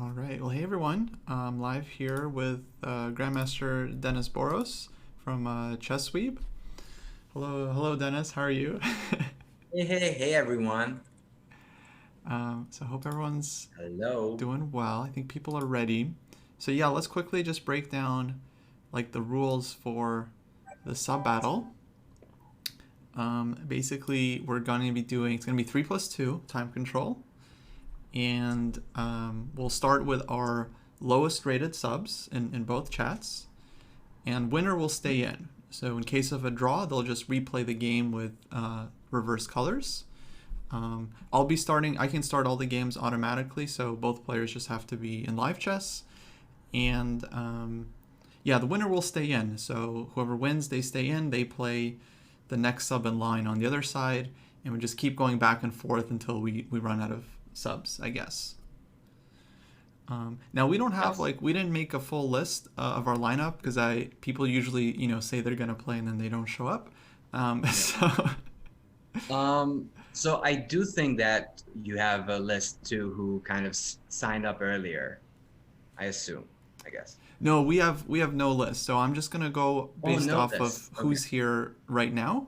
All right. Well, hey everyone. I'm live here with Grandmaster Dennis Boros from ChessWeeb. Hello, Dennis. How are you? Hey, everyone. So hope everyone's Hello. doing well. I think people are ready. So yeah, let's quickly just break down like the rules for the sub battle. Basically, we're going to be doing it's going to be 3+2 time control, and we'll start with our lowest rated subs in both chats, and winner will stay in. So in case of a draw, they'll just replay the game with reverse colors. I'll be starting. I can start all the games automatically, so both players just have to be in live chess. And yeah, the winner will stay in. So whoever wins, they stay in. They play the next sub in line on the other side, and we just keep going back and forth until we run out of subs, I guess. Now we don't have Yes. we didn't make a full list of our lineup because people usually say they're gonna play and then they don't show up. Yeah. So So I do think that you have a list too who kind of signed up earlier, I assume, I guess. no, we have no list. So I'm just gonna go Oh, based no off of list. Okay. who's here right now,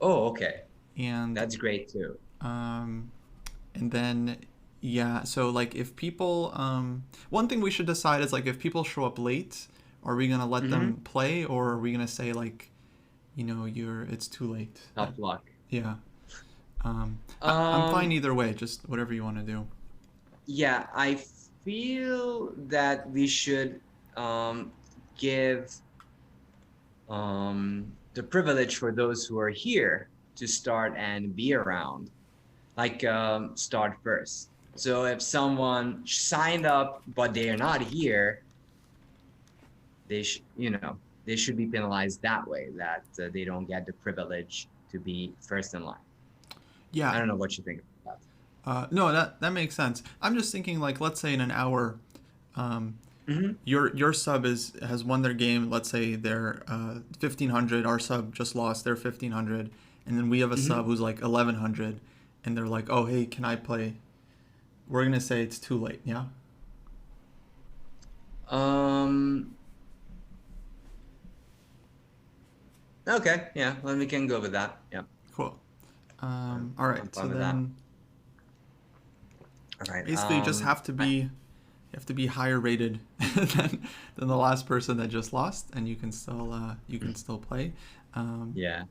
Oh, okay. and That's great too. um, and then yeah. So like if people one thing we should decide is like if people show up late, are we gonna let Mm-hmm. them play or are we gonna say like it's too late? Tough luck. Yeah. I'm fine Um, either way. Just whatever you want to do. yeah, I feel that we should give the privilege for those who are here to start and be around. Like start first. So if someone signed up but they are not here, they should be penalized that way. That they don't get the privilege to be first in line. I Yeah. don't know what you think about No, that makes sense. I'm just thinking like let's say in an hour, um, that. your sub has won their game. Let's say they're 1500. Our sub just lost. They're 1500, and then we have a Hmm. sub who's like 1100, and they're like, oh hey, can I play? We're gonna say it's too late. Yeah. Um. Okay. Yeah. Well, we can go with that. Yeah. Cool. I'm, All right. I'm So fine with that. then All right. basically you just have to be higher rated than the last person that just lost, and you can still play. Um, Yeah.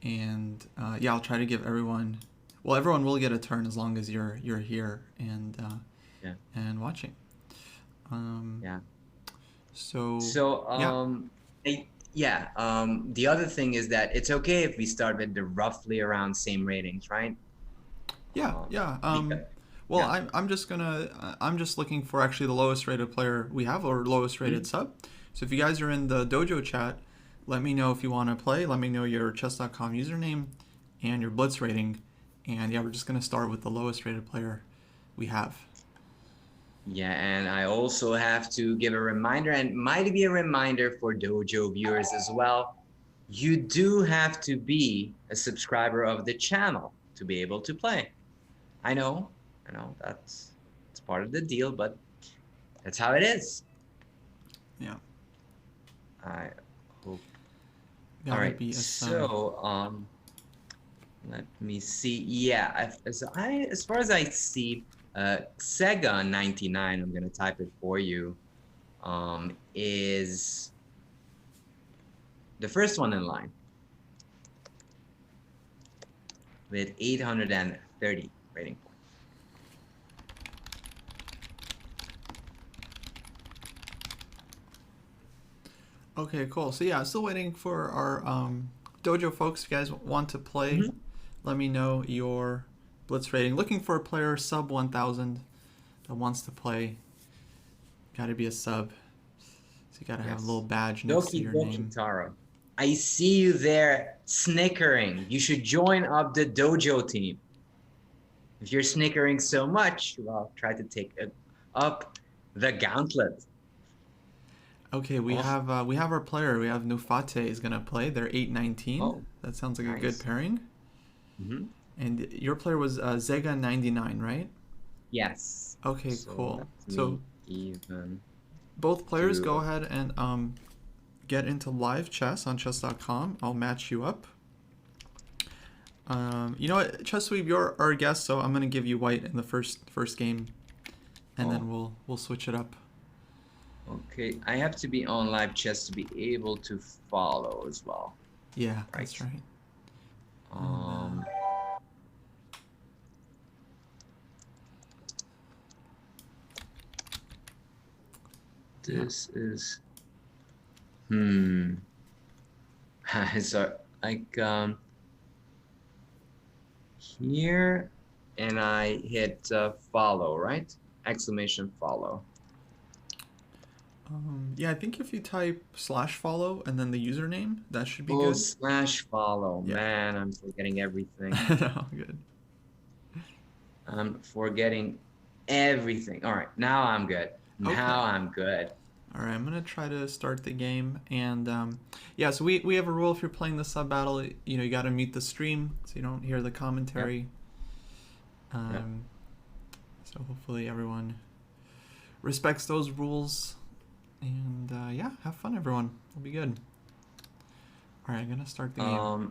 and yeah, I'll try to give everyone. Well, everyone will get a turn as long as you're here Yeah. and watching. Um, Yeah. so So, yeah, yeah, the other thing is that it's okay if we start with the roughly around same ratings, right? yeah, yeah. Because, Well, yeah. I'm just looking for actually the lowest rated player we have or lowest rated Mhm. sub. So if you guys are in the dojo chat, let me know if you want to play. Let me know your chess.com username and your blitz rating. And yeah, we're just gonna start with the lowest rated player we have. Yeah, and I also have to give a reminder, and might be a reminder for Dojo viewers as well. You do have to be a subscriber of the channel to be able to play. I know that's it's part of the deal, but that's how it is. Yeah, I hope. All gotta right, be a sub. so let me see. Yeah, as far as I see, Sega 99, I'm gonna type it for you, is the first one in line with 830 rating points. Okay, cool. So yeah, still waiting for our dojo folks. If you guys want to play, Mhm. let me know your blitz rating. Looking for a player sub 1000 that wants to play. Got to be a sub. So you got to have a little Yes. badge next to Doki your Doki name. Taro. I see you there snickering. You should join up the dojo team. If you're snickering so much, well, try to take it up the gauntlet. Okay, we Oh, have we have our player. We have Nufate is gonna play. They're 819. oh, That sounds like a good nice. pairing. Hmm. And your player was Zega 99, right? Yes. Okay, So cool. let me So even both players go do. ahead and get into live chess on chess.com. I'll match you up. You know what, ChessWeeb, you're our guest, so I'm gonna give you white in the first game, and Oh, then we'll switch it up. okay. I have to be on live chess to be able to follow as well, Yeah, right? that's right. And Um, yeah. this is hmm. So like here, and I hit follow, right? Exclamation follow. Yeah, I think if you type /follow and then the username, that should be Oh, good. slash follow. Yeah. Man, I'm forgetting everything. No, good. I'm forgetting everything. All right, now I'm good. Okay. Now I'm good. All right, I'm gonna try to start the game, and yeah. So we have a rule: if you're playing the sub battle, you know, you got to mute the stream so you don't hear the Yep. commentary. Yep. Um, so hopefully everyone respects those rules, and yeah, have fun, everyone. It'll be good. All right, I'm gonna start the game.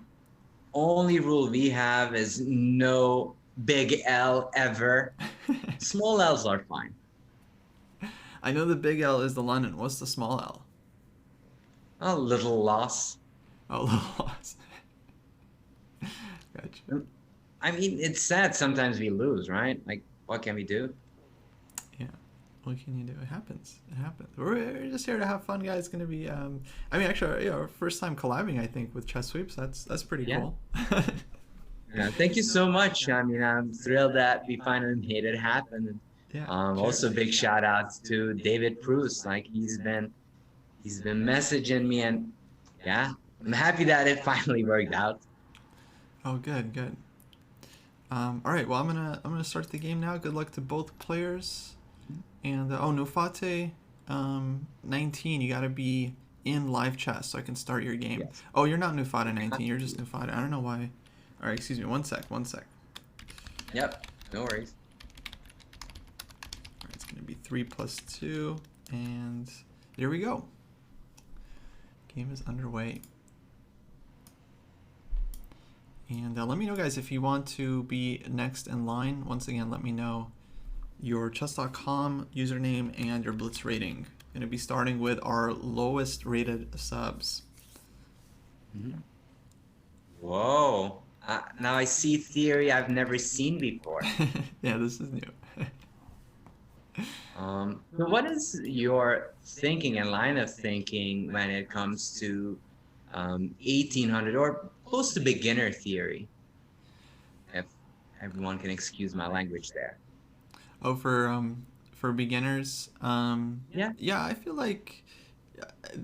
Only rule we have is no big L ever. Small L's are fine. I know the big L is the London. What's the small L? A little loss. Oh, the loss. Gotcha. I mean, it's sad sometimes we lose, right? Like, what can we do? Yeah. What can you do? It happens. It happens. We're just here to have fun, guys. It's gonna be. I mean, actually, our first time collabing, I think, with Chess Sweeps. That's pretty Yeah. cool. Yeah, thank you so much. I mean, I'm thrilled that we finally made it happen. And Yeah. also big shout outs to David Bruce. Like he's been messaging me, and yeah, I'm happy that it finally worked out. Oh, good, good. All right. Well, I'm gonna start the game now. Good luck to both players. And oh, Nufate, 19. You gotta be in live chat so I can start your game. Yes. Oh, you're not Nufate 19. You're just Nufate. I don't know why. All right. Excuse me. One sec. One sec. Yep. No worries. All right. It's gonna be 3+2, and there we go. Game is underway. And let me know, guys, if you want to be next in line. Once again, let me know your chess.com username and your blitz rating. Going to be starting with our lowest rated subs. Mm-hmm. Whoa. Now I see theory I've never seen before. Yeah, this is new. So what is your thinking and line of thinking when it comes to 1800 or close to beginner theory? If everyone can excuse my language there. Oh, for beginners, Yeah. yeah, I feel like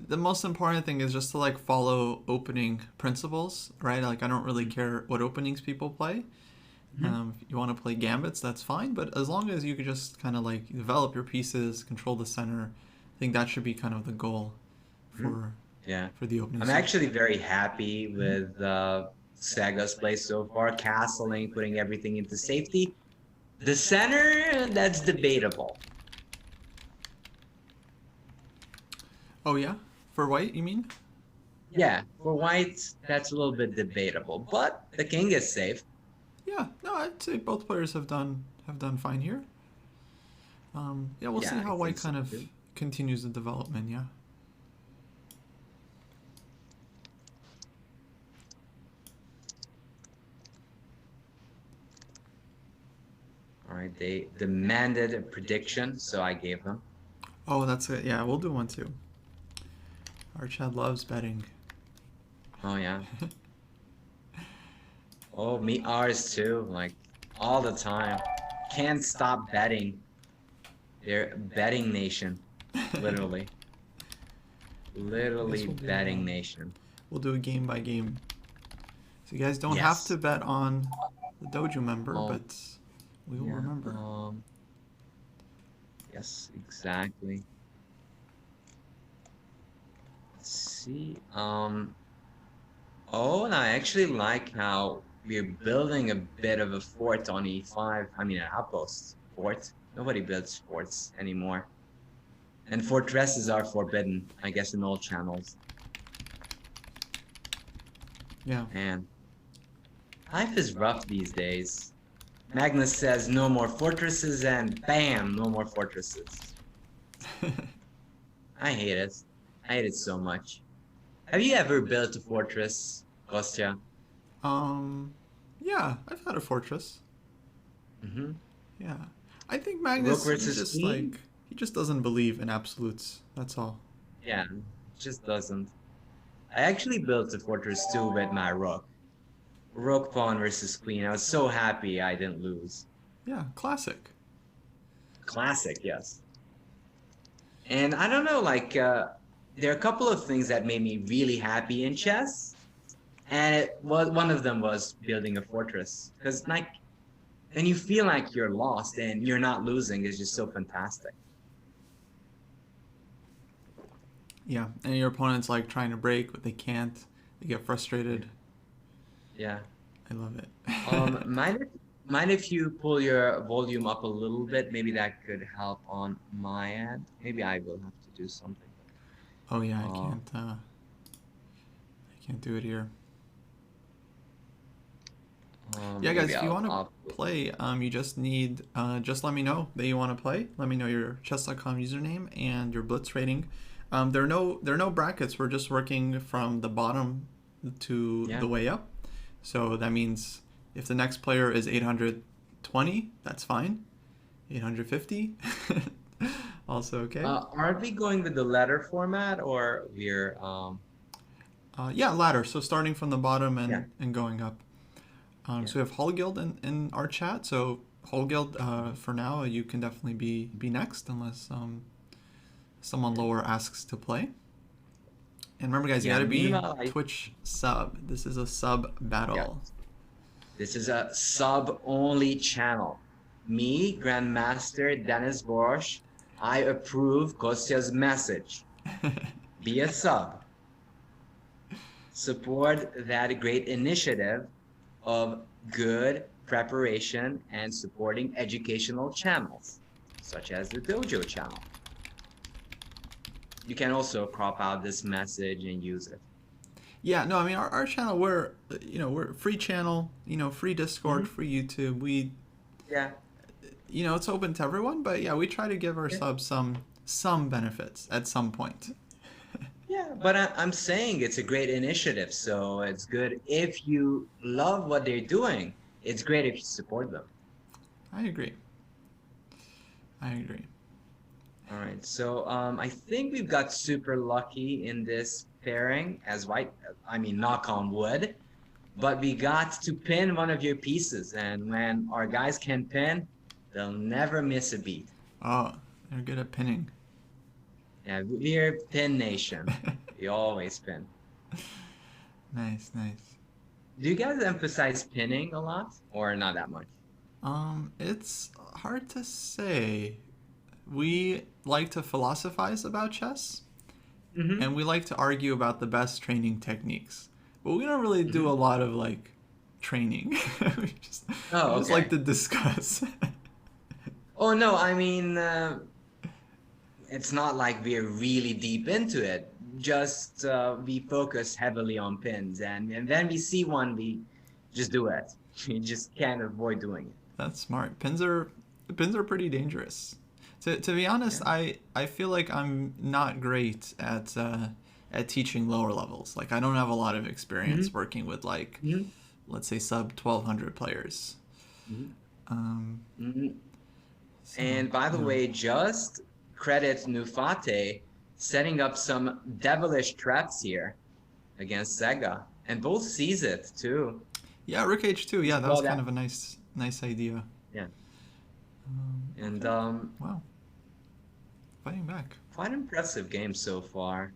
the most important thing is just to like follow opening principles, right? Like I don't really care what openings people play. If you want to play gambits, that's fine. But as long as you could just kind of like develop your pieces, control the center, I think that should be kind of the goal for Yeah. for the opening. I'm actually very happy with Saga's play so far, castling, putting everything into safety. The center, that's debatable. Oh yeah, for white, you mean? Yeah, for white, that's a little bit debatable, but the king is safe. Yeah, no, I'd say both players have done fine here. Yeah, we'll see Yeah, how I white think so kind of too. continues the development. Yeah. All right, they demanded a prediction, so I gave them. Oh, that's it. Yeah, we'll do one too. Our Chad loves betting. Oh yeah. Oh, me ours too. Like all the time. Can't stop betting. They're betting nation, literally. Literally We'll do, betting nation. we'll do a game by game. So you guys don't have Yes. to bet on the dojo member, Oh, but we will yeah. remember. Yes, exactly. Let's see. Oh, and I actually like how we're building a bit of a fort on e5. I mean, an outpost sport. Nobody builds forts anymore. And fortresses are forbidden, I guess, in all channels. Yeah. And life is rough these days. Magnus says no more fortresses, and bam, no more fortresses. I hate it. I hate it so much. Have you ever built a fortress, Kostya? Yeah, I've had a fortress. Mm-hmm. Yeah. I think Rook Magnus, versus queen? he just doesn't believe in absolutes. That's all. Yeah, just doesn't. I actually built a fortress too with my rook. Rook pawn versus queen. I was so happy I didn't lose. Yeah, classic. Classic, yes. And I don't know, like, there are a couple of things that made me really happy in chess. And one of them was building a fortress. Because, like, and you feel like you're lost and you're not losing is just so fantastic. Yeah, and your opponent's like trying to break, but they can't. They get frustrated. Yeah. I love it. Mind if you pull your volume up a little bit? Maybe that could help on my end. Maybe I will have to do something. Oh yeah, I can't do it here. Yeah, guys, if you want to play, you just need, just let me know that you want to play. Let me know your chess.com username and your blitz rating. There are no brackets. We're just working from the bottom to the way up. So that means if the next player is 820, that's fine. 850, also okay. Aren't we going with the letter format, or we're yeah, ladder. So starting from the bottom and going up. So we have Hallgild in our chat. So Hallgild, for now, you can definitely be next unless someone lower asks to play. And remember, guys, you gotta be Twitch sub. This is a sub battle. Yeah. This is a sub-only channel. Me, Grandmaster Dennis Borsch, I approve Kostya's message. Be a sub. Support that great initiative of good preparation and supporting educational channels, such as the Dojo channel. You can also crop out this message and use it. Yeah, no, I mean our channel, we're free channel, free Discord, free YouTube. It's open to everyone, but yeah, we try to give our subs some benefits at some point. Yeah, but I'm saying it's a great initiative, so it's good if you love what they're doing. It's great if you support them. I agree. All right, so I think we've got super lucky in this pairing as white. I mean, knock on wood, but we got to pin one of your pieces, and when our guys can pin, they'll never miss a beat. Oh, they're good at pinning. Yeah, we're pin nation. We always pin. Nice. Do you guys emphasize pinning a lot, or not that much? It's hard to say. We like to philosophize about chess, and we like to argue about the best training techniques. But we don't really do a lot of like training. we just like to discuss. Oh no, I mean, it's not like we're really deep into it. Just we focus heavily on pins, and then we see one, we just do it. We just can't avoid doing it. That's smart. Pins are pretty dangerous. To be honest, I feel like I'm not great at teaching lower levels. Like I don't have a lot of experience working with let's say sub 1200 players. And by the way, just credit Nufate setting up some devilish traps here against Sega, and both sees it too. Yeah, Rook H2. Yeah, that was kind of a nice idea. Yeah. And wow, fighting back. Quite impressive game so far.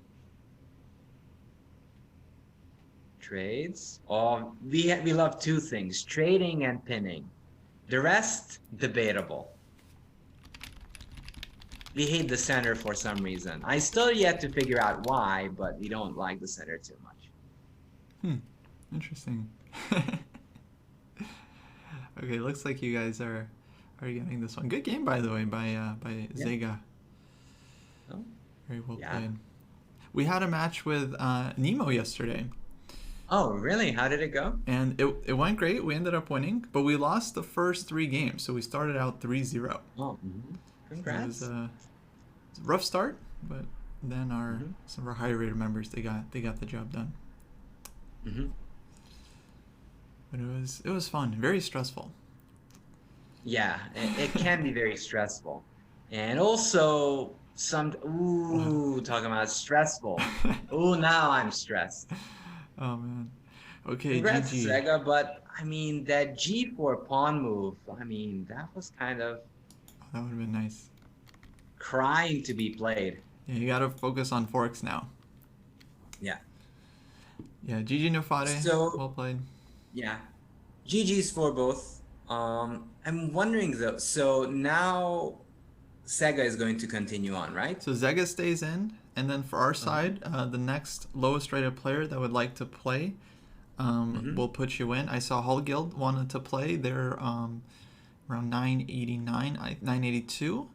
Trades. Oh, we love two things: trading and pinning. The rest debatable. We hate the center for some reason. I still yet to figure out why, but we don't like the center too much. Interesting. Okay, looks like you guys are are getting this one. Good game, by the way, by Yeah. Zega. Oh, Very well yeah. played. We had a match with Nemo yesterday, Oh, really? How did it go? and it went great. We ended up winning, but we lost the first three games, so we started out 3-0. Oh, So it was congrats. a rough start, but then hmm some of our higher rated members they got the job done. hmm But it was fun, very stressful. Yeah, it can be very stressful. And also Wow. talking about stressful. Ooh, now I'm stressed. Oh man. Okay, Congrats, GG. Sega, but I mean that G4 pawn move, I mean, that was kind of Oh, that would have been nice. crying to be played. Yeah, you gotta focus on forks now. Yeah. Yeah, GG Nofade. So, Well played. yeah. GG's for both. I'm wondering though, so now Sega is going to continue on, right? So Zega stays in, and then for our Uh-huh. side, the next lowest rated player that would like to play, Mm-hmm. will put you in. I saw Hull Guild wanted to play. They're around 989, 982.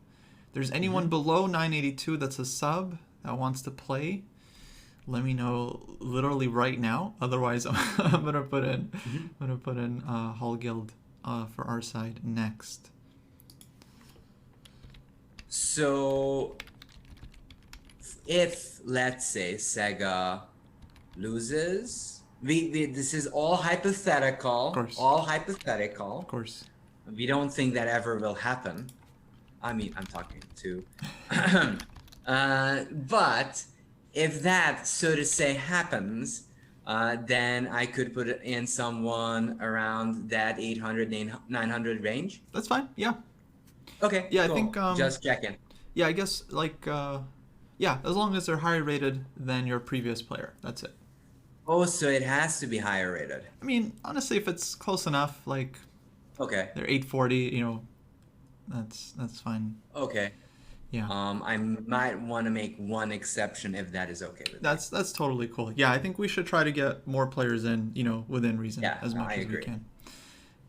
There's anyone Mm-hmm. below 982 that's a sub that wants to play, let me know literally right now. Otherwise, I'm gonna put in Mm-hmm. Hull Guild for our side next. So if let's say Sega loses, we this is all Of hypothetical, course, all of hypothetical. course. We don't think that ever will happen. I mean, I'm talking to. But if that, so to say, happens, then I could put in someone around that 800, 900 range. That's fine. Yeah, Okay, yeah. I think cool. Just checking. yeah. I guess like yeah, as long as they're higher rated than your previous player, that's it. Oh, so it has to be higher rated. I mean, honestly, if it's close enough, like Okay, they're 840, that's fine. okay. Yeah. I might want to make one exception if that is okay with you. That's totally cool. Yeah, I think we should try to get more players in, within reason Yeah, as much I as we agree. can.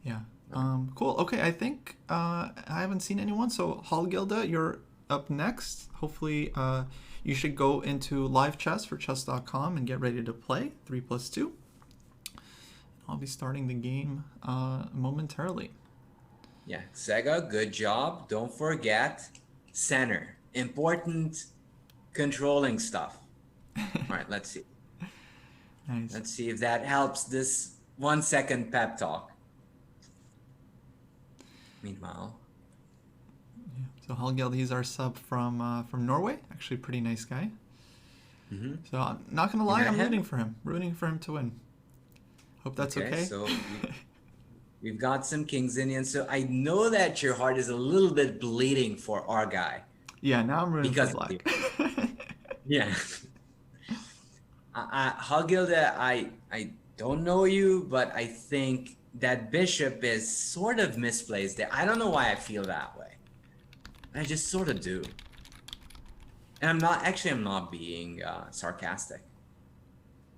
Yeah. Okay. Cool. Okay, I think I haven't seen anyone. So Hallgilda, you're up next. Hopefully, you should go into live chess for chess.com and get ready to play 3+2. I'll be starting the game momentarily. Yeah, Sega, good job. Don't forget center. Important controlling stuff. All right, let's see. Nice. Let's see if that helps this 1 second pep talk. Meanwhile, Yeah. So Hallgeld, he's our sub from Norway. Actually, pretty nice guy. mm-hmm. So I'm not gonna You lie, met I'm him? rooting for him to win. Hope that's okay. So we've got some Kings Indian. So I know that your heart is a little bit bleeding for our guy Yeah, now I'm rooting for because of you. black. Yeah. Hagilda, I don't know you, but I think that bishop is sort of misplaced there. I don't know why I feel that way. I just sort of do. And I'm not being sarcastic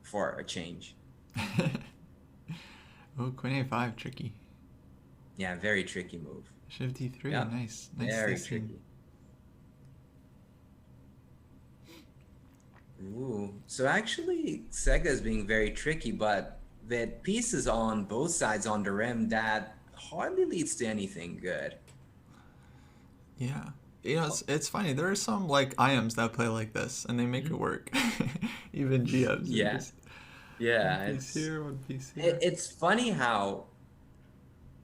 for a change. Oh, queen a5, tricky. Yeah, very tricky move. Bishop d3, Yeah, nice very scene. tricky. Ooh, so actually Sega is being very tricky, but with pieces on both sides on the rim, that hardly leads to anything good. Yeah, it's funny. There are some like IMs that play like this, and they make it work. Even GMs. Yeah, yeah, One piece here, one piece here. it's funny how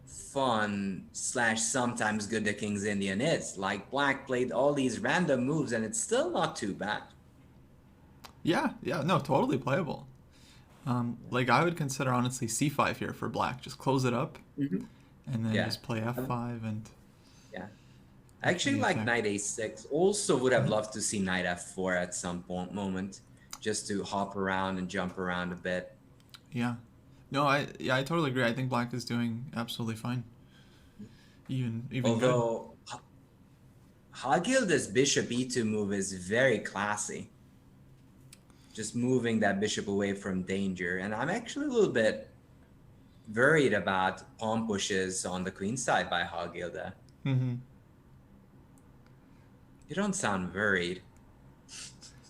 fun slash sometimes good the King's Indian is. Like Black played all these random moves, and it's still not too bad. Yeah, no, totally playable. Like I would consider honestly c5 here for black. Just close it up, Mhm. and then Yeah. just play f5 and. Yeah. I actually like attack. knight a6. Also would have loved to see knight f4 at some moment, just to hop around and jump around a bit. Yeah. No, I totally agree. I think black is doing absolutely fine. Even good. Although Hagilda's bishop e2 move is very classy. Just moving that bishop away from danger. And I'm actually a little bit worried about pawn pushes on the queen side by Hagilda. Mm-hmm. You don't sound worried.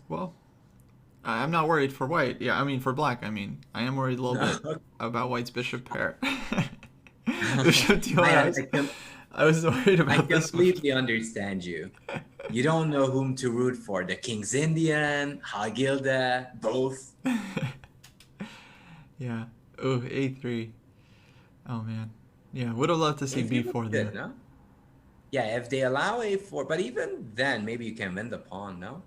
Well, I'm not worried for white. Yeah, I mean for black. I mean, I am worried a little bit No. about white's bishop pair. Bishop I, d1. I was worried I about this one. completely understand you. You don't know whom to root for. The King's Indian, Hagilde, both. Yeah. Oh, a3. Oh man. Yeah, would have loved to see If you b4 good, there. no? Yeah, if they allow a4, but even then, maybe you can win the pawn, no?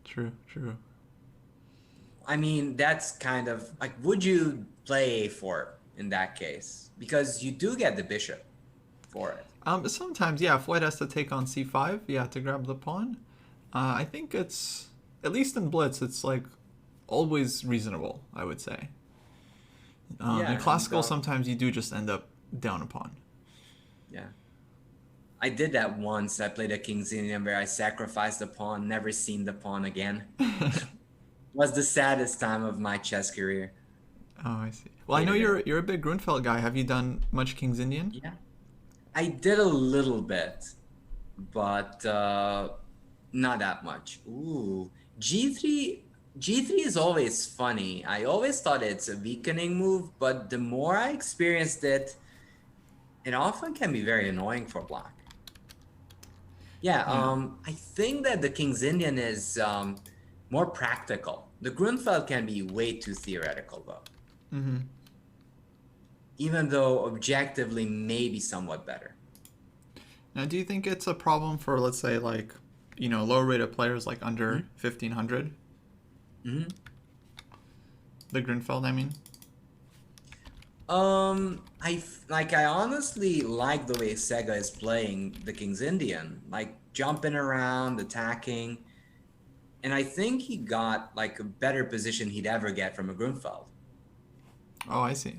True, true. I mean, that's kind of like, would you play a4 in that case? Because you do get the bishop for it. Sometimes, yeah, if white has to take on c5, yeah, to grab the pawn. I think it's, at least in blitz, it's like always reasonable, I would say. In Yeah, and classical, sometimes you do just end up down a pawn. yeah. I did that once. I played a King's Indian where I sacrificed the pawn, never seen the pawn again. Was the saddest time of my chess career. Oh, I see. Well, I know Hated it. you're a big Grunfeld guy. Have you done much King's Indian? Yeah. I did a little bit, but not that much. Ooh, G3. G3 is always funny. I always thought it's a weakening move, but the more I experienced it, it often can be very annoying for black. Yeah, Yeah. I think that the King's Indian is more practical. The Grunfeld can be way too theoretical, though. Mm-hmm. Even though objectively maybe somewhat better. Now, do you think it's a problem for, let's say, like, lower rated players like under 1500? Mm-hmm. The Grunfeld, I mean. I honestly like the way Sega is playing the King's Indian, like jumping around, attacking, and I think he got like a better position he'd ever get from a Grunfeld. Oh, I see.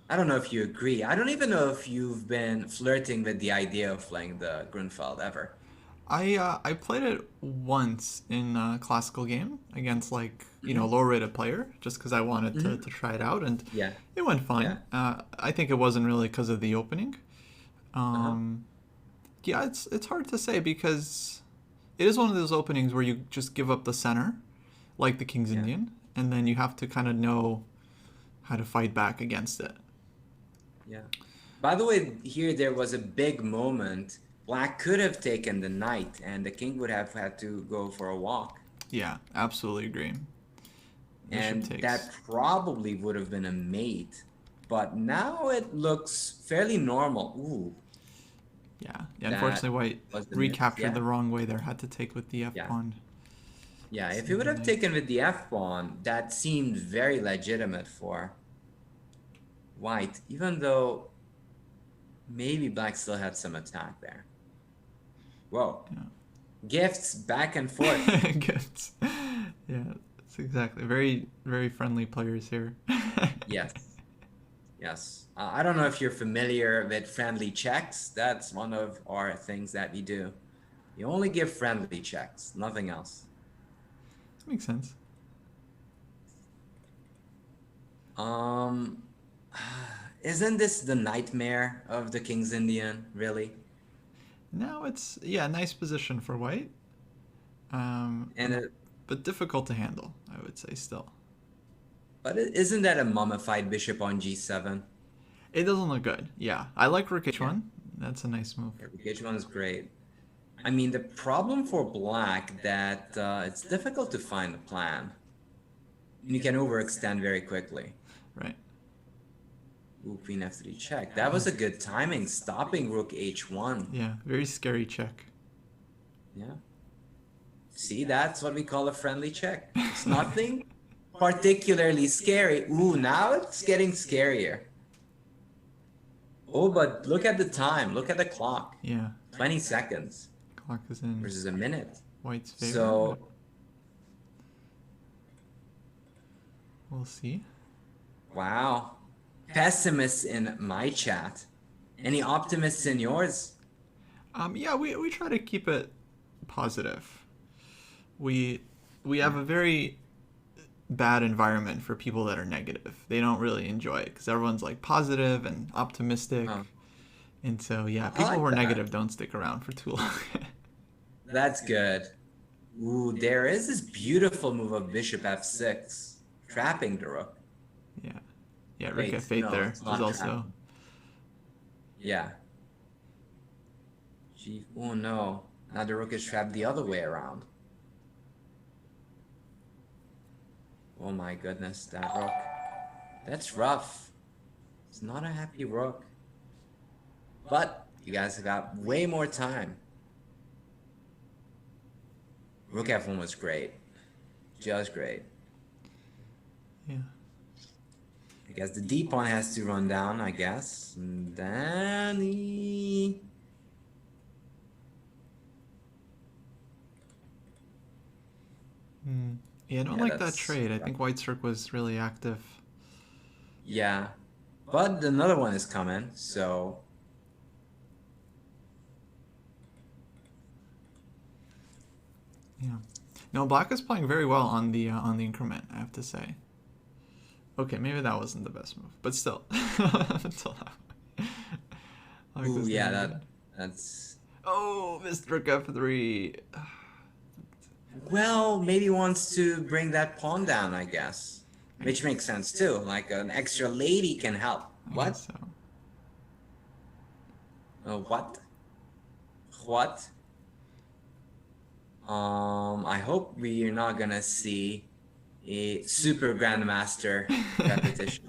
I don't know if you agree. I don't even know if you've been flirting with the idea of playing the Grunfeld ever. I played it once in a classical game against like Mm-hmm. lower rated player just because I wanted to Mm-hmm. try it out, and Yeah. it went Yeah. fine. I think it wasn't really because of the opening. Uh-huh. Yeah, it's hard to say because it is one of those openings where you just give up the center, like the King's Yeah. Indian, and then you have to kind of know how to fight back against it. Yeah. By the way, here there was a big moment. Black could have taken the knight, and the king would have had to go for a walk. Yeah, absolutely agree. Bishop And takes. that probably would have been a mate. But now it looks fairly normal. Ooh, Yeah, that unfortunately, white was the miss. recaptured Yeah. the wrong way there. Had to take with the f Yeah. pawn. Yeah, if Save he would the have knight. taken with the f pawn, that seemed very legitimate for white, even though maybe black still had some attack there. Whoa. Yeah. Gifts back and forth. Gifts. Yeah, it's exactly very very friendly players here. Yes. Yes. I don't know if you're familiar with friendly checks. That's one of our things that we do. You only give friendly checks, nothing else. Makes sense. Um, isn't this the nightmare of the King's Indian, really? Now it's a nice position for white. And it, But difficult to handle, I would say still. but isn't that a mummified bishop on g7? It doesn't look good. Yeah, I like rook h1. Yeah. That's a nice move. H1 is great. I mean, the problem for black that it's difficult to find a plan. You can overextend very quickly. Right. Ooh, queen f3 check. That was a good timing, stopping rook h1. Yeah, very scary check. Yeah. See, that's what we call a friendly check. It's nothing particularly scary. Ooh, now it's getting scarier. Oh, but look at the time. Look at the clock. Yeah, 20 seconds clock is in versus a minute. white's favor. So, we'll see. wow. Pessimists in my chat. Any optimists in yours? Yeah, we try to keep it positive. We have a very bad environment for people that are negative. They don't really enjoy it because everyone's like positive and optimistic. Oh. And so, yeah, I people like who are that. negative don't stick around for too long. That's good. Ooh, there is this beautiful move of bishop f6, trapping the rook. Yeah. Yeah, rook Wait, f8 no, there it's is not also... trapping. Yeah. Oh no, now the rook is trapped the other way around. Oh my goodness, that rook. That's rough. It's not a happy rook. But you guys have got way more time. Rook f1 was great. Just great. Yeah. I guess the d pawn has to run down, I guess. And then he... Yeah, I don't Yeah, like that that's trade. I rough. think White's rook was really active. Yeah. But another one is coming, so... Yeah. No, black is playing very well on the increment, I have to say. Okay, maybe that wasn't the best move, but still. Until now. Like Ooh, this yeah, thing again. that's... Oh, Mr. Rook F3. Well, maybe he wants to bring that pawn down, I guess. Which makes sense too. Like an extra lady can help. I What? guess so. What? What? I hope we're not gonna see a super grandmaster repetition.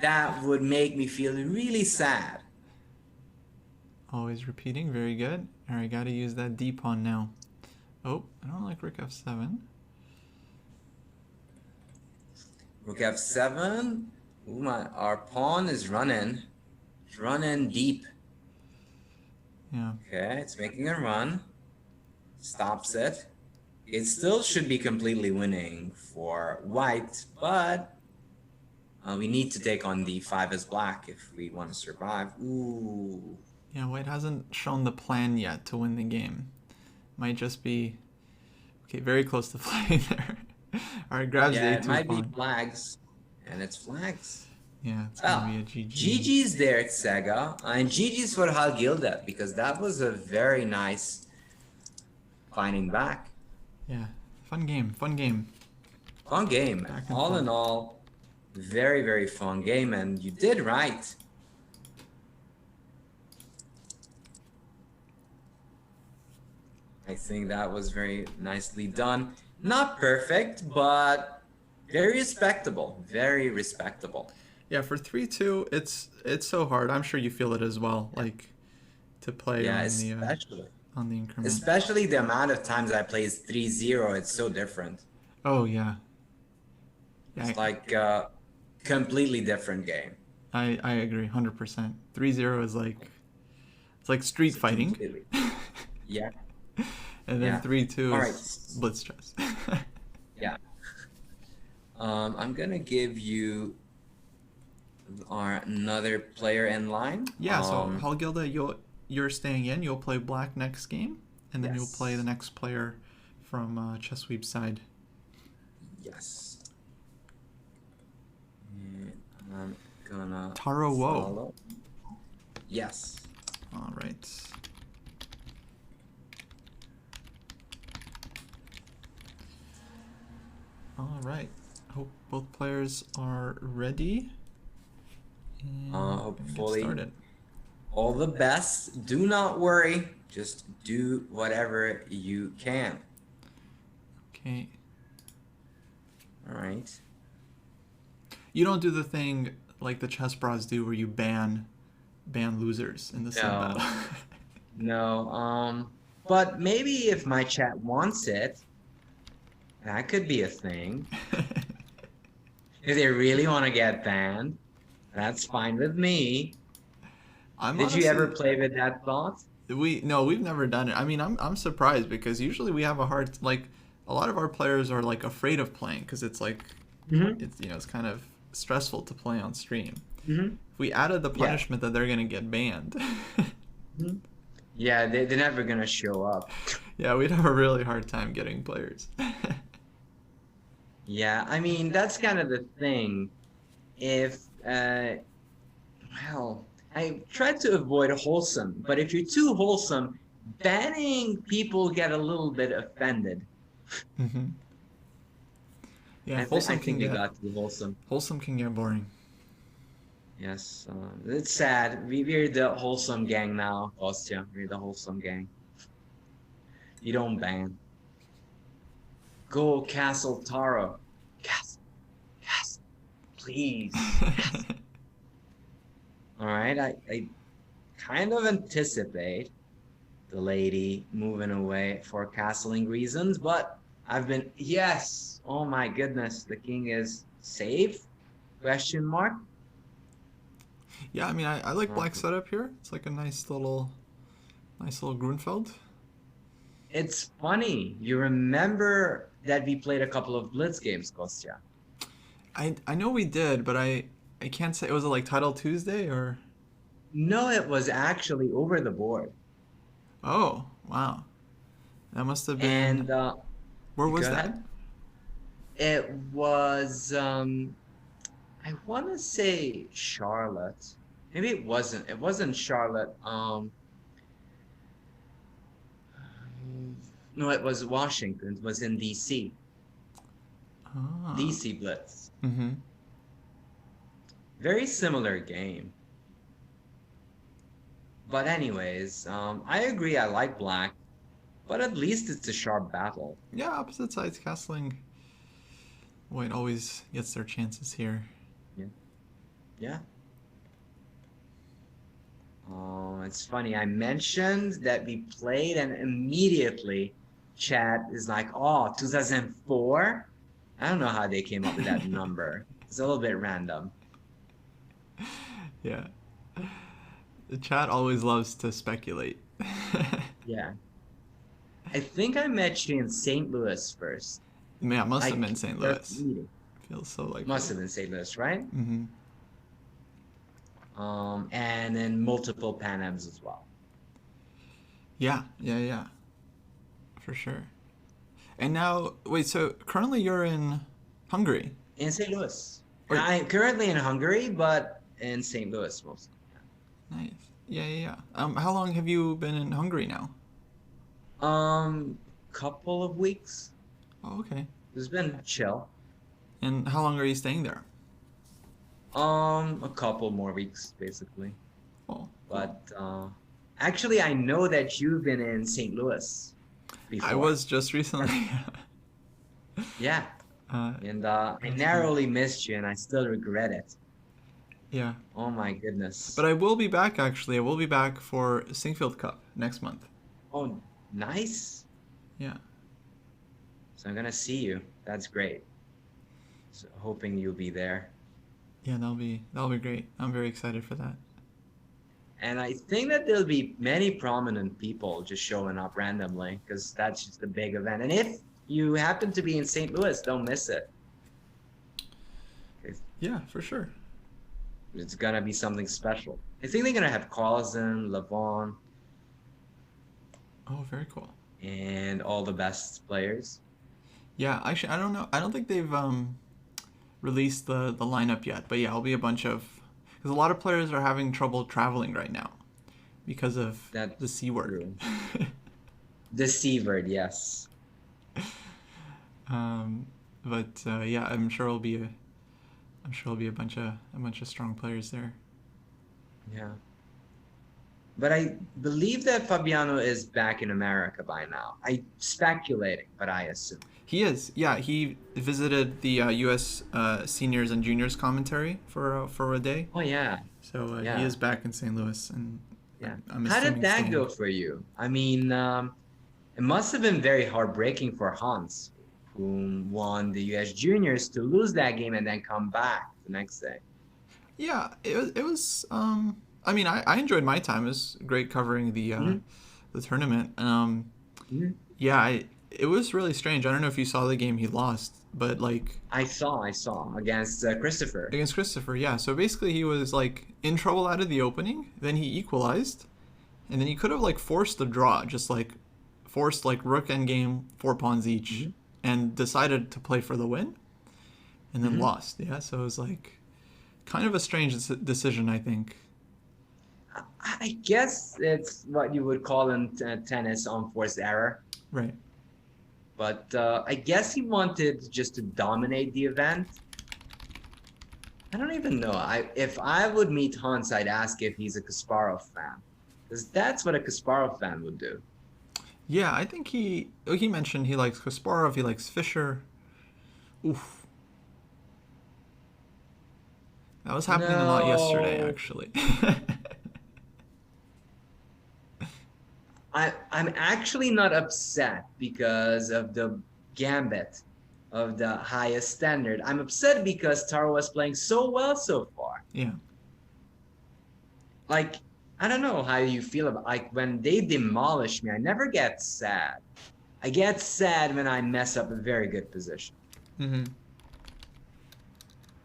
That would make me feel really sad. Always repeating, very good. Alright, gotta use that D pawn now. Oh, I don't like Rook F7. Rook f7. Ooh, our pawn is running. It's running deep. Yeah. Okay, it's making a run. Stops it. It still should be completely winning for white, but we need to take on d5 as black if we want to survive. Ooh. Yeah, White hasn't shown the plan yet to win the game. Might just be... Okay, very close to flying there. Alright, grabs Yeah, the it A2 might be pawn. flags. And it's flags. Yeah, it's Well, gonna be a GG. GG's there, Sega. And GG's for Halgilda, because that was a very nice finding back. Yeah, fun game, fun game. Fun game. All in all, very, very fun game. And you did right. I think that was very nicely done. Not perfect, but very respectable. Very respectable. Yeah, for 3-2, it's so hard. I'm sure you feel it as well, like to play Yeah, on the increment. especially the amount of times I played 3-0, it's so different. Oh yeah. It's like a completely different game. I agree 100%. 3-0 is like it's like street fighting. Completely. Yeah. And then Yeah. 3-2 All is blitz chess. Yeah. I'm gonna give you another player in line. Yeah, so Halgilda, you're staying in. You'll play black next game, and then you'll play the next player from ChessWeeb's side. Yes. And I'm gonna Taro Wo. follow. Yes. All right. All right. Hope both players are ready. And Hopefully. get started. All the best. Do not worry. Just do whatever you can. Okay. All right. You don't do the thing like the chess bras do, where you ban losers in the same battle. No. But maybe if my chat wants it, that could be a thing. If they really want to get banned, that's fine with me. Did you ever play with that thought? We've never done it. I mean, I'm surprised because usually we have a lot of our players are like afraid of playing because it's like it's kind of stressful to play on stream. If we added the punishment that they're gonna get banned. Yeah, they're never gonna show up. Yeah, we'd have a really hard time getting players. Yeah, I mean that's kind of the thing. If well, I try to avoid wholesome, but if you're too wholesome, banning people get a little bit offended. Mm-hmm. Yeah, I think we got too wholesome. wholesome can get boring. Yes, it's sad. We're the wholesome gang now, Ostia. We're the wholesome gang. You don't ban. Go Castle Taro. Castle, Castle, please. Castle. All right, I kind of anticipate the lady moving away for castling reasons, but I've been, yes. Oh my goodness, the king is safe? Question mark. Yeah, I mean, I like Uh, black setup here. It's like a nice little Grunfeld. It's funny. You remember that we played a couple of Blitz games, Kostya? I know we did, but I can't say. Was it like Title Tuesday or? No, it was actually over the board. Oh, wow. That must have been. And Where was go that? ahead. It was I want to say Charlotte. Maybe it wasn't. It wasn't Charlotte. No, it was Washington. It was in DC. Ah. DC Blitz. Mm-hmm. Very similar game. But anyways, I agree. I like black, but at least it's a sharp battle. Yeah, opposite sides castling. White always gets their chances here. Yeah. Yeah. It's funny. I mentioned that we played, and immediately chat is like, oh, 2004? I don't know how they came up with that number. It's a little bit random. Yeah. The chat always loves to speculate. Yeah. I think I met you in St. Louis first. Man, it must have Like, been St. first Louis. meeting. Feels so like. Must have been St. Louis, right? Mm-hmm. And then multiple Pan Ams as well. Yeah. For sure. And now, wait, so currently you're in Hungary. In St. Louis. Wait. I'm currently in Hungary, but in St. Louis mostly. Nice. Yeah. How long have you been in Hungary now? Couple of weeks. Oh, okay. It's been chill. And how long are you staying there? A couple more weeks, basically. Oh, But actually, I know that you've been in St. Louis before. I was just recently. Yeah. And I narrowly missed you, and I still regret it. Yeah. Oh my goodness. But I will be back, actually. I will be back for Singfield Cup next month. Oh, nice. Yeah. So I'm gonna see you. That's great. So hoping you'll be there. Yeah, that'll be great. I'm very excited for that. And I think that there'll be many prominent people just showing up randomly because that's just a big event. And if you happen to be in St. Louis, don't miss it. Yeah, for sure. It's gonna be something special. I think they're gonna have Carlson, Lavon, Oh, very cool. and all the best players. Yeah, actually, I don't know. I don't think they've released the lineup yet. But yeah, it'll be a bunch of because a lot of players are having trouble traveling right now because of That's the C word. true. The C word, yes. But yeah, I'm sure it'll be a bunch of strong players there. Yeah. But I believe that Fabiano is back in America by now. I'm speculating, but I assume. He is. Yeah, he visited the U.S. Seniors and Juniors commentary for a day. Oh yeah. So Yeah. he is back in St. Louis, and Yeah. I'm How did assuming that staying. go for you? I mean, it must have been very heartbreaking for Hans, who won the U.S. Juniors, to lose that game and then come back the next day. Yeah, it was. I mean, I enjoyed my time. It was great covering the tournament. Mhm. Yeah, it was really strange. I don't know if you saw the game he lost, but like I saw against Christopher. against Christopher, yeah. So basically, he was like in trouble out of the opening. Then he equalized, and then he could have like forced the draw, just like forced like rook endgame 4 pawns each, and decided to play for the win, and then lost. Yeah, so it was like kind of a strange decision, I think. I guess it's what you would call in tennis unforced error. Right. But I guess he wanted just to dominate the event. I don't even know. If I would meet Hans, I'd ask if he's a Kasparov fan, because that's what a Kasparov fan would do. Yeah, I think he mentioned he likes Kasparov, he likes Fischer. Oof. That was happening a lot yesterday, No, actually. I'm actually not upset because of the gambit of the highest standard. I'm upset because Taro was playing so well so far. Yeah. Like, I don't know how you feel about like when they demolish me, I never get sad. I get sad when I mess up a very good position. Mm-hmm.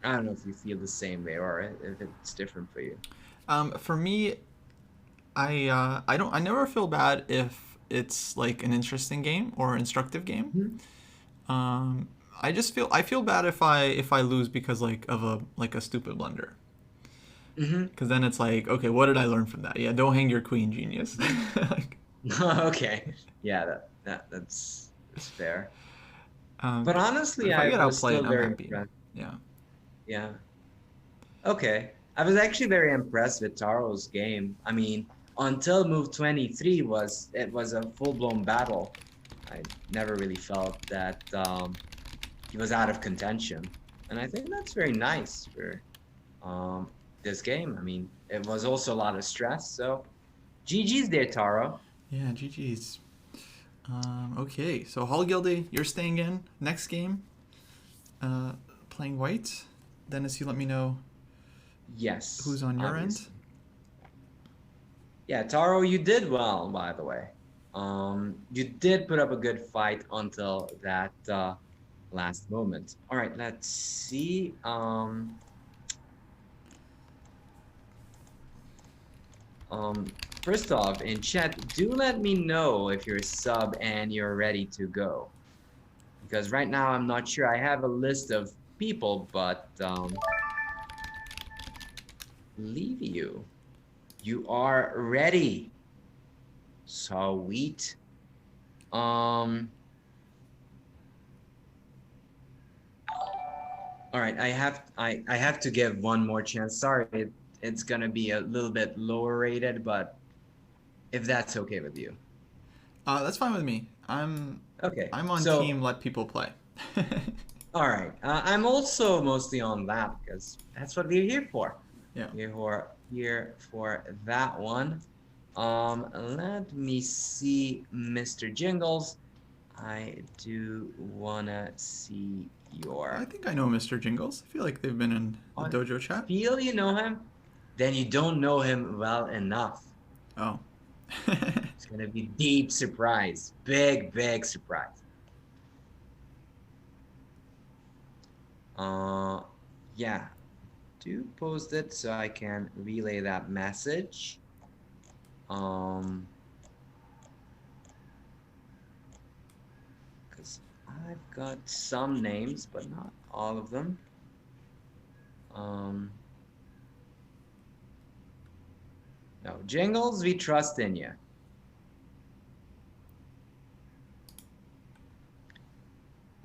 I don't know if you feel the same way or if it's different for you. For me, I never feel bad if it's like an interesting game or instructive game. Mhm. Um, I feel bad if I lose because of a stupid blunder. Mm-hmm. Because then it's like, okay, what did I learn from that? Yeah, don't hang your queen, genius. Like, Okay. Yeah, that's fair. But um, but honestly, if I I get was outplayed, still I'm very happy. impressed. Yeah. Yeah. Okay. I was actually very impressed with Taro's game. I mean, until move 23 was a full-blown battle. I never really felt that he was out of contention. And I think that's very nice for um, this game. I mean, it was also a lot of stress. So GG's there, Taro. Yeah, GG's. Okay, so Hallgildy, you're staying in. Next game, uh, playing white. Dennis, you let me know Yes, who's on your end. obviously. Yeah, Taro, you did well, by the way. You did put up a good fight until that last moment. All right, let's see. First off, in chat, do let me know if you're a sub and you're ready to go. Because right now I'm not sure. I have a list of people, but leave you. You are ready. Sweet. Um. All right, I have to give one more chance. Sorry, it's gonna be a little bit lower rated, but if that's okay with you. That's fine with me. Okay, I'm on so team let people play. all right, I'm also mostly on that because that's what we're here for. Yeah. We're here for that one. Let me see, Mr. Jingles. I do wanna see I your. think I know Mr. Jingles. I feel like they've been in the I dojo chat. feel you know him, then you don't know him well enough. Oh. It's gonna be deep surprise, big, big surprise. Uh, yeah, do post it so I can relay that message. Because I've got some names, but not all of them. No, Jingles, we trust in you.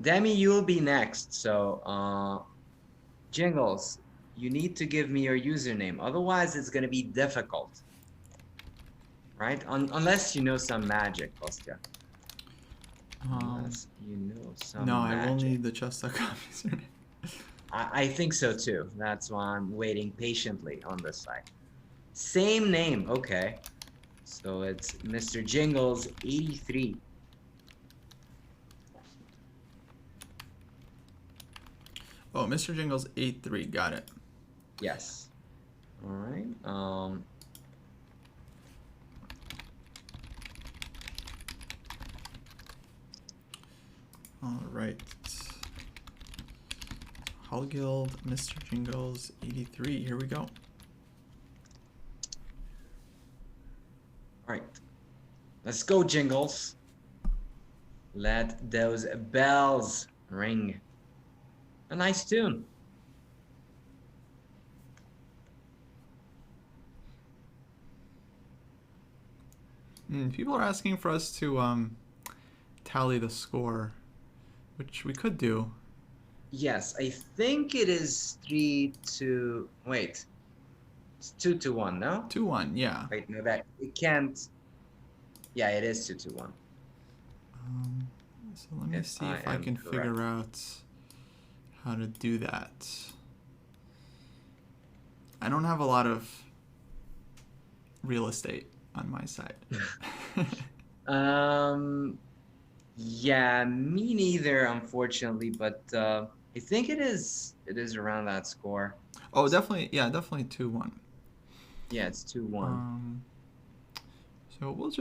Demi, you'll be next. So, Jingles, you need to give me your username. Otherwise, it's going to be difficult. Right? Unless you know some magic, Kostya. Unless you know some No, I will magic. need the chess.com username. I think so too. That's why I'm waiting patiently on this side. Same name. Okay. So it's Mr. Jingles 83. Oh, Mr. Jingles 83. Got it. Yes. All right. All right. Hall Guild, Mr. Jingles 83. Here we go. All right. Let's go, Jingles. Let those bells ring. A nice tune. People are asking for us to tally the score, which we could do. Yes, I think it is 3-2. Wait, it's 2-1, no? 2-1, yeah. Wait, no, that it can't. Yeah, it is 2-1. So let me see I if I am can correct. figure out how to do that. I don't have a lot of real estate on my side. Yeah, me neither, unfortunately, but I think it is around that score. Oh, definitely, yeah, definitely 2-1. Yeah, it's 2-1. So we'll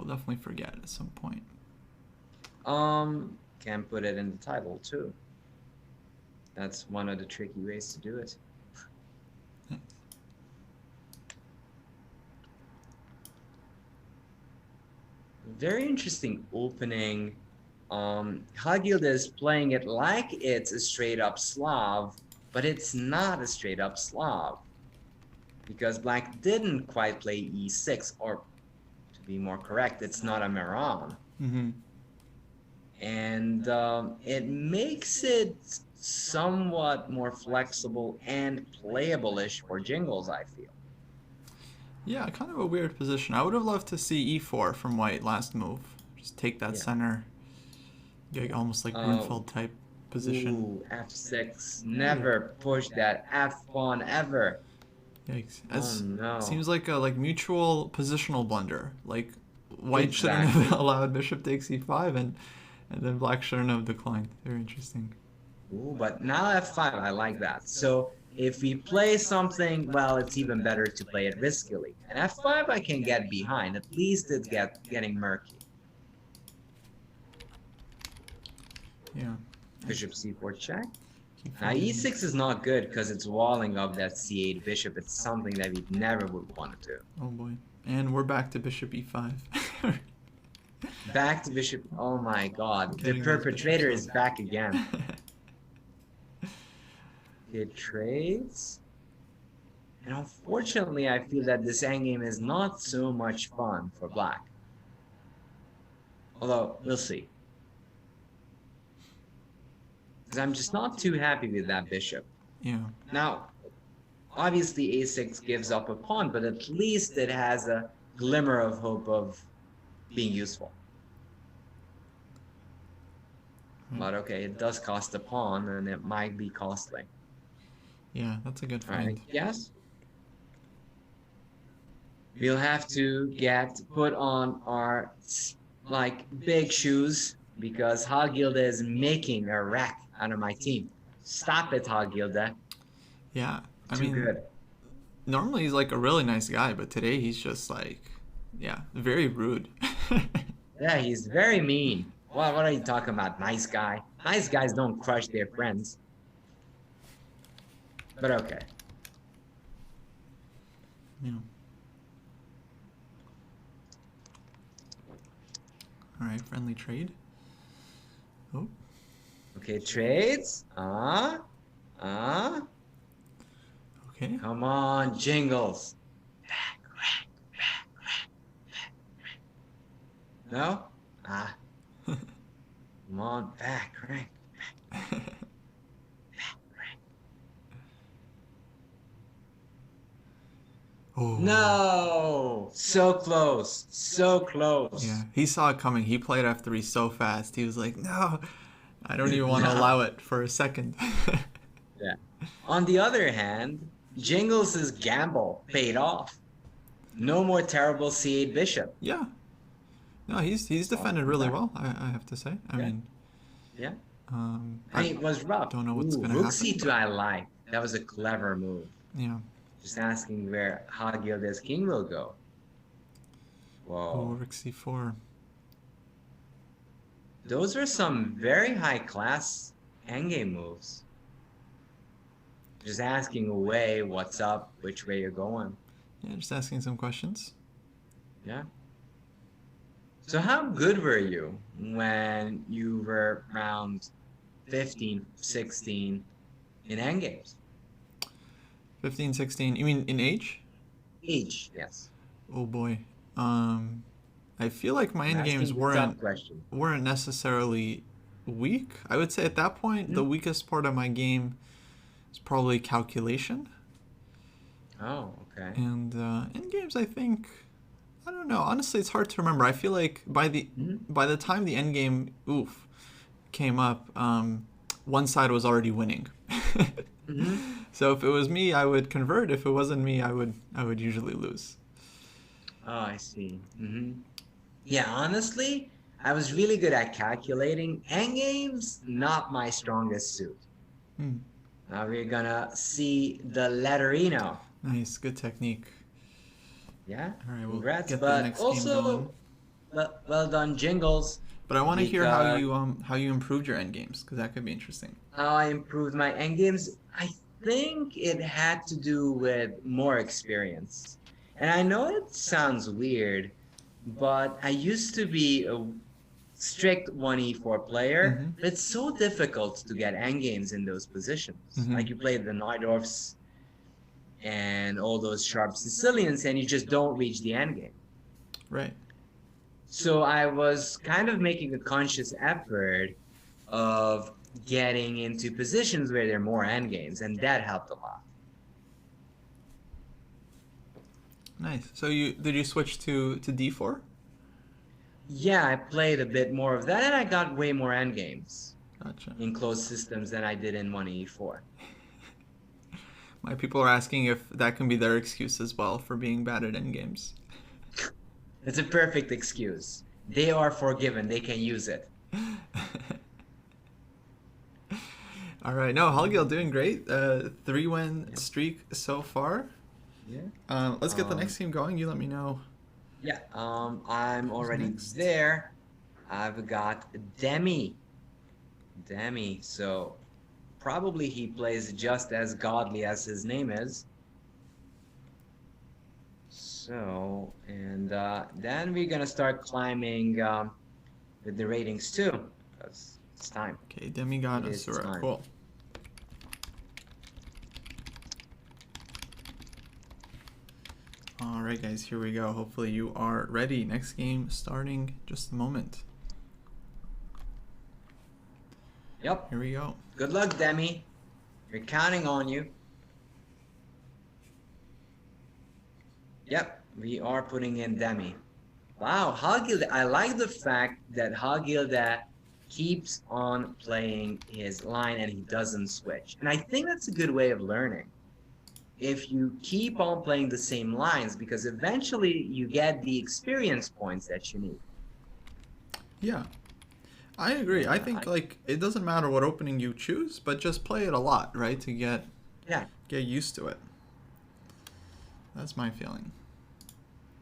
definitely forget at some point. Can put it in the title too. That's one of the tricky ways to do it. Nice. Very interesting opening. Hagilda is playing it like it's a straight up Slav, but it's not a straight up Slav. Because Black didn't quite play e6, or to be more correct, it's not a Meran. Mm-hmm. And it makes it somewhat more flexible and playable-ish for Jingles, I feel. Yeah, kind of a weird position. I would have loved to see e4 from white last move. Just take that center. Get almost like Grunfeld type position. Ooh, f6. Never push that f pawn ever. Yikes. Oh no. Seems like a mutual positional blunder. Like white shouldn't have allowed bishop takes e5 and then black shouldn't have declined. Very interesting. Ooh, but now f5, I like that. So if we play something, well, it's even better to play it riskily. And f5 I can get behind. At least it's getting murky. Yeah. Bishop c4 check. Now e6 is not good because it's walling up that c8 bishop. It's something that we never would want to do. Oh boy. And we're back to bishop e5. Back to bishop. Oh my god. The perpetrator is back again. It trades. And unfortunately, I feel that this endgame is not so much fun for black. Although, we'll see. Because I'm just not too happy with that bishop. Yeah. Now, obviously a6 gives up a pawn, but at least it has a glimmer of hope of being useful. But okay, it does cost a pawn, and it might be costly. Yeah, that's a good find. Right, yes. We'll have to put on our big shoes because Hagilda is making a wreck out of my team. Stop it, Hagilda. Yeah, I Too mean, good. Normally he's like a really nice guy, but today he's just like, yeah, very rude. Yeah, he's very mean. What are you talking about, nice guy? Nice guys don't crush their friends. But okay. Yeah. All right, friendly trade. Oh. Okay, trades. Okay. Come on, Jingles. No? Come on, back, rank. Oh. No! So close. So close. Yeah, he saw it coming. He played f3 so fast. He was like, no, I don't even want to allow it for a second. Yeah. On the other hand, Jingles' gamble paid off. No more terrible c8 bishop. Yeah. No, he's defended really well, I have to say. I mean, yeah. I It was rough. Don't know what's going to happen. Rook c2 I like. That was a clever move. Yeah. Just asking where Hagilda's king will go. Whoa. Oh, rook c4. Those are some very high-class endgame moves. Just asking away what's up, which way you're going. Yeah, just asking some questions. Yeah. So how good were you when you were around 15, 16 in endgames? 15, 16. You mean in age? Each, yes. Oh boy. I feel like my I'm endgames asking the tough question. weren't necessarily weak. I would say at that point the Mhm. weakest part of my game is probably calculation. Oh, okay. And endgames, I think, I don't know. Honestly, it's hard to remember. I feel like Mhm. by the time the endgame came up, one side was already winning. Mhm. So if it was me, I would convert. If it wasn't me, I would usually lose. Oh, I see. Yeah, honestly, I was really good at calculating. Endgames, not my strongest suit. Hmm. Now we're gonna see the letterino. Nice, good technique. Yeah, All right, we'll congrats, get the but next game going. also well done, Jingles, But I want to hear because how you improved your end games because that could be interesting. how I improved my endgames. I think it had to do with more experience. And I know it sounds weird, but I used to be a strict 1e4 player, Mm-hmm. but it's so difficult to get endgames in those positions. Mm-hmm. Like you play the Neudorfs and all those sharp Sicilians, and you just don't reach the endgame. Right. So I was kind of making a conscious effort of getting into positions where there are more endgames, and that helped a lot. Nice. So you switch to D4? Yeah, I played a bit more of that, and I got way more endgames Gotcha. in closed systems than I did in 1e4. My people are asking if that can be their excuse as well for being bad at end games. It's a perfect excuse. They are forgiven, they can use it. All right. No, Hallgil doing great. 3-win Yeah. streak so far. Yeah. Let's get the Um, next game going. You let me know yeah. I'm who's already next. there. I've got Demi. Demi. So probably he plays just as godly as his name is. So, and then we're gonna start climbing with the ratings too, because it's time. Okay, Demigod It is Asura. time. Cool. All right, guys, here we go. Hopefully you are ready. Next game starting just a moment. Yep. Here we go. Good luck, Demi. We're counting on you. Yep, we are putting in Demi. Wow, Hagilda. I like the fact that Hagilda keeps on playing his line and he doesn't switch. And I think that's a good way of learning. If you keep on playing the same lines, because eventually you get the experience points that you need. Yeah, I agree. I Yeah, think like it doesn't matter what opening you choose, but just play it a lot, right? To yeah. get used to it. That's my feeling.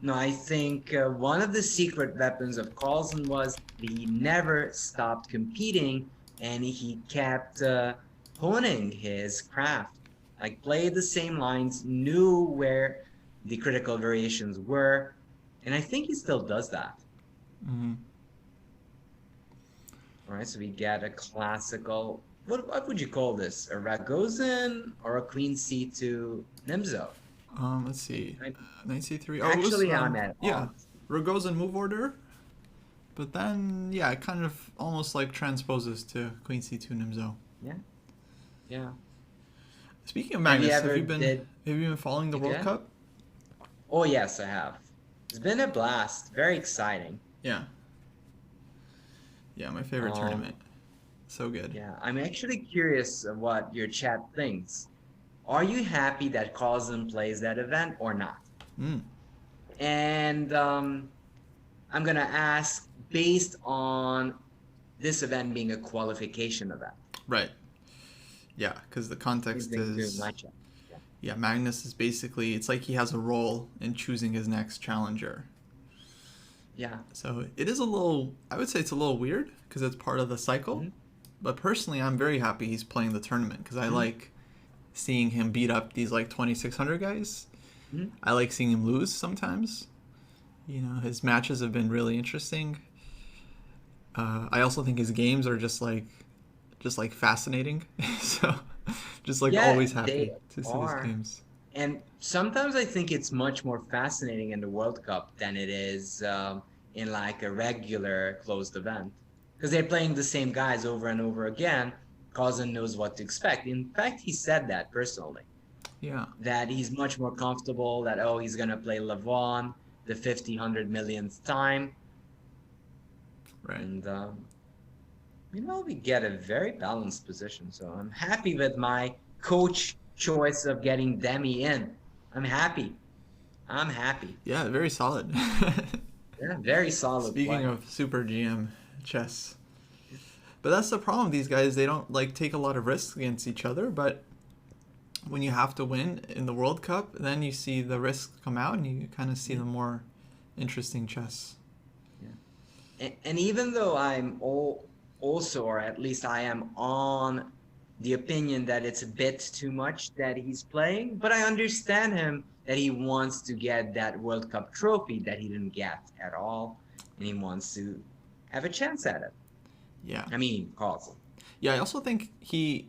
No, I think one of the secret weapons of Carlsen was he never stopped competing and he kept honing his craft. Like played the same lines, knew where the critical variations were, and I think he still does that. Mm-hmm. All right, so we get a classical. What would you call this? A Ragozin or a Queen C2 Nimzo? Let's see. I, Knight C3. Oh, it was actually, I'm at yeah, odds. Rogozin move order. But then yeah, it kind of almost like transposes to Queen C2 Nimzo. Yeah, yeah. Speaking of Have you Magnus, ever did? have you been following the World Yeah. Cup? Oh yes, I have. It's been a blast. Very exciting. Yeah. Yeah, my favorite tournament. So good. Yeah, I'm actually curious of what your chat thinks. Are you happy that Carlsen plays that event or not? Mm. And I'm gonna ask based on this event being a qualification event. Right. Yeah, because the context Listening to is my chat. Yeah. yeah, Magnus is basically it's like he has a role in choosing his next challenger. Yeah. So it is a little I would say it's a little weird because it's part of the cycle. Mm-hmm. But personally, I'm very happy he's playing the tournament because I like seeing him beat up these like 2600 guys. Mm-hmm. I like seeing him lose sometimes. You know, his matches have been really interesting. I also think his games are just like fascinating. So just like Yeah, always they happy to see his are. games. And sometimes I think it's much more fascinating in the World Cup than it is in like a regular closed event. Because they're playing the same guys over and over again. Carlsen knows what to expect. In fact, he said that personally, Yeah. that he's much more comfortable, that, oh, he's going to play Levon the 50, 100 millionth time. Right. And, we get a very balanced position. So I'm happy with my coach choice of getting Demi in. I'm happy. I'm happy. Yeah, very solid. Yeah, very solid Speaking play. of Super GM chess. But that's the problem. These guys, they don't like take a lot of risks against each other. But when you have to win in the World Cup, then you see the risks come out, and you kind of see the more interesting chess. Yeah. And even though also, or at least I am on the opinion that it's a bit too much that he's playing, but I understand him that he wants to get that World Cup trophy that he didn't get at all, and he wants to have a chance at it. Yeah. I mean, Carlsen. Yeah, I also think he's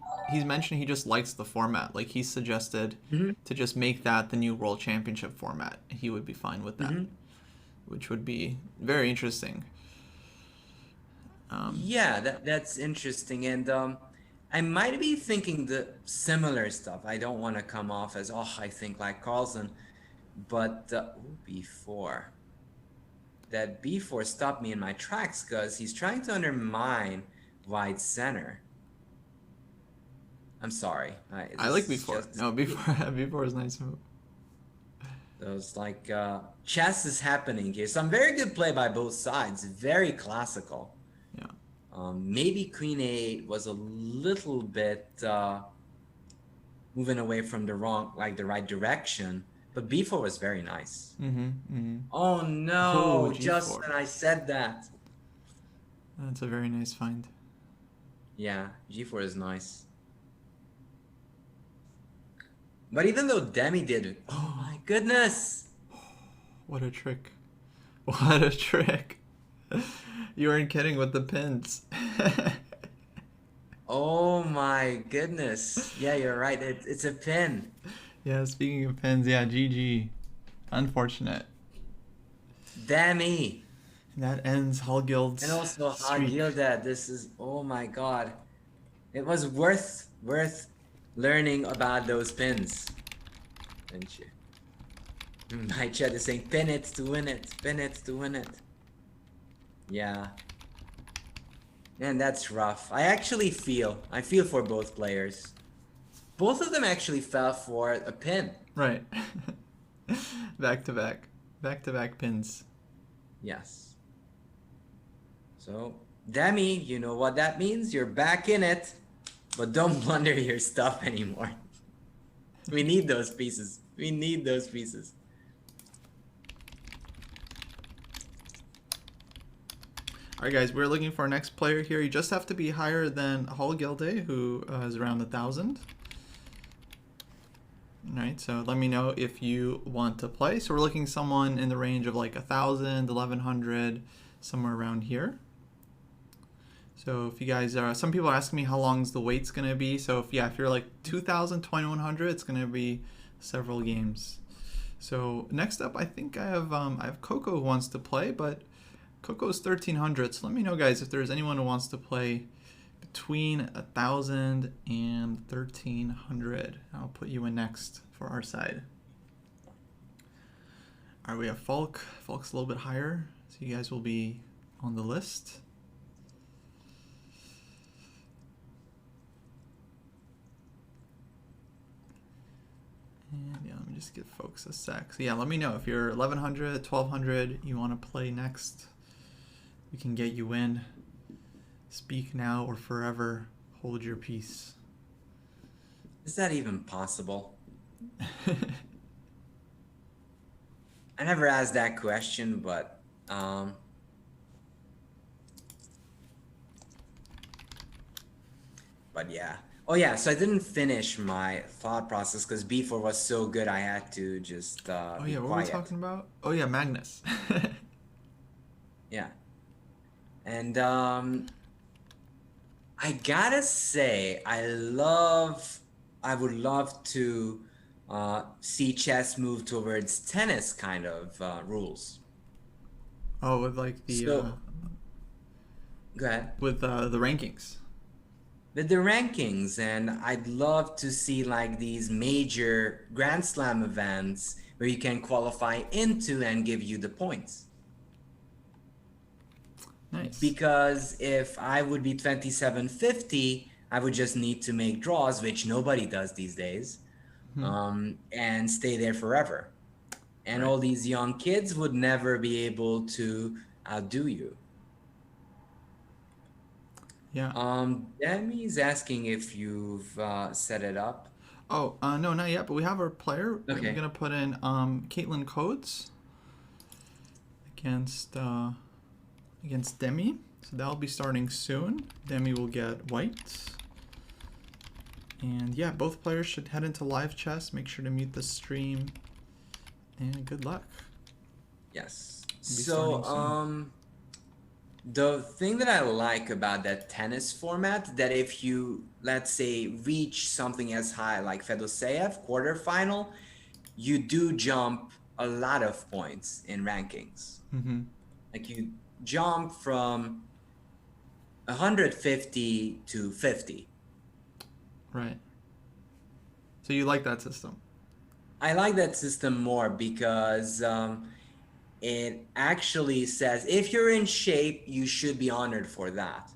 mentioned he just likes the format. Like, he suggested to just make that the new World Championship format. He would be fine with that, which would be very interesting. Yeah, that's interesting, and I might be thinking the similar stuff. I don't want to come off as, oh, I think like Carlsen, but before that, B4 stopped me in my tracks because he's trying to undermine white center. I'm sorry. I like before. No, before is nice move. So it's like chess is happening here. Some very good play by both sides. Very classical. Yeah. Maybe Queen A8 was a little bit moving away from the right direction, but B4 was very nice. Oh no, Justin, I said that. That's a very nice find. Yeah, G4 is nice. But even though Demi did it, oh my goodness! What a trick. What a trick. You weren't kidding with the pins. Oh my goodness. Yeah, you're right. It's a pin. Yeah, speaking of pins, yeah, GG. Unfortunate. Demi. That ends Hallgild's And also streak. Hallgilda. This is, oh my god. It was worth learning about those pins. And my chat is saying, pin it to win it. Pin it to win it. Yeah. Man, that's rough. I feel for both players. Both of them actually fell for a pin. Right. Back to back pins. Yes. So, Demi, you know what that means? You're back in it, but don't blunder your stuff anymore. We need those pieces. We need those pieces. All right, guys, we're looking for our next player here. You just have to be higher than Hallgilde, who is around 1,000. All right, so let me know if you want to play. So we're looking someone in the range of like 1,000, 1,100, somewhere around here. So if you guys are, some people are asking me how long is the wait's going to be. So if you're like 2,000, 2,100, it's going to be several games. So next up, I think I have Coco who wants to play, but Coco's 1,300. So let me know, guys, if there's anyone who wants to play between 1,000 and 1,300. I'll put you in next for our side. All right, we have Falk. Falk's a little bit higher, so you guys will be on the list. And yeah, let me just give folks a sec. So yeah, let me know if you're 1,100, 1,200, you want to play next. We can get you in. Speak now or forever hold your peace. Is that even possible? I never asked that question, but yeah. Oh yeah, so I didn't finish my thought process because B4 was so good I had to just oh be yeah, what quiet. were we talking about? Oh yeah, Magnus. Yeah. And I gotta say, I would love to see chess move towards tennis kind of rules. Oh, with like So go ahead. the rankings. With the rankings, and I'd love to see like these major Grand Slam events where you can qualify into and give you the points. Nice. Because if I would be 2750, I would just need to make draws, which nobody does these days, Hmm. and stay there forever. And Right. all these young kids would never be able to outdo you. Yeah. Demi's asking if you've set it up. Oh, no, not yet. But we have our player. I'm Okay. gonna put in Caitlin Codes against Demi. So that'll be starting soon. Demi will get white. And yeah, both players should head into live chess. Make sure to mute the stream. And good luck. Yes. We'll be So, starting soon. the thing that I like about that tennis format, that if you, let's say, reach something as high like Fedoseev quarterfinal, you do jump a lot of points in rankings. Mm-hmm. Like you jump from 150 to 50. Right. So you like that system? I like that system more because it actually says if you're in shape, you should be honored for that.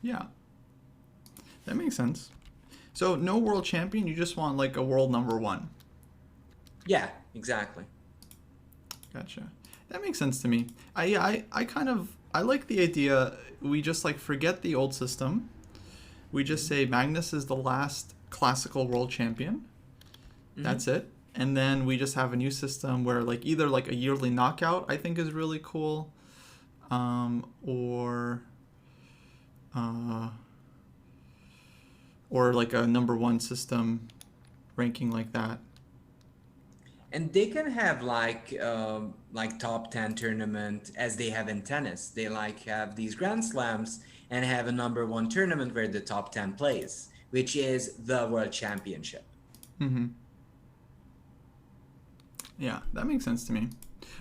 Yeah. That makes sense. So no world champion, you just want like a world number one. Yeah, exactly. Gotcha. That makes sense to me. I kind of I like the idea we just like forget the old system. We just Mhm. say Magnus is the last classical world champion. Mhm. That's it. And then we just have a new system where like either like a yearly knockout I think is really cool, or uh, like a number one system ranking like that. And they can have like top 10 tournament as they have in tennis. They like have these grand slams and have a number one tournament where the top 10 plays, which is the world championship. Mm-hmm. Yeah, that makes sense to me.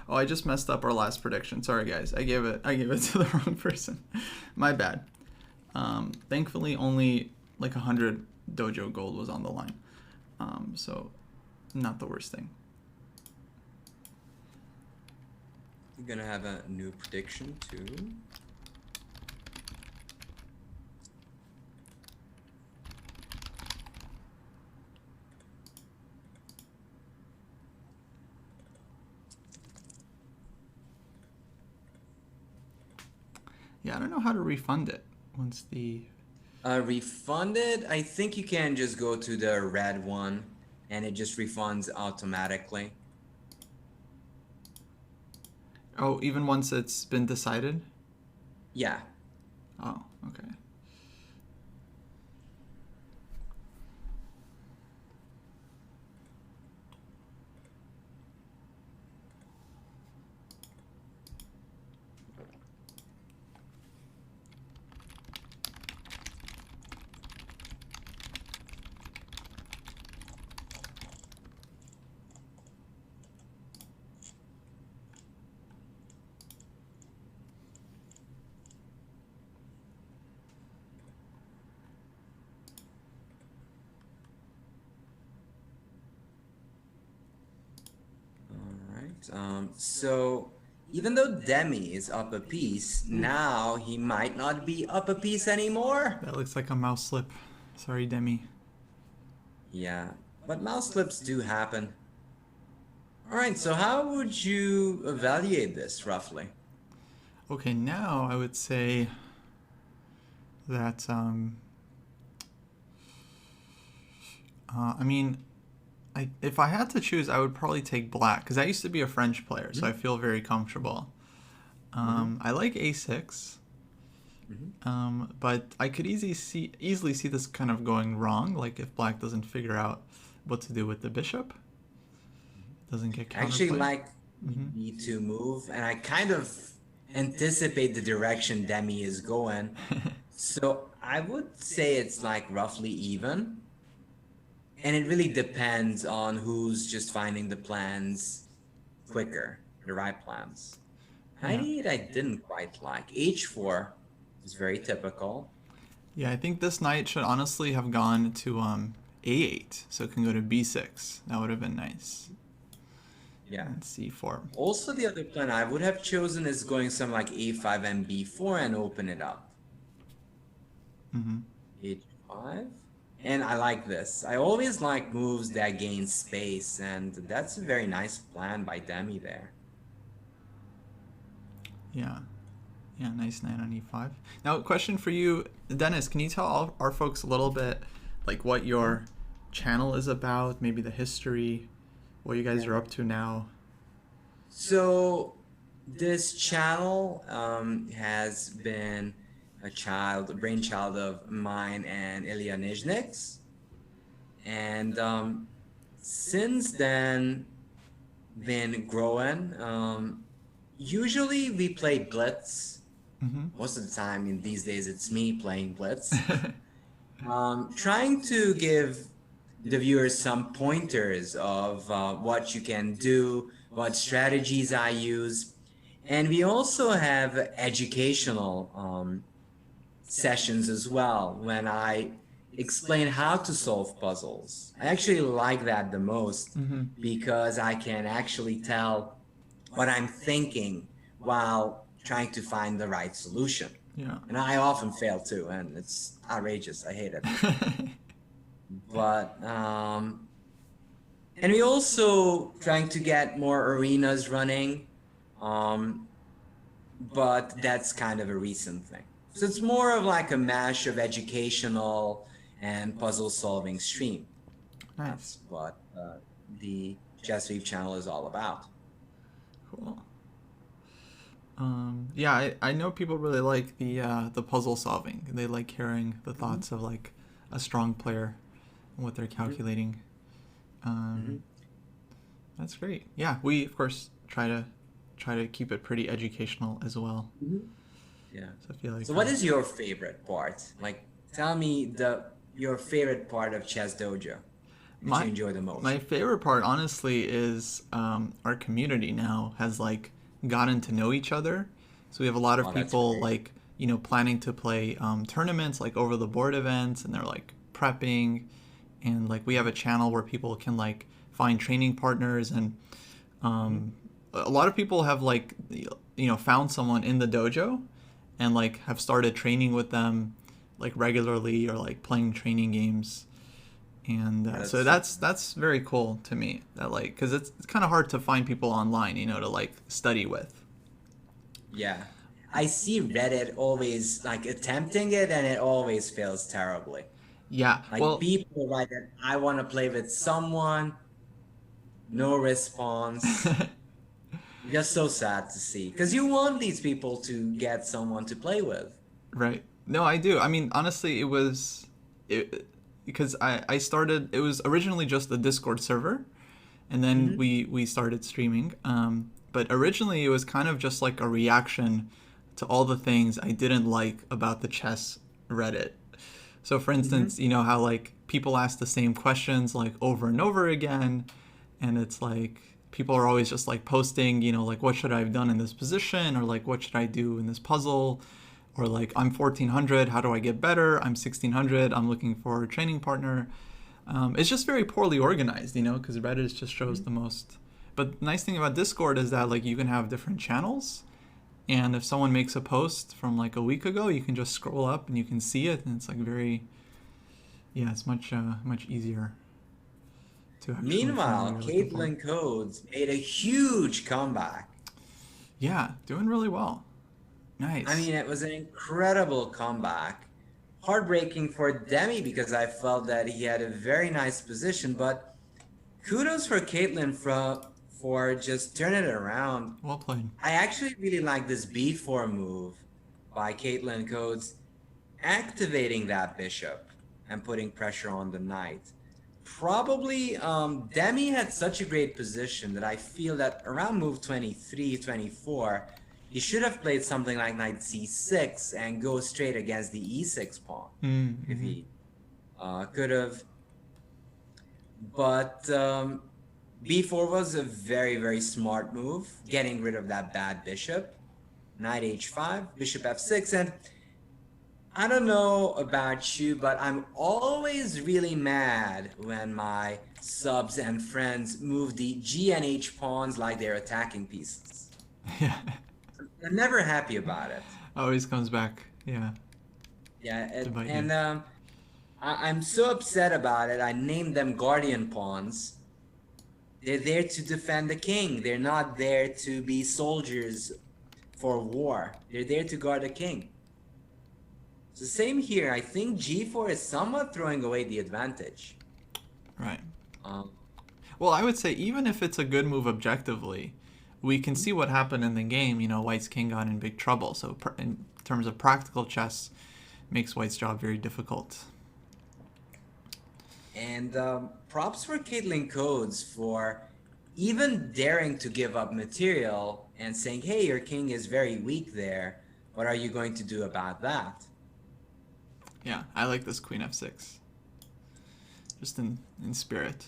Oh, I just messed up our last prediction. Sorry, guys. I gave it to the wrong person. My bad. Thankfully, only like 100 dojo gold was on the line. So not the worst thing. You're gonna have a new prediction too. Yeah, I don't know how to refund it once the. Refunded, I think you can just go to the red one and it just refunds automatically. Oh, even once it's been decided. Yeah. Oh, okay. All right. So even though Demi is up a piece, Oof. now he might not be up a piece anymore. That looks like a mouse slip. Sorry, Demi. Yeah, but mouse slips do happen. All right, so how would you evaluate this roughly? Okay, now I would say that I mean, if I had to choose, I would probably take black because I used to be a French player, so I Hmm. feel very comfortable. Hmm. I like a6, Hmm. but I could easily see this kind of going wrong. Like if black doesn't figure out what to do with the bishop, doesn't get I actually counterplayed. like Hmm. B2 move, and I kind of anticipate the direction Demi is going. So I would say it's like roughly even. And it really depends on who's just finding the plans quicker, the right plans. Knight Yeah. e8 I didn't quite like. h4 is very typical. Yeah, I think this knight should honestly have gone to a8, so it can go to b6. That would have been nice. Yeah. And c4. Also, the other plan I would have chosen is going some like a5 and b4 and open it up. Mm-hmm. h5. And I like this. I always like moves that gain space, and that's a very nice plan by Demi there. Yeah. Yeah, nice knight on e5. Now, question for you, Dennis. Can you tell all our folks a little bit, like what your channel is about, maybe the history, what you guys are up to now? So this channel has been a brainchild of mine and Ilya Nizhnik's. And since then, been growing. Usually we play Blitz. Mm-hmm. Most of the time in these days, it's me playing Blitz. Trying to give the viewers some pointers of what you can do, what strategies I use. And we also have educational sessions as well when I explain how to solve puzzles. I actually like that the most Mm-hmm. because I can actually tell what I'm thinking while trying to find the right solution. Yeah. And I often fail too, and it's outrageous. I hate it. But and we also trying to get more arenas running, but that's kind of a recent thing. So it's more of like a mash of educational and puzzle solving stream. Nice. That's what the ChessWeeb channel is all about. Cool. Yeah, I know people really like the puzzle solving. They like hearing the thoughts of like a strong player and what they're calculating. That's great. Yeah, we of course try to keep it pretty educational as well. Yeah. So I feel like. So what is your favorite part? Like, tell me your favorite part of Chess Dojo that you enjoy the most. My favorite part, honestly, is our community now has like gotten to know each other. So we have a lot of people like planning to play tournaments, like over the board events, and they're like prepping, and like we have a channel where people can like find training partners, and a lot of people have like found someone in the dojo and like have started training with them like regularly or like playing training games. And so that's very cool to me, that like, because it's kind of hard to find people online to like study with. Yeah, I see Reddit always like attempting it, and it always fails terribly. Yeah, Like well, people write that I want to play with someone, no response. Just so sad to see, because you want these people to get someone to play with. Right. No, I do. I mean, honestly, because I started, it was originally just the Discord server, and then we started streaming. But originally it was kind of just like a reaction to all the things I didn't like about the chess Reddit. So for instance, how like people ask the same questions like over and over again, and it's like people are always just like posting, like what should I have done in this position, or like what should I do in this puzzle, or like I'm 1400, how do I get better? I'm 1600, I'm looking for a training partner. It's just very poorly organized, because Reddit just shows the most. But the nice thing about Discord is that like you can have different channels, and if someone makes a post from like a week ago, you can just scroll up and you can see it, and it's like it's much easier to actually. Meanwhile, Caitlin Codes made a huge comeback. Yeah, doing really well. Nice. I mean, it was an incredible comeback. Heartbreaking for Demi because I felt that he had a very nice position, but kudos for Caitlin for just turning it around. Well played. I actually really like this b4 move by Caitlin Codes, activating that bishop and putting pressure on the knight. Probably Demi had such a great position that I feel that around move 23, 24, he should have played something like knight c6 and go straight against the e6 pawn. If he could have But b4 was a very, very smart move, getting rid of that bad bishop. Knight h5, bishop f6, and I don't know about you, but I'm always really mad when my subs and friends move the G and H pawns like they're attacking pieces. Yeah. I'm never happy about it. Always comes back. Yeah. Yeah, To bite you. and I'm so upset about it. I named them guardian pawns. They're there to defend the king. They're not there to be soldiers for war. They're there to guard the king. So same here. I think g4 is somewhat throwing away the advantage. Right. Um, Well, I would say even if it's a good move objectively, we can see what happened in the game. You know, White's king got in big trouble. So in terms of practical chess, makes White's job very difficult. and props for Caitlin Codes for even daring to give up material and saying, hey, your king is very weak there. What are you going to do about that? Yeah, I like this queen f6. Just in spirit.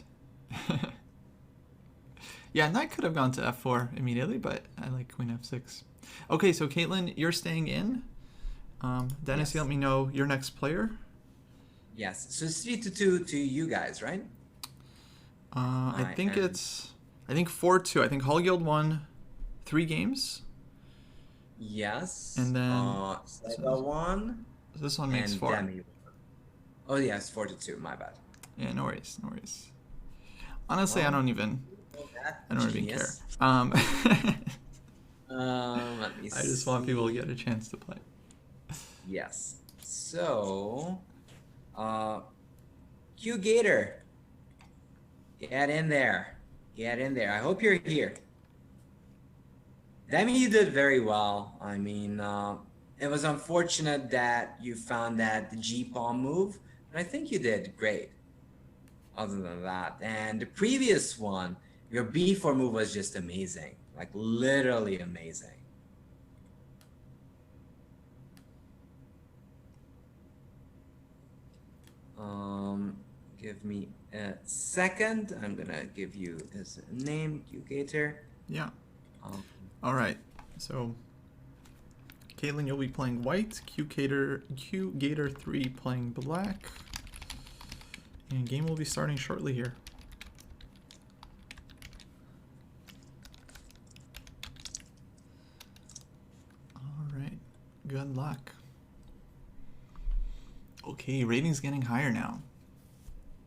Yeah, knight could have gone to f4 immediately, but I like queen f6. Okay, so Caitlin, you're staying in. Dennis, Yes. you let me know your next player. Yes, so it's 3-2 to you guys, right? I think am- it's, I think 4-2. I think Hallgild won 3 games. Yes. And then Sega won. This one makes And 4. Demi won. Oh yes, 4-2. My bad. Yeah, no worries, no worries. Honestly, Well, I don't even care. Genius. Let me I just want people to see. get a chance to play. Yes. So, Q Gator, get in there. Get in there. I hope you're here. Demi, you did very well. I mean, it was unfortunate that you found that the G pawn move, but I think you did great. Other than that, and the previous one, your B4 move was just amazing, like literally amazing. Give me a second. I'm gonna give you his name, Q Gator. Yeah. Um, All right. So, Caitlin, you'll be playing white. Q Gator 3 playing black. And game will be starting shortly here. All right. Good luck. Okay, rating's getting higher now.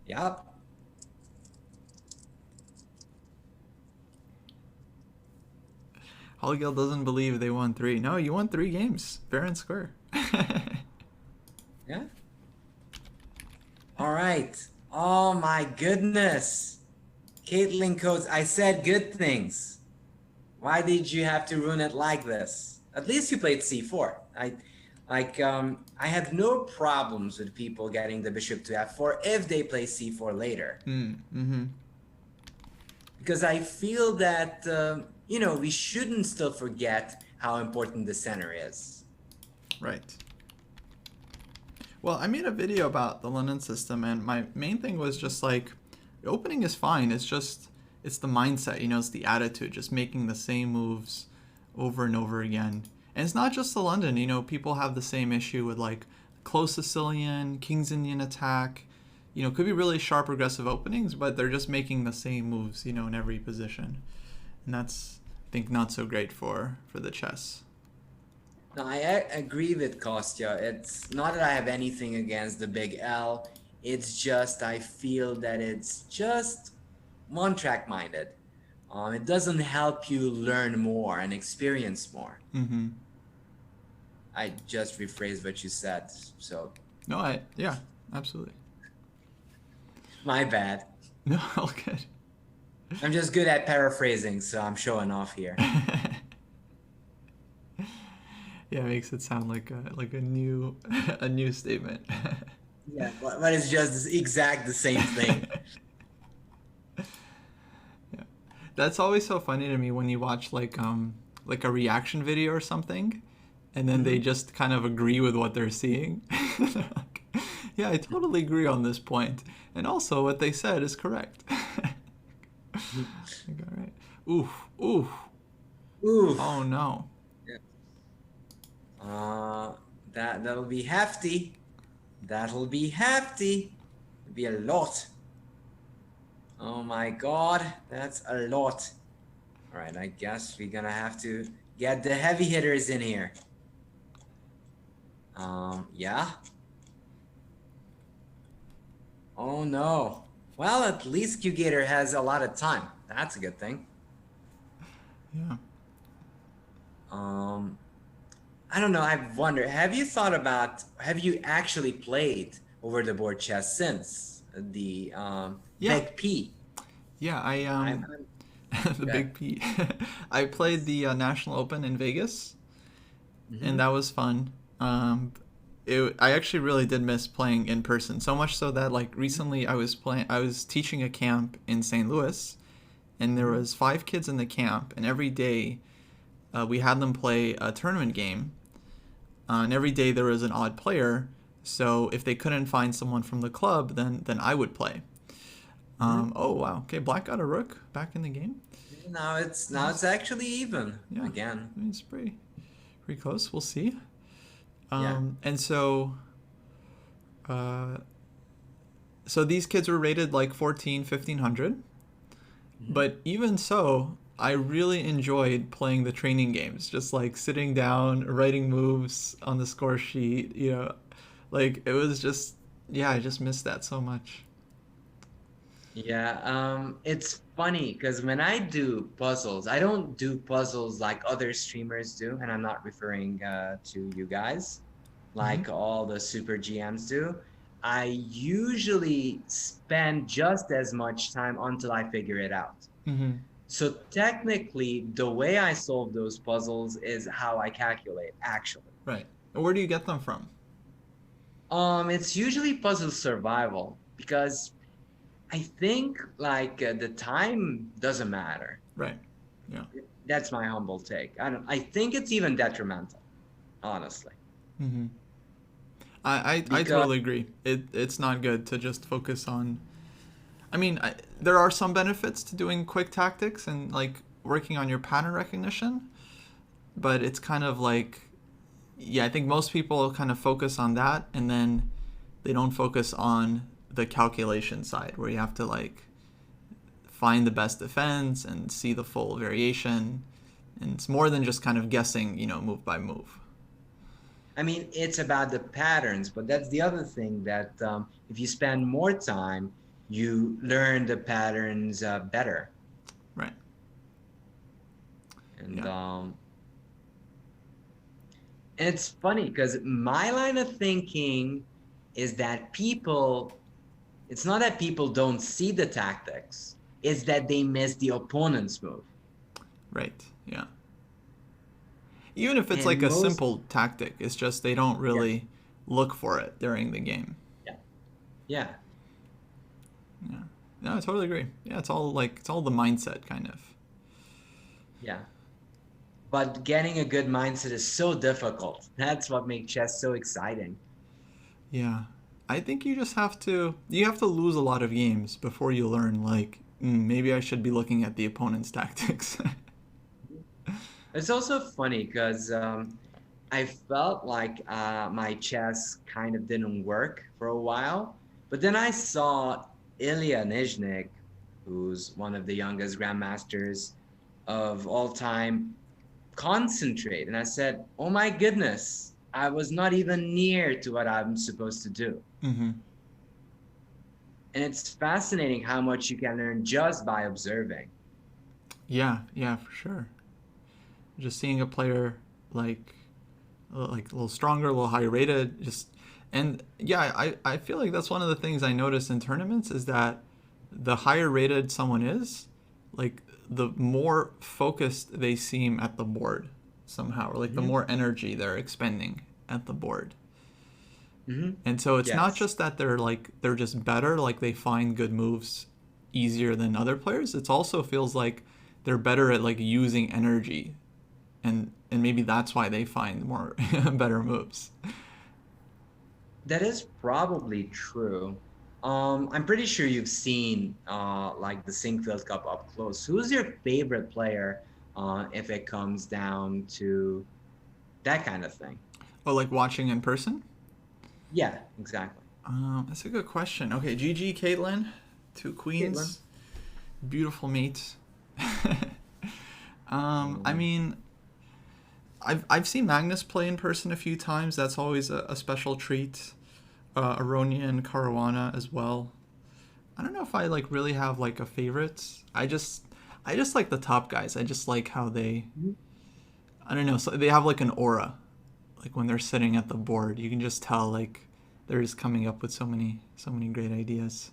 Yep. Hallgill doesn't believe they won 3. No, you won 3 games, fair and square. Yeah. All right. Oh my goodness. Caitlin Coates, I said good things. Why did you have to ruin it like this? At least you played c4. I had no problems with people getting the bishop to f4 if they play c4 later. Because I feel that, we shouldn't still forget how important the center is. Right. Well, I made a video about the London system, and my main thing was just like, the opening is fine. It's the mindset, it's the attitude, just making the same moves over and over again. And it's not just the London, people have the same issue with like close Sicilian, King's Indian attack. Could be really sharp, aggressive openings, but they're just making the same moves, in every position. And that's, I think, not so great for the chess. No, I agree with Kostya. It's not that I have anything against the big L. It's just I feel that it's just one-track minded. It doesn't help you learn more and experience more. Mm-hmm. I just rephrased what you said, so. No, yeah, absolutely. My bad. No, all good. I'm just good at paraphrasing, so I'm showing off here. Yeah, it makes it sound like a new statement. Yeah, but it's just the same thing. Yeah, that's always so funny to me when you watch like a reaction video or something, and then they just kind of agree with what they're seeing. They're like, Yeah, I totally agree on this point. And also, what they said is correct. All right. Oof, oof. Oh Oof. no. Uh, that'll be hefty. That'll be hefty. It'll be a lot. Oh my God, that's a lot. All right, I guess we're gonna have to get the heavy hitters in here. Yeah. Oh no. Well, at least QGator has a lot of time. That's a good thing. Yeah. Um, I don't know. I wonder. Have you actually played over the board chess since the Yeah. Big P? Yeah, I'm the good. big P. I played the National Open in Vegas, and Mm-hmm. that was fun. I actually really did miss playing in person, so much so that like recently I was teaching a camp in St. Louis, and there Mm-hmm. was 5 kids in the camp, and every day we had them play a tournament game, and every day there was an odd player. So if they couldn't find someone from the club, then I would play. Mm-hmm. Oh wow, okay, Black got a rook back in the game. Now it's actually even Yeah, again. I mean, it's pretty close. We'll see. Yeah. And so uh, so these kids were rated like 14, 1500. Mm-hmm. But even so, I really enjoyed playing the training games, just like sitting down, writing moves on the score sheet, like it was just, yeah, I just missed that so much. Yeah, it's funny because when I do puzzles, I don't do puzzles like other streamers do, and I'm not referring to you guys, Hmm. like all the super GMs do. I usually spend just as much time until I figure it out. Hmm. So technically, the way I solve those puzzles is how I calculate, actually. Right. Where do you get them from? It's usually puzzle survival because I think like the time doesn't matter. Right. Yeah. That's my humble take. I think it's even detrimental, honestly, Hmm. I because totally agree. It's not good to just focus on. I mean, there are some benefits to doing quick tactics and like working on your pattern recognition, but it's kind of like, yeah, I think most people kind of focus on that, and then they don't focus on the calculation side where you have to like find the best defense and see the full variation. And it's more than just kind of guessing, move by move. I mean it's about the patterns, but that's the other thing that if you spend more time, you learn the patterns better. Right. And Yeah. it's funny because my line of thinking is that it's not that people don't see the tactics, it's that they miss the opponent's move. Right. Yeah. Even if it's And like a most, simple tactic, it's just they don't yeah, really look for it during the game. yeah, yeah, Yeah. No, I totally agree. Yeah, it's all the mindset kind of. yeah. But getting a good mindset is so difficult. That's what makes chess so exciting. Yeah. I think you have to lose a lot of games before you learn like maybe I should be looking at the opponent's tactics. It's also funny because I felt like my chess kind of didn't work for a while. But then I saw Ilya Nizhnik, who's one of the youngest grandmasters of all time, concentrate. And I said, oh my goodness, I was not even near to what I'm supposed to do. Hmm. And it's fascinating how much you can learn just by observing. Yeah, yeah, for sure. Just seeing a player like like a little stronger, a little higher rated, just and yeah, I feel like that's one of the things I notice in tournaments is that the higher rated someone is, like the more focused they seem at the board somehow, or like the Mm-hmm. more energy they're expending at the board. Mm-hmm. And so it's not Yes. just that they're just better, like they find good moves easier than other players. It also feels like they're better at like using energy, and maybe that's why they find more better moves. That is probably true. I'm pretty sure you've seen like the Sinkfield Cup up close. Who's your favorite player if it comes down to that kind of thing? Oh, like watching in person? Yeah, exactly. That's a good question. Okay, GG, Caitlin. Two Caitlin. queens. Beautiful meat. I Mm, mean, I've seen Magnus play in person a few times. That's always a special treat. Aronia and Caruana as well. I don't know if I like really have like a favorite. I just like the top guys. I just like how they, I don't know, so they have like an aura. Like when they're sitting at the board, you can just tell like they're just coming up with so many great ideas.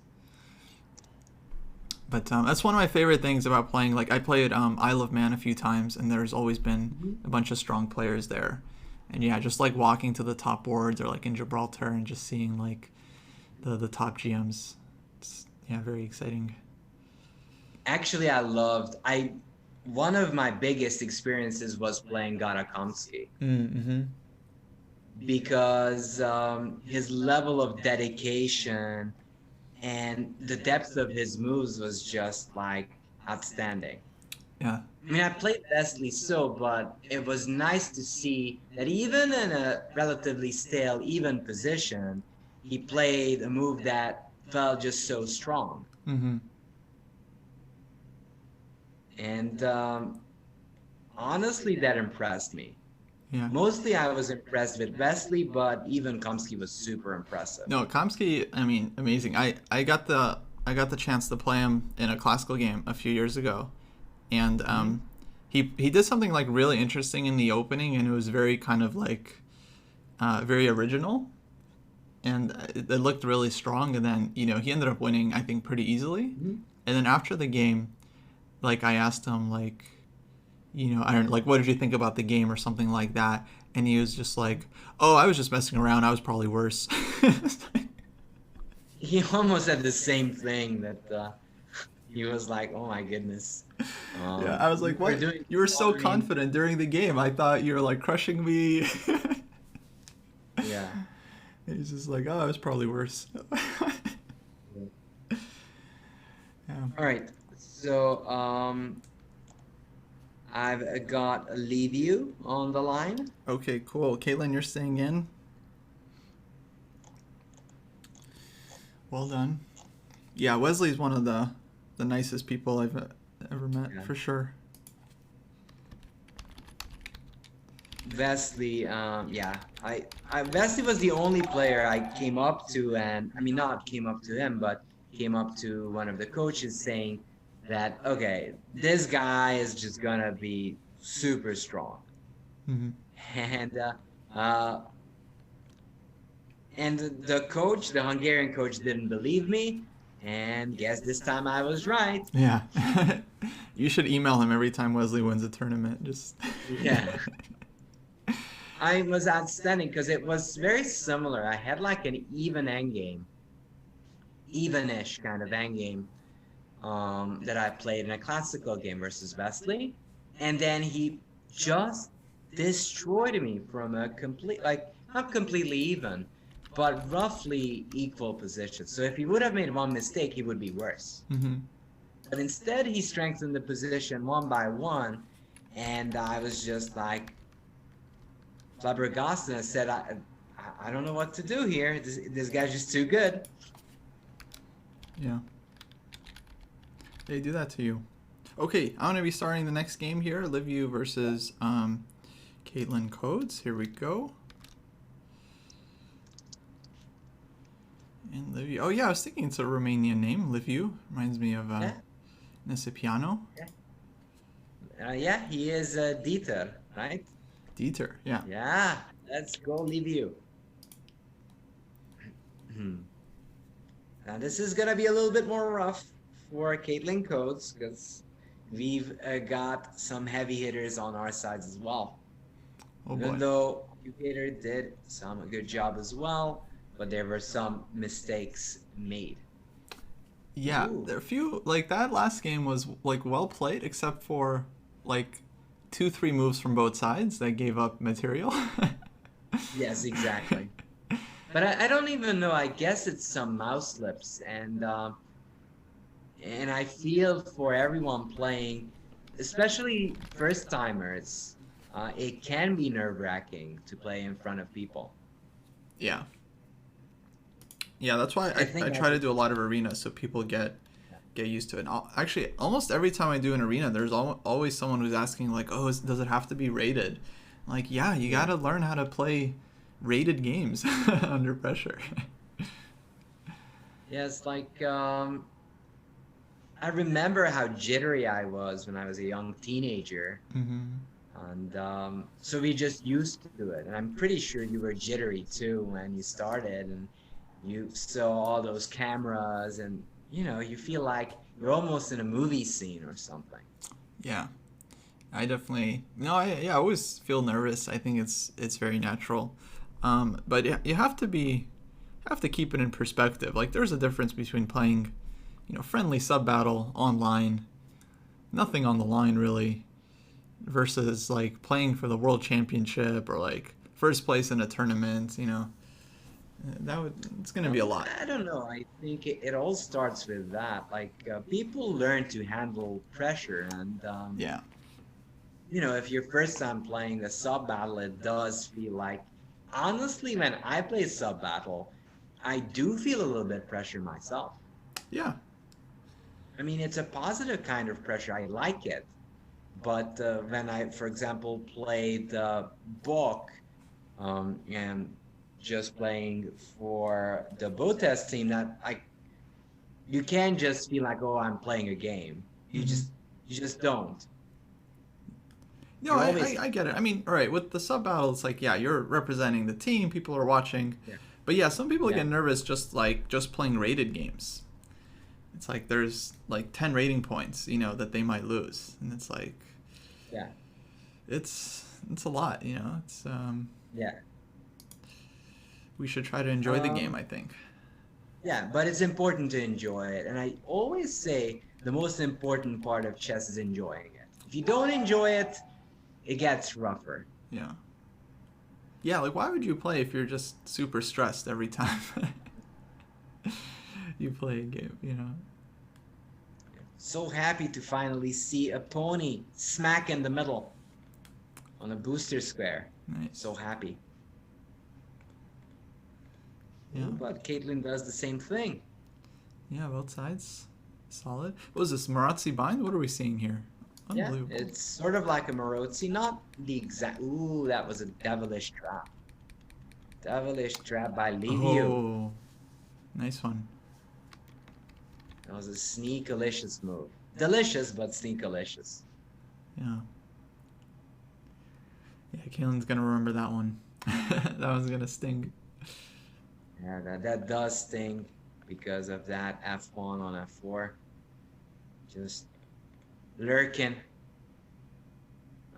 But that's one of my favorite things about playing. Like I played Isle of Man a few times, and there's always been mhm. a bunch of strong players there. And yeah, just like walking to the top boards or like in Gibraltar and just seeing like the top GMs. It's, yeah, very exciting. Actually, I one of my biggest experiences was playing Garakamsky Mm-hmm. because his level of dedication and the depth of his moves was just like outstanding. Yeah. I mean, I played Wesley so, but it was nice to see that even in a relatively stale, even position, he played a move that felt just so strong. Mm-hmm. And honestly, that impressed me. Yeah. Mostly, I was impressed with Wesley, but even Kamsky was super impressive. No, Kamsky, I mean, amazing. I got the chance to play him in a classical game a few years ago, and Mhm. he did something like really interesting in the opening, and it was very kind of like very original, and it looked really strong. And then he ended up winning, I think, pretty easily. Mhm. And then after the game, like I asked him like, I don't like, what did you think about the game or something like that, and he was just like, oh, I was just messing around. I was probably worse. He almost said the same thing that he was like, "Oh my goodness, Yeah, I was you like, were what? doing You were well." so I mean, confident during the game. I thought you were like crushing me. yeah. He's just like, oh, I was probably worse. Yeah. All right. So I've got Leave You on the line. Okay, cool. Caitlin, you're staying in. Well done. Yeah, Wesley's one of the nicest people I've ever met, Yeah. for sure. Wesley, yeah, Wesley was the only player I came up to, and I mean, not came up to him, but came up to one of the coaches saying that, okay, this guy is just gonna be super strong, Hmm. and uh, and the coach, the Hungarian coach, didn't believe me, and guess this time I was right. Yeah. You should email him every time Wesley wins a tournament. Just. Yeah. I was outstanding because it was very similar. I had like an even endgame, evenish kind of endgame that I played in a classical game versus Wesley, and then he just destroyed me from a complete, like not completely even, but roughly equal position. So if he would have made one mistake, he would be worse. Hmm. But instead, he strengthened the position one by one, and I was just like flabbergasted. I said, I don't know what to do here. This guy's just too good. Yeah. They do that to you. Okay, I'm gonna be starting the next game here. Liviu versus Caitlin Codes. Here we go. And Liviu. Oh yeah, I was thinking it's a Romanian name. Liviu reminds me of Yeah, Nesipiano. yeah, he is Dieter, right? Dieter. Yeah. Yeah, let's go leave you. Now this is gonna be a little bit more rough for Caitlin Coates because we've got some heavy hitters on our sides as well. Oh Even boy. though Educator did some good job as well, but there were some mistakes made. Yeah, Ooh. there are a few like that last game was like well played, except for like 2-3 moves from both sides that gave up material. Yes, exactly. But I don't even know. I guess it's some mouse slips, and I feel for everyone playing, especially first timers. It can be nerve-wracking to play in front of people. Yeah. Yeah, that's why I I think try as to a do a lot of arenas so people get used to it. And actually, almost every time I do an arena, there's always someone who's asking like, "Oh, does it have to be rated?" Like, yeah, you got yeah to learn how to play rated games under pressure. yeah it's like I remember how jittery I was when I was a young teenager, Hmm. and so we just used to it. And I'm pretty sure you were jittery too when you started, and you saw all those cameras, and you feel like you're almost in a movie scene or something. Yeah, I definitely no. I always feel nervous. I think it's very natural, but you have to keep it in perspective. Like there's a difference between playing, friendly sub battle online, nothing on the line really, versus like playing for the world championship or like first place in a tournament. It's gonna be a lot. I don't know. I think it all starts with that. Like people learn to handle pressure, and Yeah. if you're first time playing a sub battle, it does feel like, honestly, when I play sub battle, I do feel a little bit pressure myself. Yeah. I mean, it's a positive kind of pressure. I like it. But when I, for example, played Bok, and just playing for the Botes team, that you can't just feel like, oh, I'm playing a game. You Hmm. just you just don't. No, You always I get it. I mean, all right, with the sub battle, it's like, yeah, you're representing the team, people are watching. yeah But yeah, some people yeah get nervous just playing rated games. It's like there's like 10 rating points, that they might lose. And it's like yeah it's a lot. It's yeah. we should try to enjoy the game, Um, I think. yeah, but it's important to enjoy it. And I always say the most important part of chess is enjoying it. If you don't enjoy it, it gets rougher. Yeah. Yeah, like why would you play if you're just super stressed every time you play a game? So happy to finally see a pony smack in the middle on a booster square. So Nice. happy. Yeah. Ooh, but Caitlyn does the same thing. Yeah, both sides. Solid. What was this? Marazzi bind? What are we seeing here? Yeah, Unbelievable. it's sort of like a Marozzi, not the exact. Ooh, that was a devilish trap. Devilish trap by Livio. Oh, nice one. That was a sneakalicious move. Delicious, but sneakalicious. Yeah. Yeah, Kalen's gonna remember that one. That one's gonna sting. Yeah, that does sting because of that F1 on F4. Just lurking.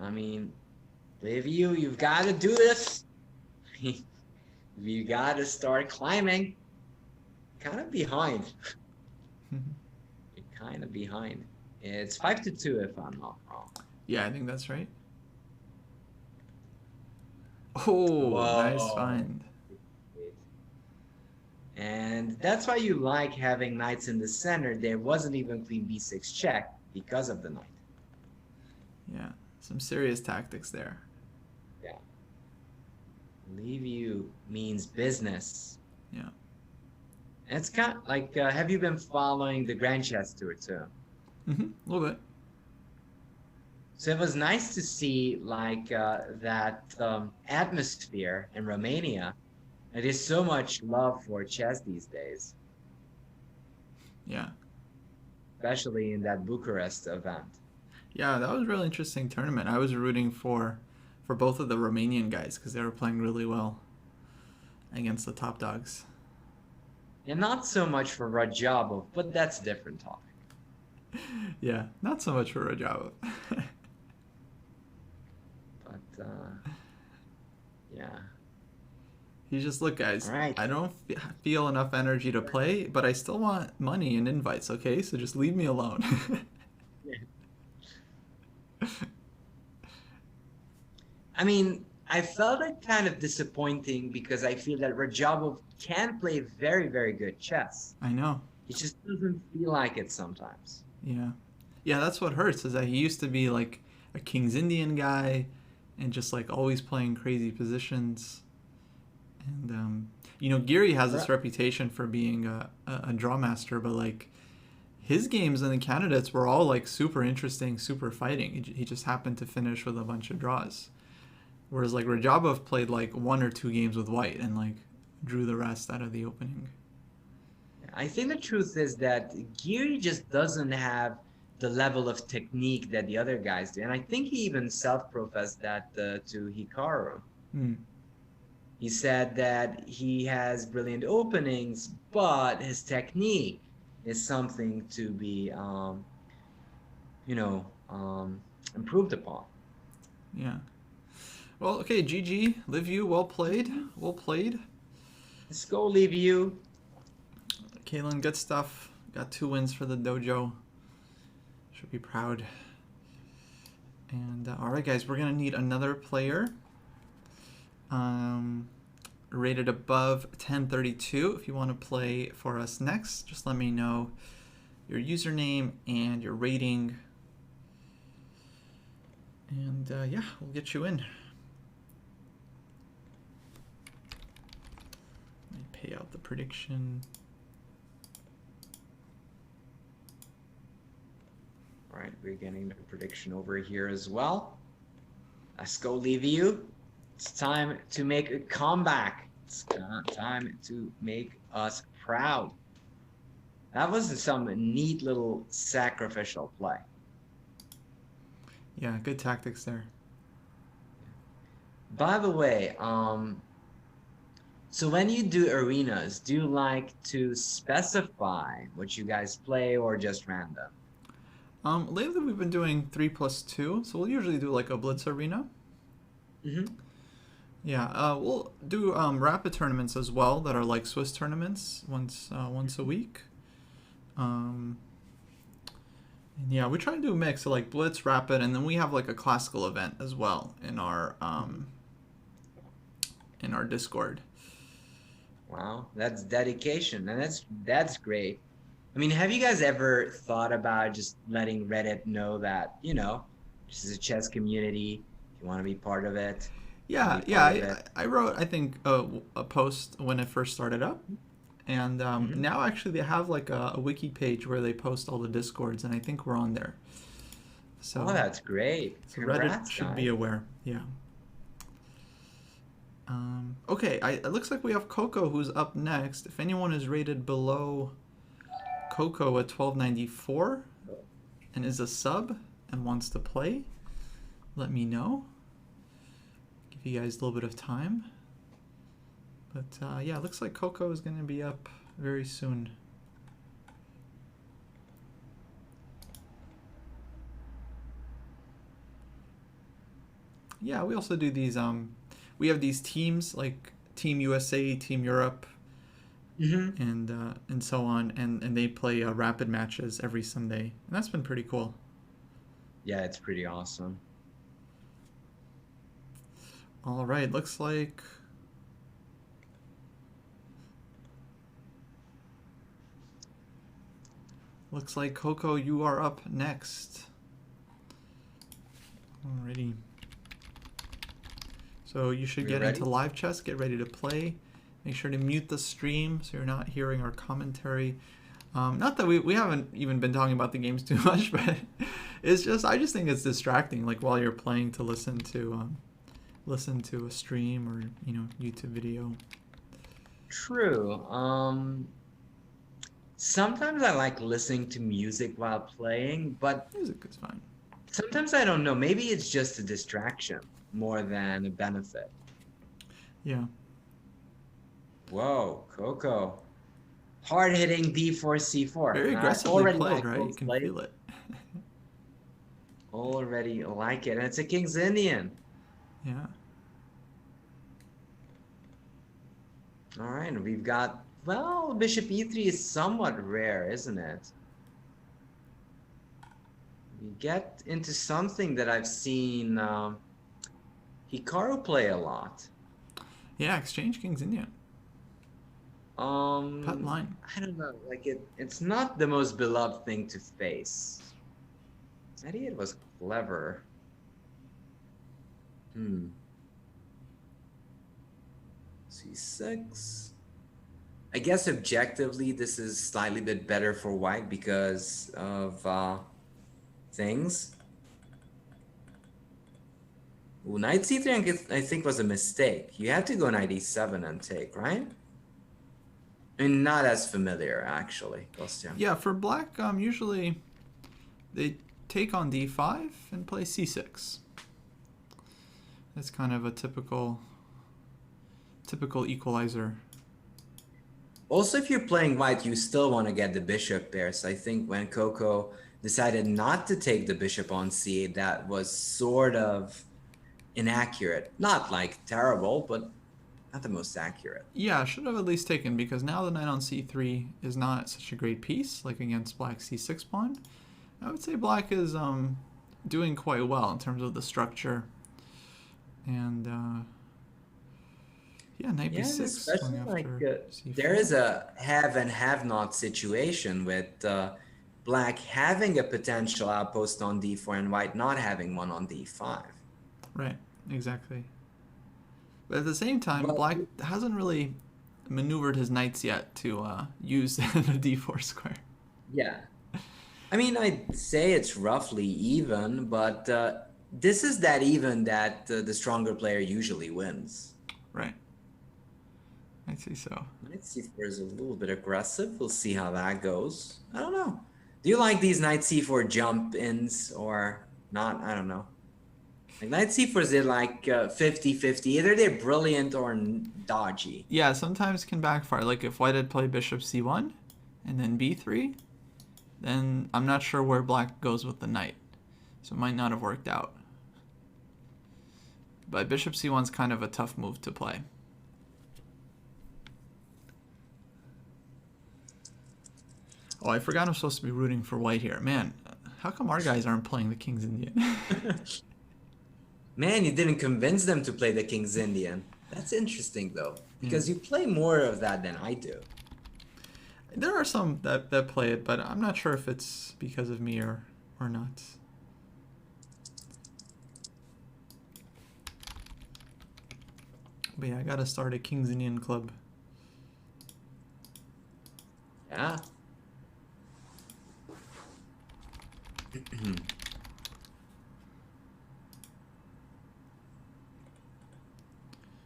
I mean, Livio, you've got to do this. You got to start climbing. Kind of behind. You're kind of behind. It's 5-2 if I'm not wrong. Yeah, I think that's right. Oh, nice Whoa. find. And that's why you like having knights in the center. There wasn't even queen b6 check because of the knight. Yeah, some serious tactics there. Yeah. Leave you means business. Yeah. And it's kind of like, have you been following the Grand Chess Tour too? A little bit. So it was nice to see like that atmosphere in Romania. And there's so much love for chess these days, Yeah. especially in that Bucharest event. Yeah, that was a really interesting tournament. I was rooting for both of the Romanian guys because they were playing really well against the top dogs. And not so much for Rajabov, but that's a different topic. Yeah, not so much for Rajava. But yeah. He's just, look, All guys, right. I don't feel enough energy to play, but I still want money and invites, okay? So just leave me alone. I mean, I felt it kind of disappointing because I feel that Rajabov can play very, very good chess. I know. He just doesn't feel like it sometimes. Yeah. Yeah, that's what hurts is that he used to be like a King's Indian guy and just like always playing crazy positions. And Geary has this Right. reputation for being a draw master, but like his games and the candidates were all like super interesting, super fighting. He just happened to finish with a bunch of draws. Whereas like Rajabov played like 1 or 2 games with white and like drew the rest out of the opening. I think the truth is that Geary just doesn't have the level of technique that the other guys do. And I think he even self-professed that to Hikaru. Hmm. He said that he has brilliant openings, but his technique is something to be, you know, improved upon. Yeah. Well, okay, GG, Live you, well played, well played. Let's go, leave you. Kalen, good stuff. Got 2 wins for the dojo. Should be proud. And all right, guys, we're gonna need another player. Rated above 1032. If you want to play for us next, just let me know your username and your rating. And yeah, we'll get you in. Let me pay out the prediction. All right, we're getting the prediction over here as well. Let's go, leave you. It's time to make a comeback. It's time to make us proud. That was some neat little sacrificial play. Yeah, good tactics there. By the way, so when you do arenas, do you like to specify what you guys play or just random? Lately we've been doing 3+2, so we'll usually do like a blitz arena. Mm-hmm. Yeah, we'll do rapid tournaments as well that are like Swiss tournaments once a week. And yeah, we try to do a mix of like blitz, rapid, and then we have like a classical event as well in our Discord. Wow, that's dedication, and that's great. I mean, have you guys ever thought about just letting Reddit know that, this is a chess community, if you want to be part of it? Yeah, Be yeah. part of it. I wrote, I think, a post when it first started up, and Mhm. now actually they have like a wiki page where they post all the discords, and I think we're on there. So, Oh, that's great. so Reddit Congrats, should be guys. aware. Yeah. Okay, it looks like we have Coco who's up next. If anyone is rated below Coco at 1294 and is a sub and wants to play, let me know. Give you guys a little bit of time. But yeah, it looks like Coco is going to be up very soon. Yeah, we also do these we have these teams like Team USA, Team Europe, Mm-hmm. and so on, and they play rapid matches every Sunday, and that's been pretty cool. Yeah, it's pretty awesome. All right, looks like Coco, you are up next. Alrighty. So you should We get ready? into live chess, get ready to play. Make sure to mute the stream so you're not hearing our commentary. Not that we haven't even been talking about the games too much, but it's just I just think it's distracting. Like while you're playing, to listen to a stream or YouTube video. True. Sometimes I like listening to music while playing, but Music is fine. sometimes I don't know. Maybe it's just a distraction more than a benefit. Yeah. Whoa, Coco. Hard hitting D4 C4. Very And I aggressively already played, like right? You those can plays. feel it. Already like it. And it's a King's Indian. Yeah. All right, we've got, well, Bishop E3 is somewhat rare, isn't it? We get into something that I've seen Hikaru play a lot. Yeah, exchange kings Indian. Cut line. I don't know. Like it's not the most beloved thing to face. Maybe it was clever. C6. I guess objectively, this is slightly bit better for white because of things. Ooh, knight c3 I think was a mistake. You had to go knight e7 and take, right? I mean, not as familiar actually, Kostya. Yeah, for black, usually they take on d5 and play c6. That's kind of a typical equalizer. Also, if you're playing white, you still want to get the bishop there. So I think when Coco decided not to take the bishop on c8, that was sort of inaccurate. Not like terrible, but not the most accurate. Yeah, should have at least taken, because now the knight on c3 is not such a great piece, like against black's c6 pawn. I would say black is doing quite well in terms of the structure. And yeah, knight b6. Especially like there is a have and have not situation with black having a potential outpost on d4 and white not having one on d5. Right, exactly. But at the same time, black hasn't really maneuvered his knights yet to use the d4 square. Yeah. I mean, I'd say it's roughly even, but this is that even that the stronger player usually wins. Right. I'd say so. Knight c4 is a little bit aggressive. We'll see how that goes. I don't know. Do you like these knight c4 jump-ins or not? I don't know. Like knight c4s, they're like 50-50. Either they're brilliant or dodgy. Yeah, sometimes can backfire. Like if white had played bishop c1 and then b3, then I'm not sure where black goes with the knight. So it might not have worked out. But bishop c1 is kind of a tough move to play. Oh, I forgot I'm supposed to be rooting for white here. Man, how come our guys aren't playing the King's Indian? Man, you didn't convince them to play the King's Indian. That's interesting, though, because you play more of that than I do. There are some that play it, but I'm not sure if it's because of me or not. But yeah, I gotta start a King's Indian club. Yeah.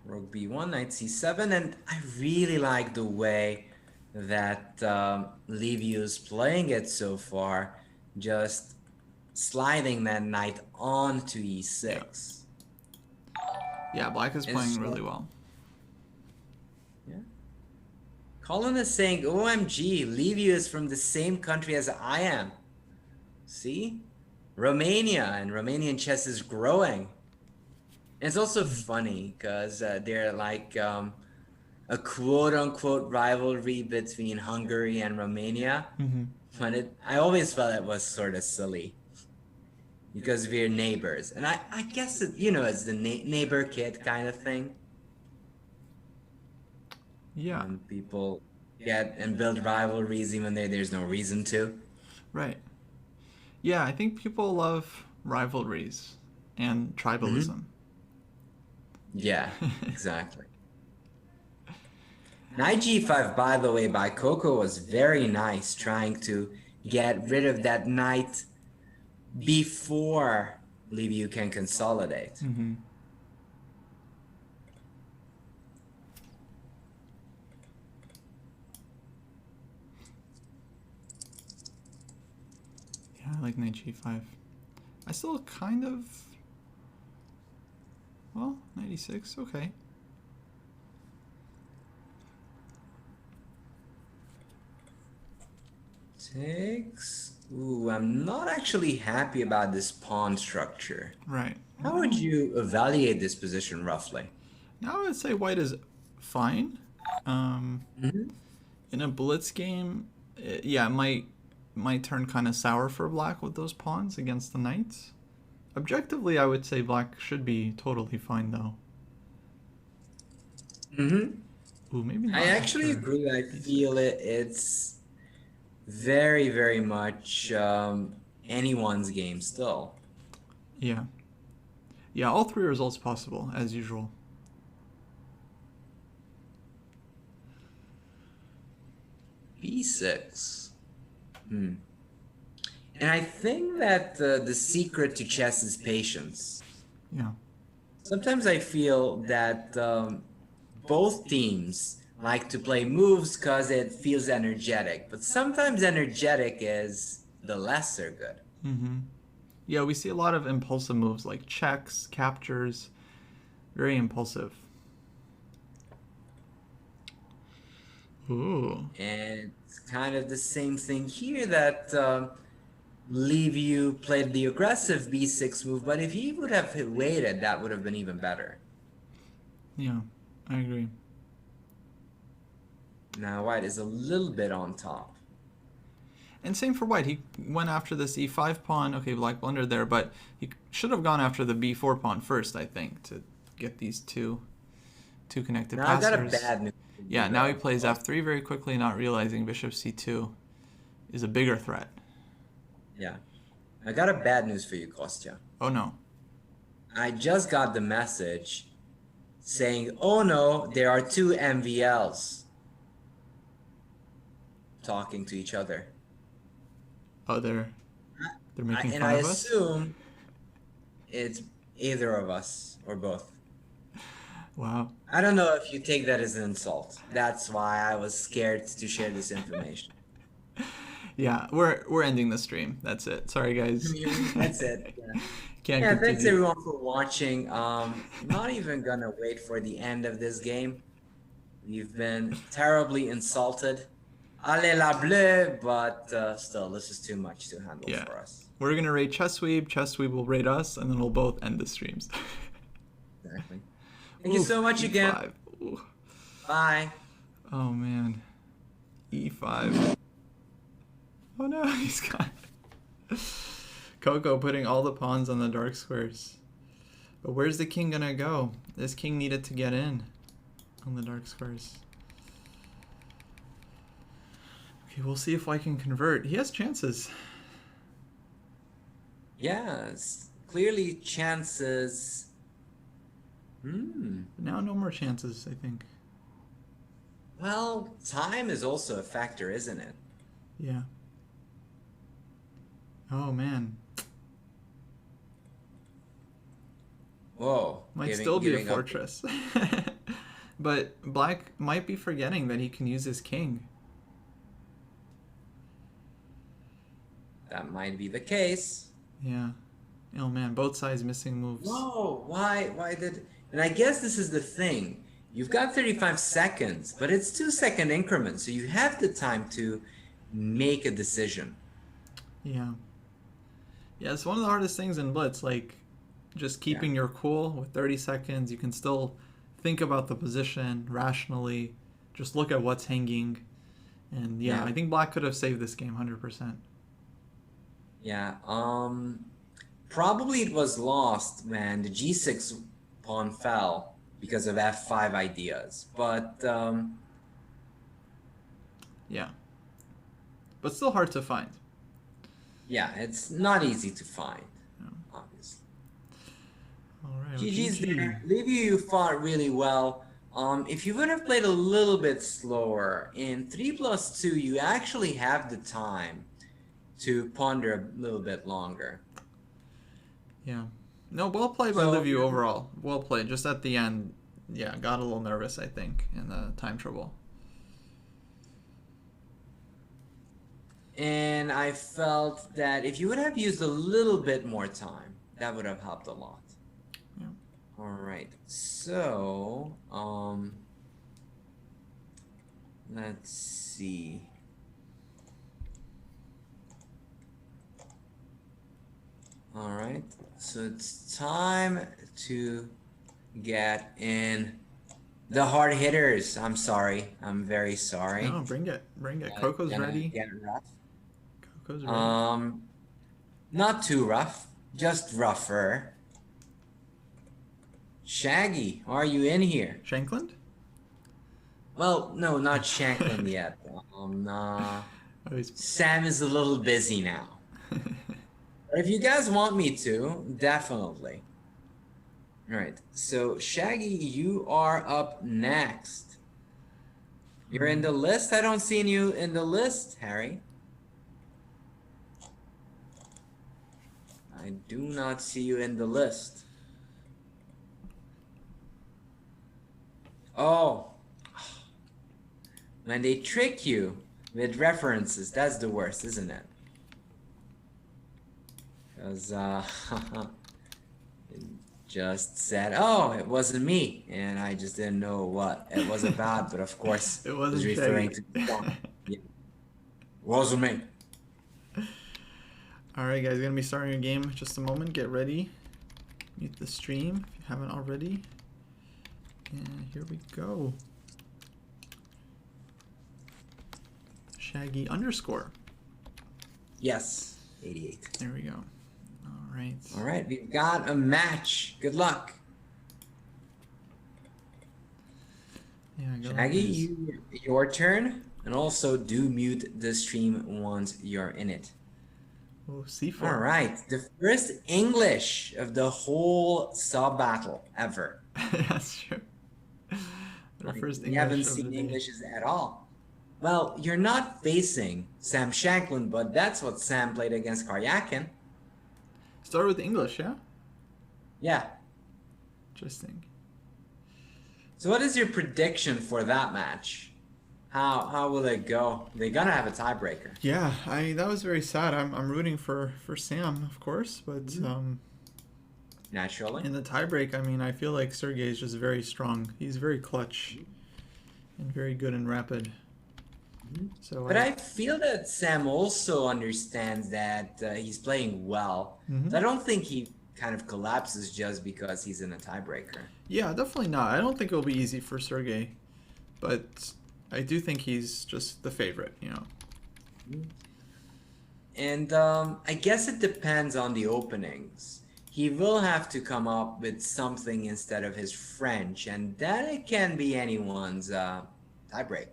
Rook b1, knight c7, and I really like the way that Liviu is playing it so far, just sliding that knight onto e6. Yeah, black is playing really well. Yeah. Colin is saying, OMG, Liviu is from the same country as I am. See? Romania, and Romanian chess is growing. And it's also funny because they're like a quote-unquote rivalry between Hungary and Romania. But I always felt it was sort of silly because we're neighbors. And I guess, it's the neighbor kid kind of thing. Yeah. And people get and build rivalries even though there's no reason to. Right. Yeah, I think people love rivalries and tribalism. Yeah, exactly. Knight g5, by the way, by Coco was very nice, trying to get rid of that knight before Liviu can consolidate. Yeah, I like knight g5. I still kind of... Well, 96, okay. Takes. Ooh, I'm not actually happy about this pawn structure. Right. How would you evaluate this position roughly? Now I would say white is fine. In a blitz game, it might turn kind of sour for black with those pawns against the knights. Objectively, I would say black should be totally fine, though. Mm-hmm. Ooh, maybe I not actually after agree. I b6. feel it's very, very much anyone's game still. Yeah. Yeah, all three results possible, as usual. B6. Hmm. And I think that the secret to chess is patience. Yeah. Sometimes I feel that both teams like to play moves because it feels energetic, but sometimes energetic is the lesser good. Mm-hmm. Yeah, we see a lot of impulsive moves like checks, captures. Very impulsive. Ooh. And it's kind of the same thing here that Liviu played the aggressive b6 move, but if he would have waited, that would have been even better. Yeah, I agree. Now white is a little bit on top. And same for white. He went after this e5 pawn. Okay, black blundered there, but he should have gone after the b4 pawn first, I think, to get these two connected Now I got a passers. bad news. Yeah, now he plays f3 very quickly, not realizing bishop c2 is a bigger threat. Yeah. I got a bad news for you, Kostya. Oh no. I just got the message saying, oh no, there are two MVLs talking to each other. Oh, they're making And fun I of us? assume it's either of us or both. Wow. I don't know if you take that as an insult. That's why I was scared to share this information. Yeah, we're ending the stream. That's it. Sorry, guys. That's it. Yeah. Can't Yeah, thanks continue. everyone for watching. Not even gonna wait for the end of this game. We've been terribly insulted. Allez la bleu, but still, this is too much to handle Yeah. for us. We're gonna rate ChessWeeb. ChessWeeb will rate us, and then we'll both end the streams. Exactly. Thank you so much again. E5. Ooh. Bye. Oh man. E5. Oh no, he's got Coco putting all the pawns on the dark squares. But where's the king gonna go? This king needed to get in on the dark squares. Okay, we'll see if I can convert. He has chances. Yes, clearly chances. But now no more chances, I think. Well, time is also a factor, isn't it? Yeah. Oh man. Whoa. Might still be a fortress. But black might be forgetting that he can use his king. That might be the case. Yeah. Oh man, both sides missing moves. Whoa, why did... And I guess this is the thing. You've got 35 seconds, but it's 2-second increments, so you have the time to make a decision. Yeah. Yeah, it's one of the hardest things in Blitz, like just keeping your cool with 30 seconds. You can still think about the position rationally, just look at what's hanging. And yeah, I think black could have saved this game 100%. Yeah, probably it was lost when the g6 pawn fell because of f5 ideas, but yeah, but still hard to find. Yeah, it's not easy to find, obviously. All right, GG's there. Liviu, you fought really well. If you would have played a little bit slower, in 3+2 you actually have the time to ponder a little bit longer. Yeah. No, well played by Liviu overall. Well played. Just at the end, yeah, got a little nervous, I think, in the time trouble. And I felt that if you would have used a little bit more time, that would have helped a lot. Yeah. All right. So, let's see. All right. So it's time to get in the hard hitters. I'm sorry. I'm very sorry. No, bring it. Bring it. Coco's ready. Get rough. Coco's ready. Not too rough. just rougher. Shaggy, are you in here? Shankland? Well, no, not Shanklin yet. Nah. Oh, he's... Sam is a little busy now. But if you guys want me to, definitely. All right. So, Shaggy, you are up next. You're in the list? I don't see you in the list, Harry. I do not see you in the list. Oh. When they trick you with references, that's the worst, isn't it? Because, it just said, oh, it wasn't me. And I just didn't know what it was about. But of course, It wasn't was referring Shaggy. to the song. Yeah. It wasn't me. All right, guys, gonna be starting a game in just a moment. Get ready. Mute the stream if you haven't already. And here we go. Shaggy underscore. Yes, 88. There we go. All right. All right, we've got a match. Good luck. Yeah, go Shaggy, your turn. And also do mute the stream once you're in it. Oh, C4. All right, the first English of the whole sub battle ever. That's true. Our first We English haven't of seen the day. Englishes at all. Well, you're not facing Sam Shanklin, but that's what Sam played against Karyakin. Start with English, yeah? Yeah. Interesting. So what is your prediction for that match? How will it go? They're gonna have a tiebreaker. Yeah, that was very sad. I'm rooting for Sam, of course, but Naturally. in the tiebreak, I mean, I feel like Sergey is just very strong. He's very clutch and very good and rapid. So, but I feel that Sam also understands that he's playing well. So I don't think he kind of collapses just because he's in a tiebreaker. Yeah, definitely not. I don't think it'll be easy for Sergey, but I do think he's just the favorite, you know. And I guess it depends on the openings. He will have to come up with something instead of his French, and that it can be anyone's tiebreak.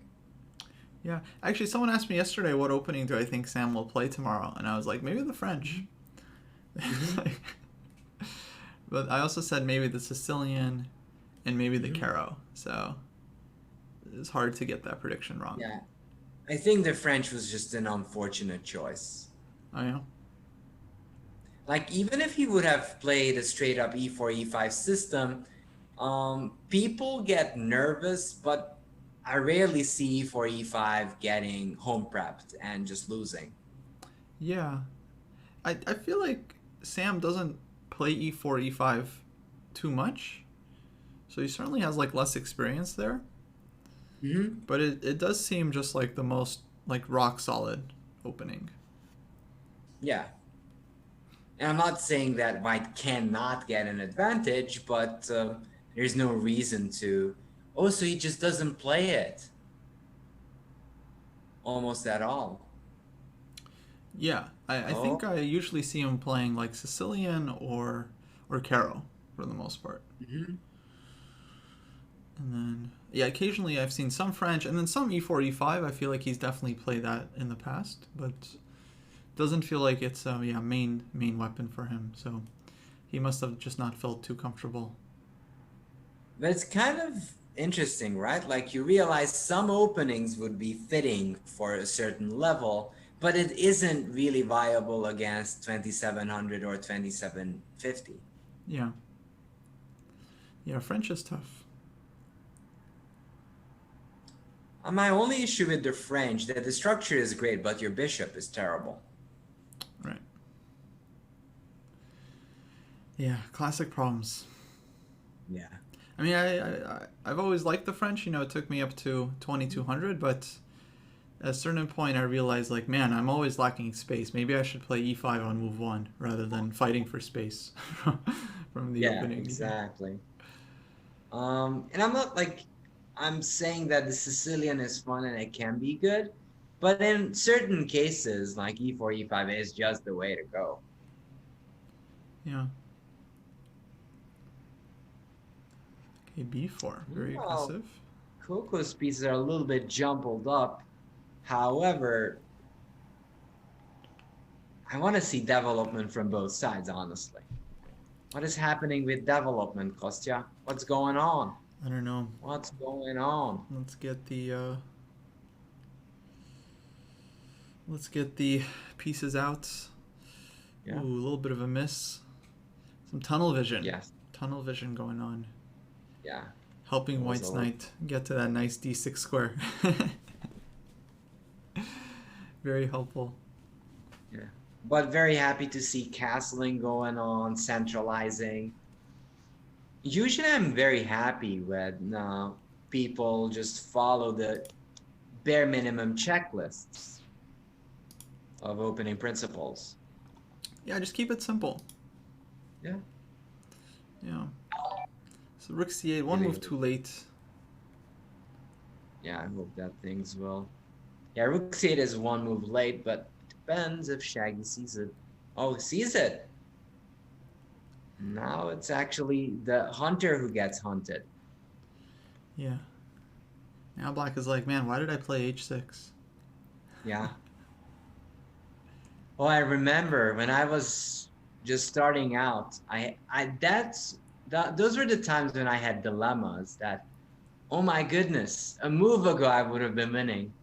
Yeah, actually, someone asked me yesterday what opening do I think Sam will play tomorrow, and I was like, maybe the French. But I also said maybe the Sicilian and maybe the Caro, so it's hard to get that prediction wrong. Yeah, I think the French was just an unfortunate choice. Oh, yeah? Like, even if he would have played a straight-up e4, e5 system, people get nervous, but I rarely see e4, e5 getting home prepped and just losing. Yeah. I feel like Sam doesn't play e4, e5 too much, so he certainly has, like, less experience there. But it does seem just like the most, like, rock-solid opening. Yeah. And I'm not saying that White cannot get an advantage, but there's no reason to. Oh, so he just doesn't play it almost at all. Yeah, I think I usually see him playing like Sicilian or Caro for the most part. And then, yeah, occasionally I've seen some French, and then some e4, e5. I feel like he's definitely played that in the past, but doesn't feel like it's main weapon for him. So he must have just not felt too comfortable. But it's kind of interesting, right? Like, you realize some openings would be fitting for a certain level, but it isn't really viable against 2700 or 2750. Yeah. Yeah, French is tough. My only issue with the French, that the structure is great, but your bishop is terrible. Right. Yeah, classic problems. Yeah. I mean, I've always liked the French. You know, it took me up to 2200, but at a certain point I realized, like, man, I'm always lacking space. Maybe I should play e5 on move 1 rather than fighting for space from the opening. Yeah, exactly. And I'm not like, I'm saying that the Sicilian is fun and it can be good, but in certain cases, like e4, e5 is just the way to go. Yeah. Okay, b4. Very Well, aggressive. Coco's pieces are a little bit jumbled up. However, I want to see development from both sides, honestly. What is happening with development, Kostya? What's going on? I don't know. What's going on? Let's get the pieces out. Ooh, Yeah. a little bit of a miss. Some tunnel vision. Yes. Tunnel vision going on. Yeah. Helping It was White's a little- knight get to that nice d6 square. Very helpful. Yeah. But very happy to see castling going on, centralizing. Usually I'm very happy when people just follow the bare minimum checklists of opening principles. Yeah, just keep it simple. Yeah. Yeah. So rook c8, one move too late. Yeah, I hope that things will. Yeah, rook c8 is one move late, but it depends if Shaggy sees it. Oh, sees it. Now it's actually the hunter who gets hunted. Yeah. Now black is like, man, why did I play h6? Yeah. Oh, I remember when I was just starting out. Those were the times when I had dilemmas that, oh my goodness, a move ago I would have been winning,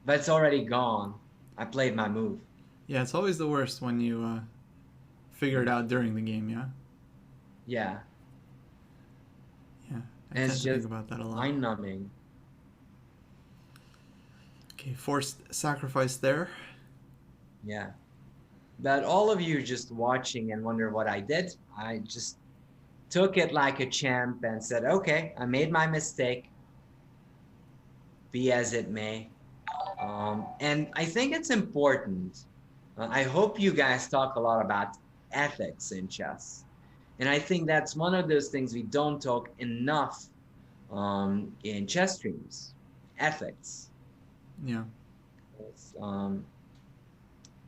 but it's already gone. I played my move. Yeah, it's always the worst when you figure it out during the game, yeah? Yeah, Yeah, I and tend it's to think just about that a lot. mind-numbing. Okay, forced sacrifice there. Yeah, but all of you just watching and wonder what I did. I just took it like a champ and said, okay, I made my mistake, be as it may. And I think it's important. I hope you guys talk a lot about ethics in chess. And I think that's one of those things we don't talk enough in chess streams. Ethics. Yeah.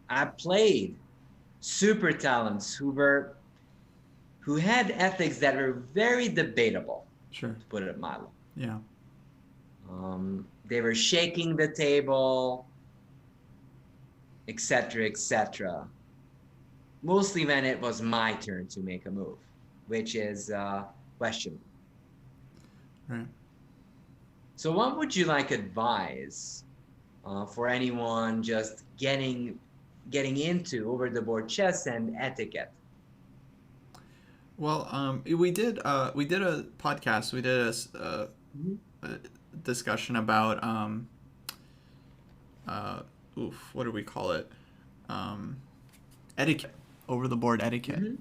I played super talents who had ethics that were very debatable. Sure. To put it mildly. Yeah. They were shaking the table, etc., etc. Mostly when it was my turn to make a move, which is questionable. Right. So what would you like advise for anyone just getting into over-the-board chess and etiquette? Well, we did a podcast. We did a discussion about what do we call it? Etiquette, over the board etiquette. Mm-hmm.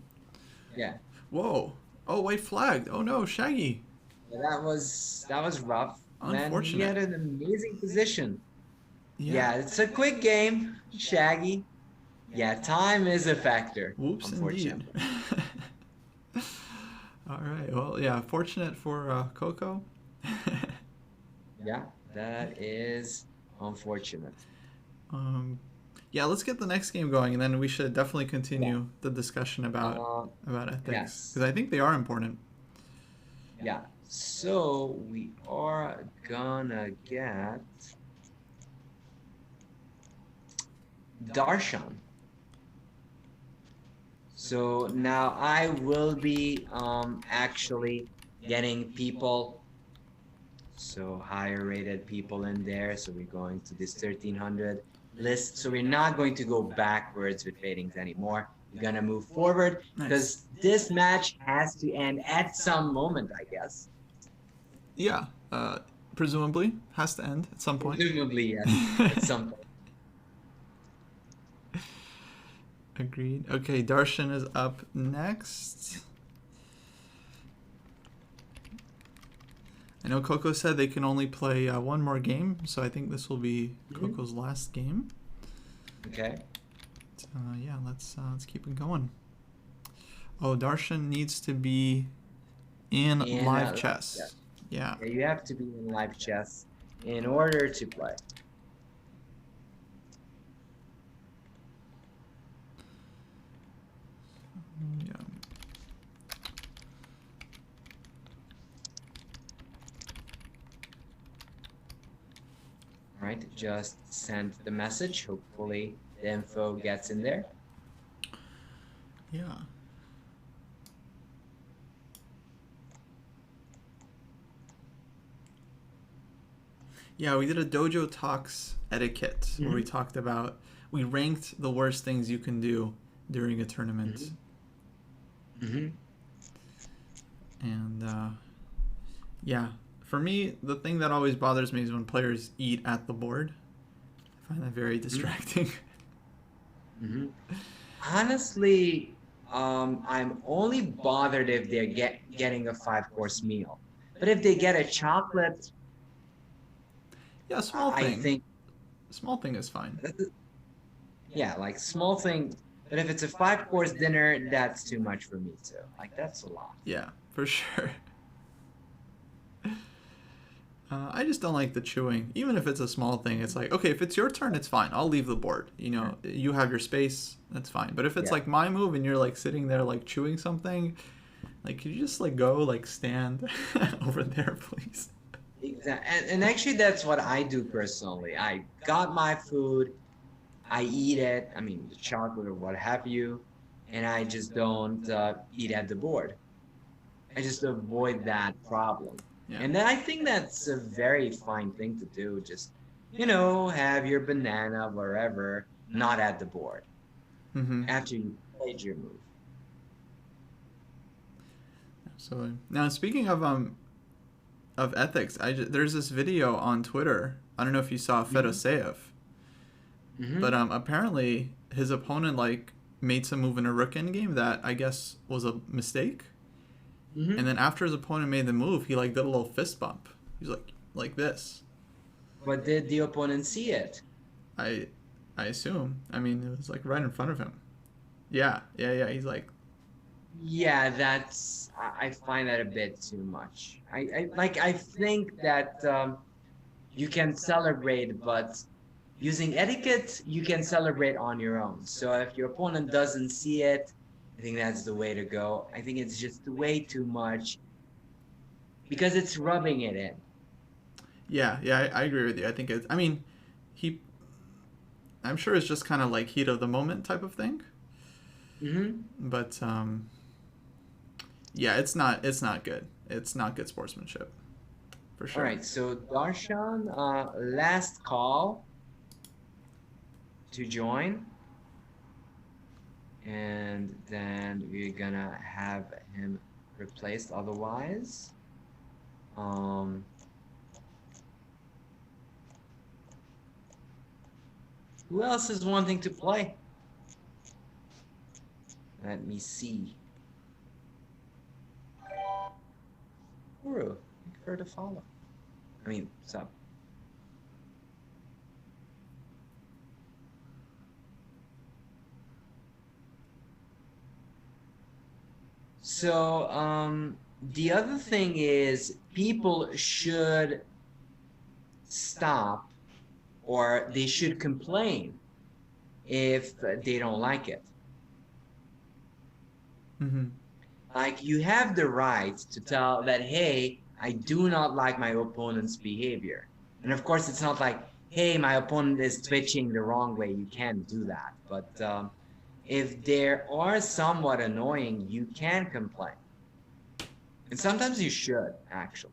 Yeah. Whoa! Oh, white flagged. Oh no, Shaggy. That was rough. Unfortunate. Man, he had an amazing position. Yeah, it's a quick game, Shaggy. Yeah, time is a factor. Whoops, indeed. All right. Well, yeah. Fortunate for Coco. Yeah, that is unfortunate. Yeah, let's get the next game going, and then we should definitely continue the discussion about ethics, because I think they are important. Yeah. So we are gonna get Darshan. So now I will be actually getting people, so higher rated people in there. So we're going to this 1300 list. So we're not going to go backwards with ratings anymore. We're gonna move forward because this match has to end at some moment, I guess. Yeah, presumably has to end at some point. Presumably, yes, at some point. Agreed. Okay, Darshan is up next. I know Coco said they can only play one more game, so I think this will be Coco's last game. Okay. Yeah, let's keep it going. Oh, Darshan needs to be in live chess. Yeah. You have to be in live chess in order to play. Yeah. All right, just send the message. Hopefully the info gets in there. Yeah. Yeah, we did a Dojo Talks etiquette where we talked about, we ranked the worst things you can do during a tournament. And yeah, for me, the thing that always bothers me is when players eat at the board. I find that very distracting. Honestly, I'm only bothered if they're getting a 5-course meal. But if they get a chocolate, Yeah, small I thing. think, Small thing is fine. yeah, like small thing. But if it's a 5-course dinner, that's too much for me too. Like that's a lot. Yeah, for sure. I just don't like the chewing. Even if it's a small thing, it's like, okay, if it's your turn, it's fine. I'll leave the board. You know, you have your space, that's fine. But if it's like my move and you're like sitting there like chewing something, like could you just like go like stand over there, please? Exactly. And actually, that's what I do personally. I got my food, I eat it. I mean, the chocolate or what have you, and I just don't eat at the board. I just avoid that problem. Yeah. And then I think that's a very fine thing to do. Just, have your banana wherever, not at the board Mm-hmm. after you played your move. Absolutely. Now, speaking of ethics, there's this video on Twitter. I don't know if you saw Fedoseev, but apparently his opponent like made some move in a rook endgame that I guess was a mistake. And then after his opponent made the move, he like did a little fist bump. He's like this. But did the opponent see it? I assume. I mean, it was like right in front of him. Yeah. He's like. Yeah, I find that a bit too much. I think that you can celebrate, but using etiquette, you can celebrate on your own. So if your opponent doesn't see it, I think that's the way to go. I think it's just way too much because it's rubbing it in. Yeah, I agree with you. I think it's. I mean, I'm sure it's just kind of like heat of the moment type of thing. But yeah, it's not good. It's not good sportsmanship, for sure. All right, so Darshan, last call to join, and then we're gonna have him replaced otherwise. Who else is wanting to play? Let me see. Guru, thank you for the follow. I mean, sub. So, the other thing is people should stop or they should complain if they don't like it. Like you have the right to tell that, hey, I do not like my opponent's behavior. And of course, it's not like, hey, my opponent is twitching the wrong way. You can't do that. But if they are somewhat annoying, you can complain. And sometimes you should, actually.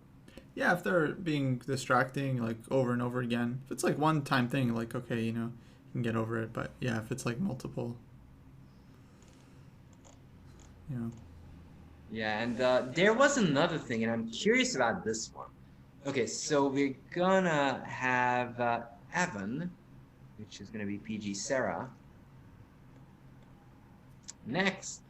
Yeah, if they're being distracting like over and over again. If it's like one time thing, like okay, you can get over it. But yeah, if it's like multiple, Yeah, and there was another thing, and I'm curious about this one. Okay, so we're gonna have Evan, which is gonna be PG Sarah, next.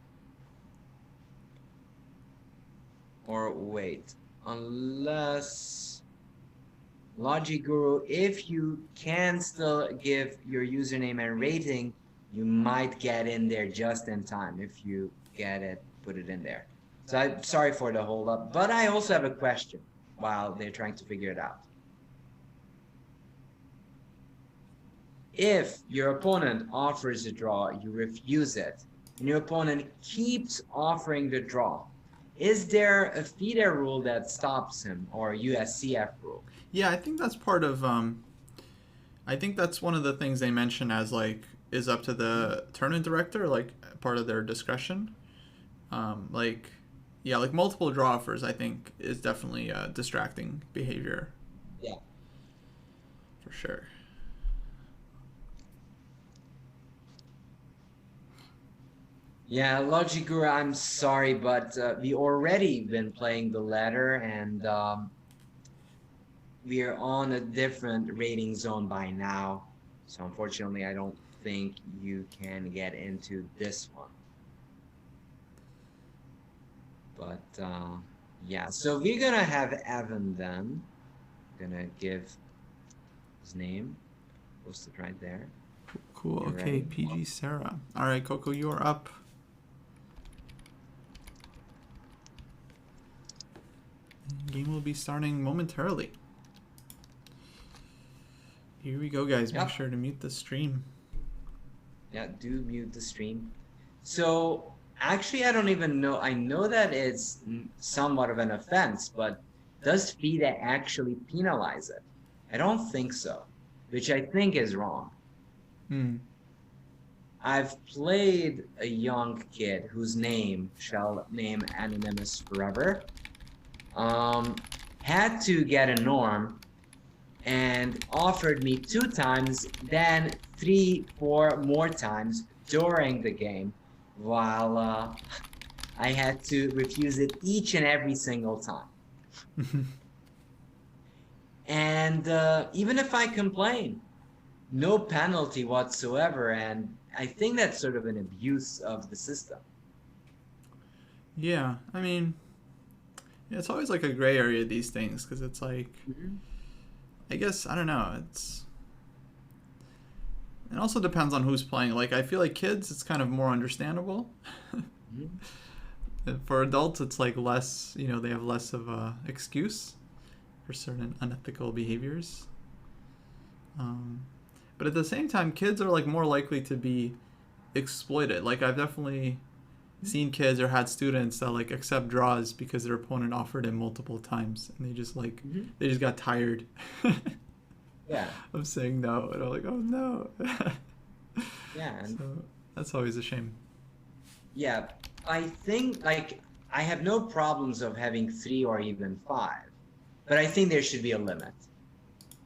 Or wait, unless Logic Guru, if you can still give your username and rating, you might get in there just in time. If you get it, put it in there. So I'm sorry for the hold up, but I also have a question while they're trying to figure it out. If your opponent offers a draw, you refuse it, and your opponent keeps offering the draw, is there a FIDE rule that stops him, or USCF rule? Yeah, I think that's part of. I think that's one of the things they mention as like is up to the tournament director, like part of their discretion. Like, yeah, like multiple draw offers, I think is definitely distracting behavior. Yeah. For sure. Yeah, Logigura, I'm sorry, but we already been playing the ladder, and we are on a different rating zone by now. So unfortunately, I don't think you can get into this one. But yeah, so we're gonna have Evan then. Gonna give his name posted right there. Cool. You Okay, ready? PG Sarah. All right, Coco, you are up. Game will be starting momentarily. Here we go, guys. Make Yep. sure to mute the stream. Yeah, do mute the stream. So actually, I don't even know. I know that it's somewhat of an offense, but does FIDE actually penalize it? I don't think so, which I think is wrong. Hmm. I've played a young kid whose name shall name anonymous forever. Had to get a norm and offered me 2 times, then 3, 4 more times during the game, while I had to refuse it each and every single time. And even if I complain, no penalty whatsoever, and I think that's sort of an abuse of the system. Yeah, I mean, yeah, it's always like a gray area, these things, because it's like, I guess, I don't know, it also depends on who's playing. Like, I feel like kids, it's kind of more understandable. For adults, it's like less, you know, they have less of a excuse for certain unethical behaviors. But at the same time, kids are like more likely to be exploited. Like, I've definitely seen kids or had students that like accept draws because their opponent offered it multiple times, and they just like they just got tired Yeah. of saying no, and I'm like, oh no. Yeah. And So that's always a shame. yeah, I think like I have no problems of having 3 or even 5, but I think there should be a limit.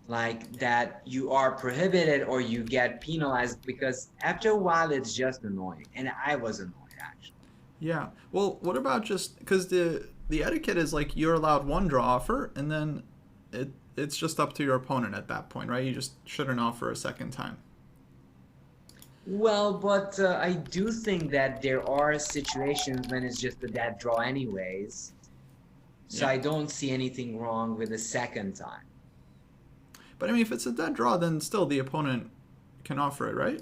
Like that you are prohibited or you get penalized, because after a while it's just annoying, and I was annoyed actually. Yeah. Well, what about just because the etiquette is like you're allowed 1 draw offer, and then it's just up to your opponent at that point, right? You just shouldn't offer a second time. Well, but I do think that there are situations when it's just a dead draw anyways. So Yeah. I don't see anything wrong with a second time. But I mean, if it's a dead draw, then still the opponent can offer it, right?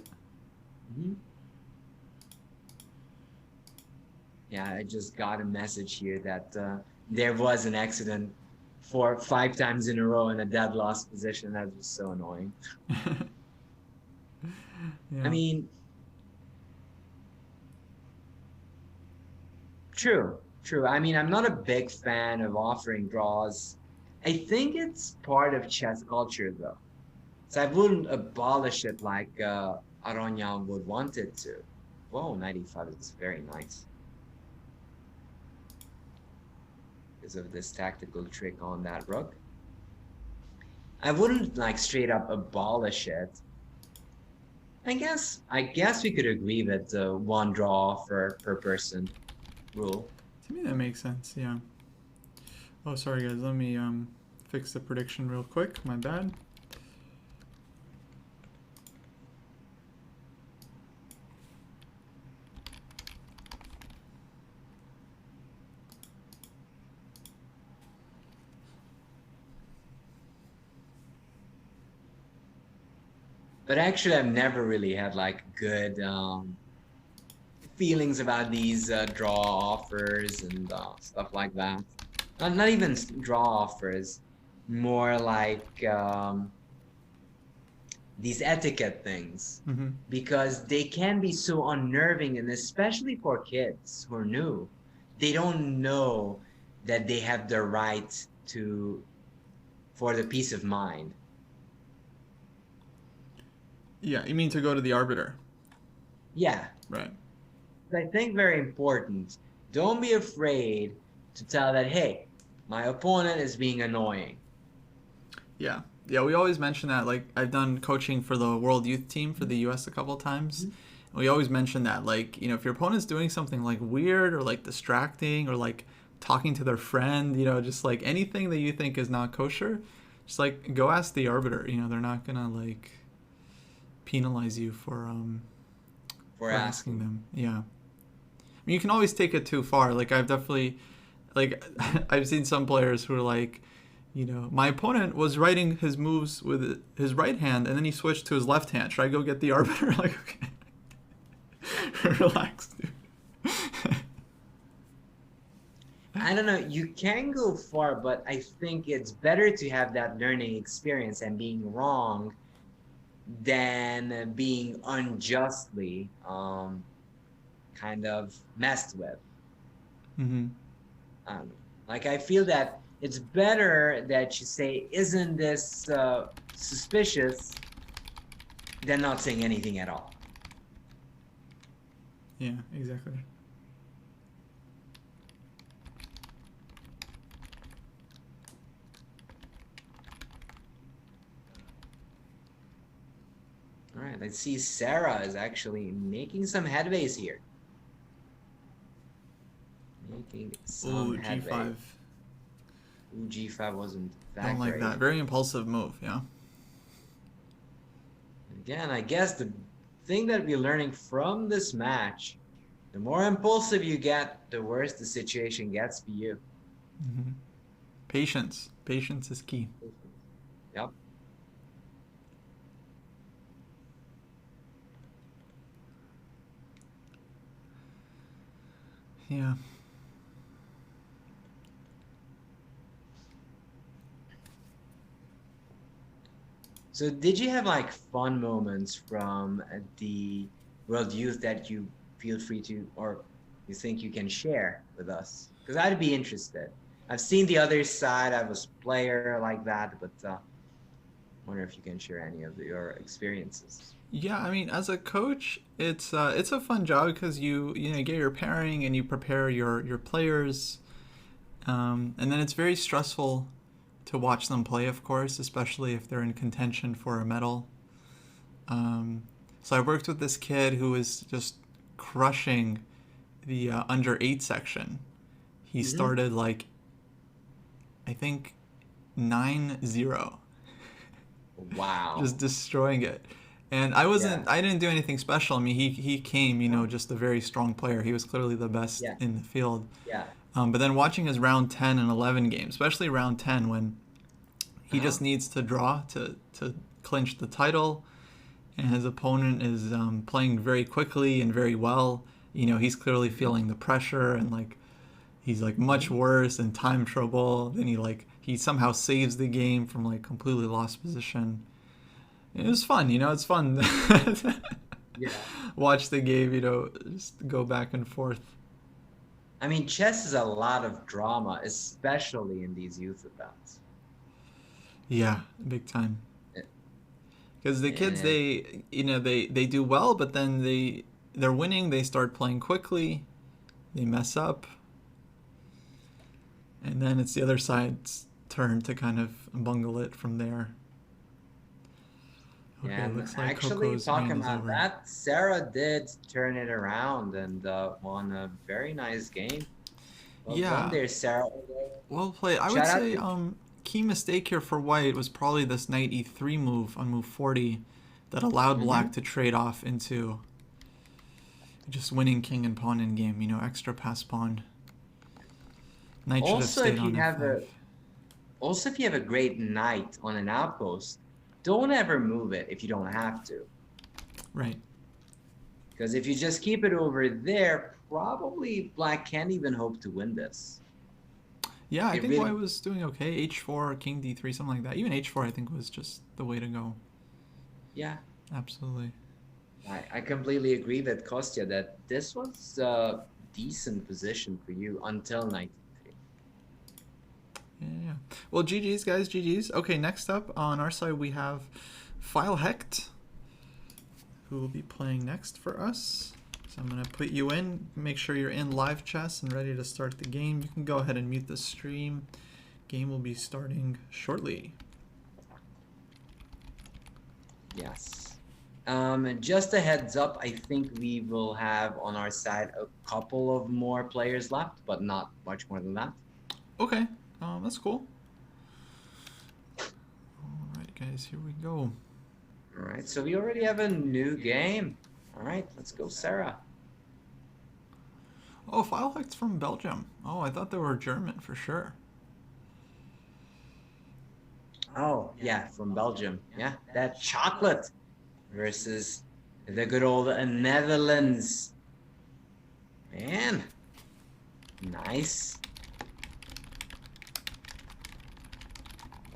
Yeah, I just got a message here that there was an accident 4 or 5 times in a row in a dead loss position. That was so annoying. Yeah. I mean, true. I mean, I'm not a big fan of offering draws. I think it's part of chess culture, though. So I wouldn't abolish it like Aronyan would want it to. Whoa, 95 is very nice. Because of this tactical trick on that rook. I wouldn't like straight up abolish it. I guess we could agree with the 1 draw per person rule. To me, that makes sense. Yeah. Oh, sorry guys. Let me fix the prediction real quick. My bad. But actually, I've never really had like good feelings about these draw offers and stuff like that. Not even draw offers, more like these etiquette things, Mm-hmm. because they can be so unnerving, and especially for kids who are new, they don't know that they have the right to for the peace of mind. Yeah, you mean to go to the arbiter, Yeah, right? I think very important. Don't be afraid to tell that, hey, my opponent is being annoying. Yeah. Yeah, we always mention that. Like, I've done coaching for the World Youth Team for Mhm. the US a couple of times. Mhm. We always mention that, like, if your opponent's doing something like weird or like distracting or like talking to their friend, just like anything that you think is not kosher, just like go ask the arbiter. They're not gonna like penalize you For for asking asking. them. Yeah. I mean, you can always take it too far. Like, I've definitely like I've seen some players who are like, my opponent was writing his moves with his right hand and then he switched to his left hand. Should I go get the arbiter? Like, okay, relax, dude. I don't know, you can go far, but I think it's better to have that learning experience and being wrong than being unjustly kind of messed with. Mm-hmm. Um, like, I feel that it's better that you say, "Isn't this suspicious?" than not saying anything at all. Yeah, exactly. All right, let's see. Sarah is actually making some headways here. Making some Ooh, headway. G5. Ooh, G5 wasn't Don't that like great. that. Very impulsive move, yeah. Again, I guess the thing that we're learning from this match, the more impulsive you get, the worse the situation gets for you. Mm-hmm. Patience. Patience is key. Yep. Yeah. So did you have like fun moments from the World Youth that you feel free to, or you think you can share with us? Because I'd be interested. I've seen the other side. I was a player like that, but wonder if you can share any of your experiences. Yeah, I mean, as a coach, it's a fun job because you get your pairing and you prepare your players, and then it's very stressful to watch them play, of course, especially if they're in contention for a medal. Um, so I worked with this kid who was just crushing the under 8 section. He Hmm. started like I think 9-0, just Wow. destroying it. And Yeah. I didn't do anything special. I mean, he came, Huh? just a very strong player. He was clearly the best Yeah. in the field. Yeah. But then watching his round 10 and 11 game, especially round 10 when he Uh-huh. just needs to draw to clinch the title, and his opponent is playing very quickly and very well. He's clearly Hmm. feeling the pressure and like he's like much Hmm. worse in time trouble. Then he somehow saves the game from like completely lost position. It was fun, it's fun. Yeah. Watch the game, just go back and forth. I mean, chess is a lot of drama, especially in these youth events. Yeah, big time. It- Because the And kids, it, they do well, but then they're winning. They start playing quickly. They mess up, and then it's the other side's turn to kind of bungle it from there. yeah, Okay, and looks like actually Coco's talking hand is about over. that, Sarah did turn it around and won a very nice game. Well done Yeah, there, Sarah. well played. I would Shout out say to key mistake here for White was probably this knight e3 move on move 40 that allowed Black hmm. to trade off into just winning king and pawn in game. Extra pass pawn. Knight should have Also, stayed if on you have f5. a also if you have a great knight on an outpost, don't ever move it if you don't have to. Right. Because if you just keep it over there, probably Black can't even hope to win this. Yeah, I It think White really, was doing okay. H4, king d3, something like that. Even h4, I think, was just the way to go. Yeah, Absolutely. I completely agree with Kostya that this was a decent position for you until knight e3. Yeah, yeah. Well, GG's, guys. GG's. Okay, next up on our side, we have File Hecht, who will be playing next for us. So I'm going to put you in. Make sure you're in live chess and ready to start the game. You can go ahead and mute the stream. Game will be starting shortly. Yes. And just a heads up, I think we will have on our side a couple of more players left, but not much more than that. Okay, that's cool. All right, guys, here we go. All right, so we already have a new game. All right, let's go, Sarah. Oh, File Hecht's from Belgium. Oh, I thought they were German for sure. Oh, yeah, from Belgium. Yeah, that chocolate versus the good old Netherlands. Man, nice.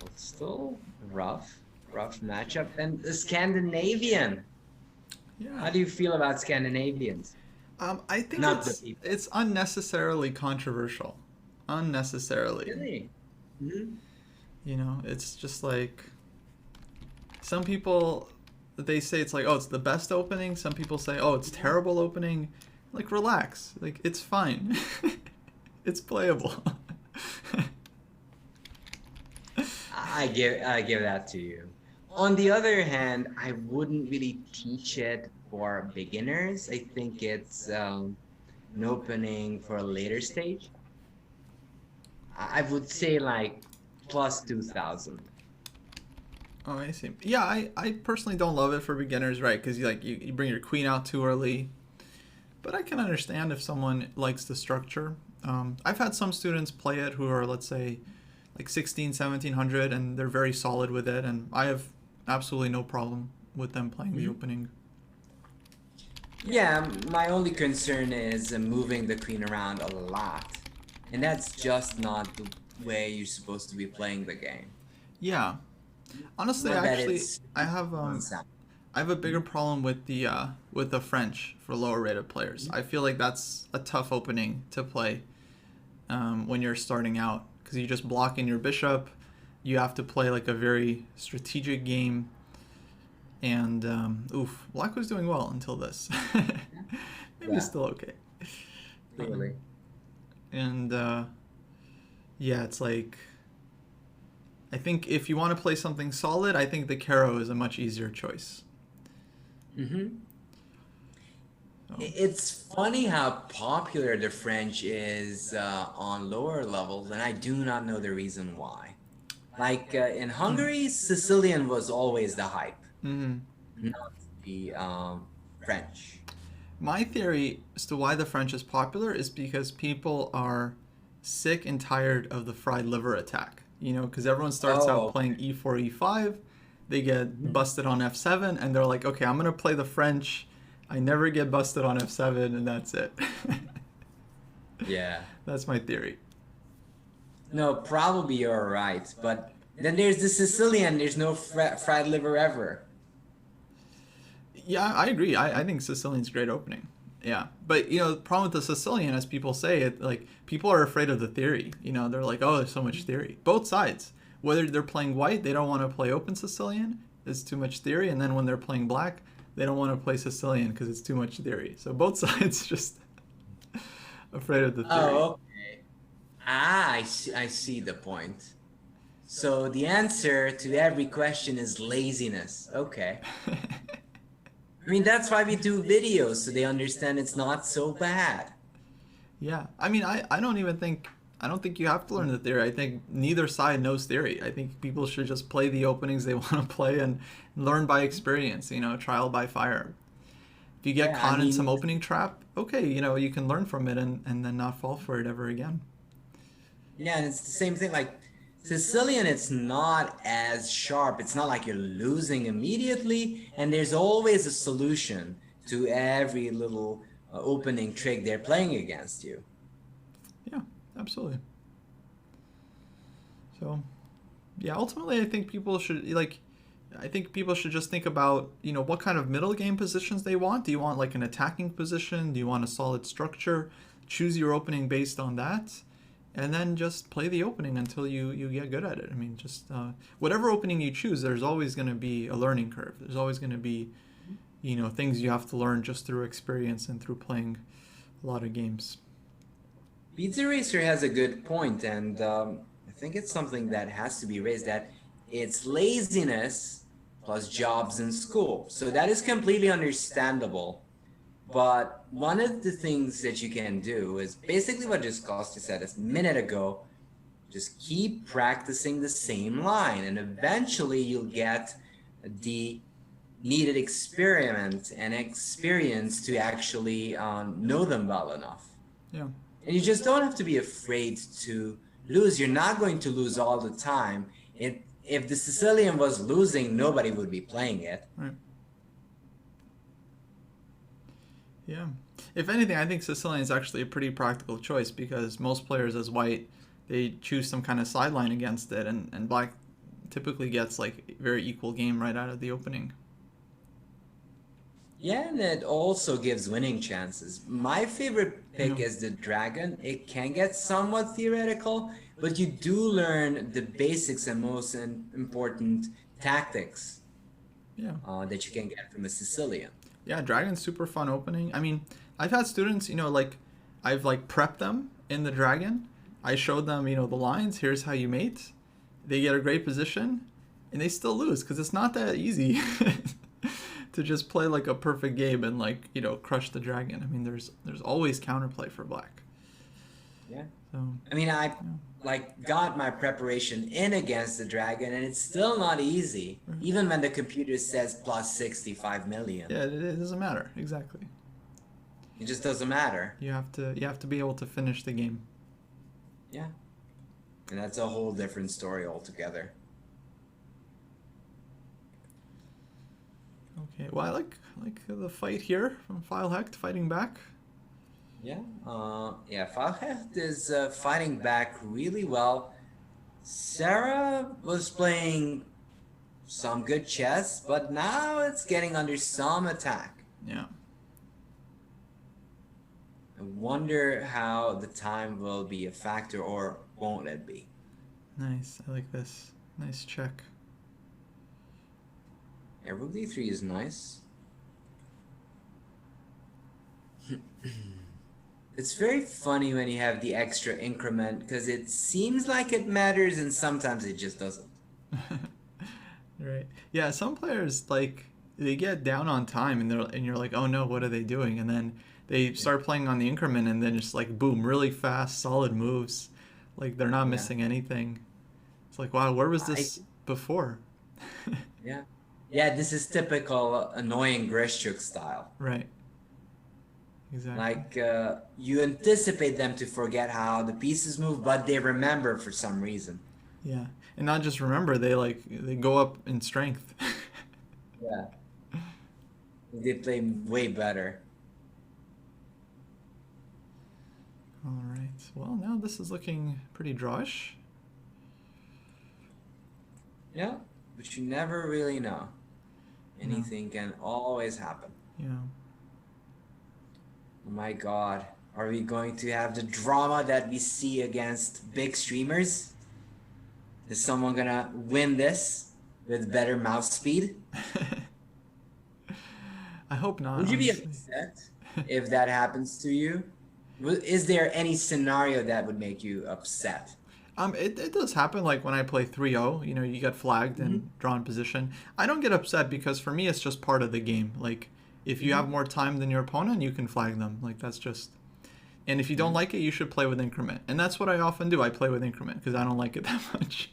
It's still rough matchup. And the Scandinavian. Yeah. How do you feel about Scandinavians? I think Not the people. it's unnecessarily controversial. Unnecessarily. Really? Mm-hmm. You know, it's just like some people, they say it's like, oh, it's the best opening. Some people say, oh, it's terrible opening. Like, relax. Like, it's fine. It's playable. I give that to you. On the other hand, I wouldn't really teach it for beginners. I think it's an opening for a later stage. I would say like plus 2000. Oh, I see. Yeah, I personally don't love it for beginners, right? Because you bring your queen out too early. But I can understand if someone likes the structure. I've had some students play it who are, let's say, like 16, 1700, and they're very solid with it. And I have absolutely no problem with them playing the opening. Yeah, my only concern is moving the queen around a lot. And that's just not the way you're supposed to be playing the game. Yeah. Honestly, Not that actually, it's I have a bigger problem with the French for lower rated players. I feel like that's a tough opening to play when you're starting out because you just block in your bishop. You have to play like a very strategic game. And Black was doing well until this. Maybe Yeah. it's still okay. Clearly. And yeah, it's like I think if you want to play something solid, I think the Caro is a much easier choice. Mm-hmm. So. It's funny how popular the French is on lower levels, and I do not know the reason why. Like in Hungary, Sicilian was always the hype, not the French. My theory as to why the French is popular is because people are sick and tired of the fried liver attack. You know, because everyone starts out playing e4, e5, they get busted on f7, and they're like, okay, I'm going to play the French. I never get busted on f7, and that's it. Yeah. That's my theory. No, probably you're right, but then there's the Sicilian, there's no fried liver ever. Yeah, I agree. I think Sicilian's a great opening. Yeah, but you know the problem with the Sicilian, as people say it, like people are afraid of the theory. You know, they're like, oh, there's so much theory. Both sides, whether they're playing white, they don't want to play open Sicilian. There's too much theory, and then when they're playing black, they don't want to play Sicilian because it's too much theory. So both sides just afraid of the theory. Oh, okay. I see the point. So the answer to every question is laziness. Okay. I mean, that's why we do videos, so they understand it's not so bad. Yeah. I mean, I don't think you have to learn the theory. I think neither side knows theory. I think people should just play the openings they want to play and learn by experience, you know, trial by fire. If you get caught in some opening trap, okay, you know, you can learn from it and then not fall for it ever again. Yeah, and it's the same thing. Like Sicilian, it's not as sharp. It's not like you're losing immediately, and there's always a solution to every little opening trick they're playing against you. Yeah, absolutely. So, yeah, ultimately, I think people should like. I think people should just think about, what kind of middle game positions they want. Do you want like an attacking position? Do you want a solid structure? Choose your opening based on that, and then just play the opening until you get good at it. I mean, just whatever opening you choose, there's always going to be a learning curve. There's always going to be, things you have to learn just through experience and through playing a lot of games. Pizza Racer has a good point, and I think it's something that has to be raised, that it's laziness plus jobs in school. So that is completely understandable. But one of the things that you can do is basically what just Costa said a minute ago. Just keep practicing the same line, and eventually you'll get the needed experiment and experience to actually know them well enough. Yeah. And you just don't have to be afraid to lose. You're not going to lose all the time. If the Sicilian was losing, nobody would be playing it. Right. Yeah. If anything, I think Sicilian is actually a pretty practical choice because most players as white, they choose some kind of sideline against it, and black typically gets like very equal game right out of the opening. Yeah, and it also gives winning chances. My favorite pick Yeah. is the dragon. It can get somewhat theoretical, but you do learn the basics and most important tactics Yeah. that you can get from a Sicilian. Yeah, Dragon's super fun opening. I mean, I've had students, like I've like prepped them in the Dragon. I showed them, the lines. Here's how you mate. They get a great position, and they still lose because it's not that easy to just play like a perfect game and like crush the Dragon. I mean, there's always counterplay for black. Yeah. So I mean, I like got my preparation in against the dragon, and it's still not easy, even when the computer says plus 65 million. yeah, it doesn't matter exactly. It just doesn't matter. You have to be able to finish the game. Yeah. And that's a whole different story altogether. Okay. Well, I like the fight here from Filehecht fighting back. Yeah. Yeah, Falhecht is fighting back really well. Sarah was playing some good chess, but now it's getting under some attack. Yeah. I wonder how the time will be a factor, or won't it be? Nice. I like this. Nice check. Yeah, Rook D3 is nice. It's very funny when you have the extra increment because it seems like it matters and sometimes it just doesn't. Right. Yeah, some players like they get down on time and you're like, "Oh no, what are they doing?" And then they start playing on the increment and then just like boom, really fast, solid moves. Like they're not missing anything. It's like, "Wow, where was this before?" Yeah. Yeah, this is typical annoying Grishchuk style. Right. Exactly. Like you anticipate them to forget how the pieces move, but they remember for some reason. Yeah. And not just remember, they go up in strength. Yeah. They play way better. All right. Well, now this is looking pretty drawish. Yeah, but you never really know. Anything can always happen. Yeah. Oh my god. Are we going to have the drama that we see against big streamers? Is someone gonna win this with better mouse speed? I hope not. Would you be honestly. upset if that happens to you? Is there any scenario that would make you upset? It does happen, like when I play 3-0, you get flagged and drawn position. I don't get upset because for me it's just part of the game. Like if you have more time than your opponent, you can flag them. Like that's just. And if you don't like it, you should play with increment. And that's what I often do. I play with increment because I don't like it that much.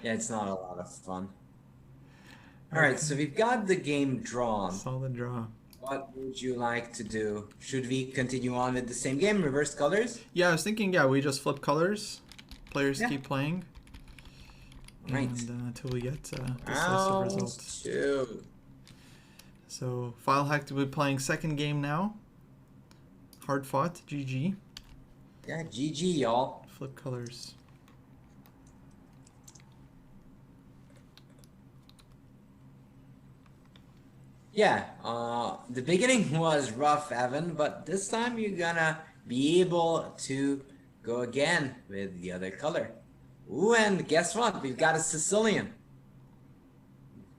Yeah, it's not a lot of fun. All right, so we've got the game drawn. Solid draw. What would you like to do? Should we continue on with the same game, reverse colors? Yeah, I was thinking, we just flip colors. Players keep playing. Right. And until we get decisive Round results. 2. So, Filehack will be playing second game now. Hard fought, GG. Yeah, GG, y'all. Flip colors. Yeah, the beginning was rough, Evan, but this time you're gonna be able to go again with the other color. Ooh, and guess what? We've got a Sicilian.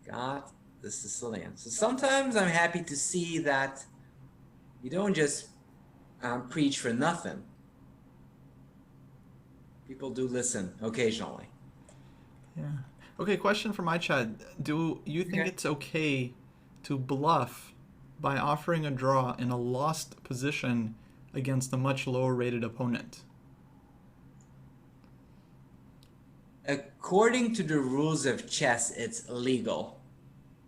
Got the Sicilian. So sometimes I'm happy to see that you don't just preach for nothing. People do listen occasionally. Yeah. Okay, question from my chat. Do you think Okay. it's okay to bluff by offering a draw in a lost position against a much lower rated opponent? According to the rules of chess, it's legal.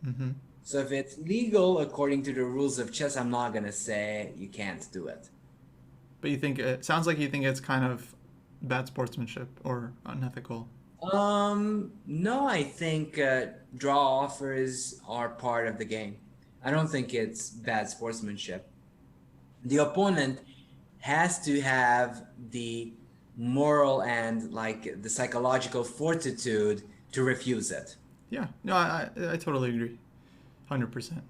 Mm-hmm. So if it's legal according to the rules of chess, I'm not gonna say you can't do it. But you think it sounds like you think it's kind of bad sportsmanship or unethical. No, I think draw offers are part of the game. I don't think it's bad sportsmanship. The opponent has to have the moral and like the psychological fortitude to refuse it. Yeah. No, I totally agree. 100%.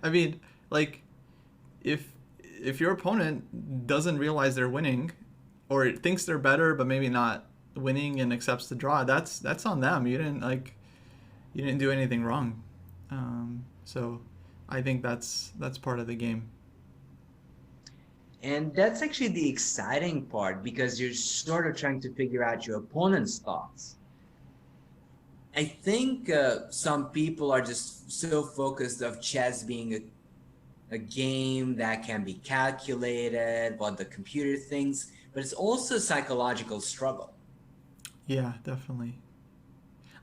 I mean, like if your opponent doesn't realize they're winning or thinks they're better but maybe not winning and accepts the draw, that's on them. You didn't do anything wrong. So I think that's part of the game. And that's actually the exciting part because you're sort of trying to figure out your opponent's thoughts. I think some people are just so focused of chess being a game that can be calculated, what the computer thinks, but it's also a psychological struggle. Yeah, definitely.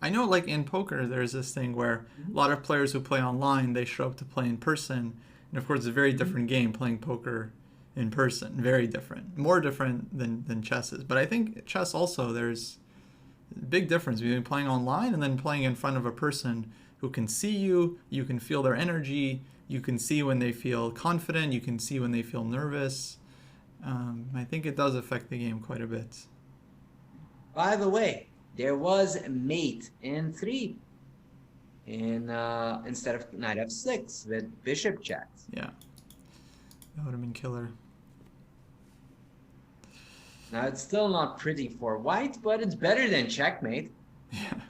I know, like in poker, there's this thing where a Mhm. lot of players who play online they show up to play in person, and of course, it's a very Mhm. different game playing poker in person. Very different, more different than chess is. But I think chess also there's a big difference between playing online and then playing in front of a person who can see you. You can feel their energy. You can see when they feel confident. You can see when they feel nervous. I think it does affect the game quite a bit. By the way, there was mate in three in instead of knight f6 with bishop checks. Yeah, that would have been killer. Now it's still not pretty for white, but it's better than checkmate. Yeah.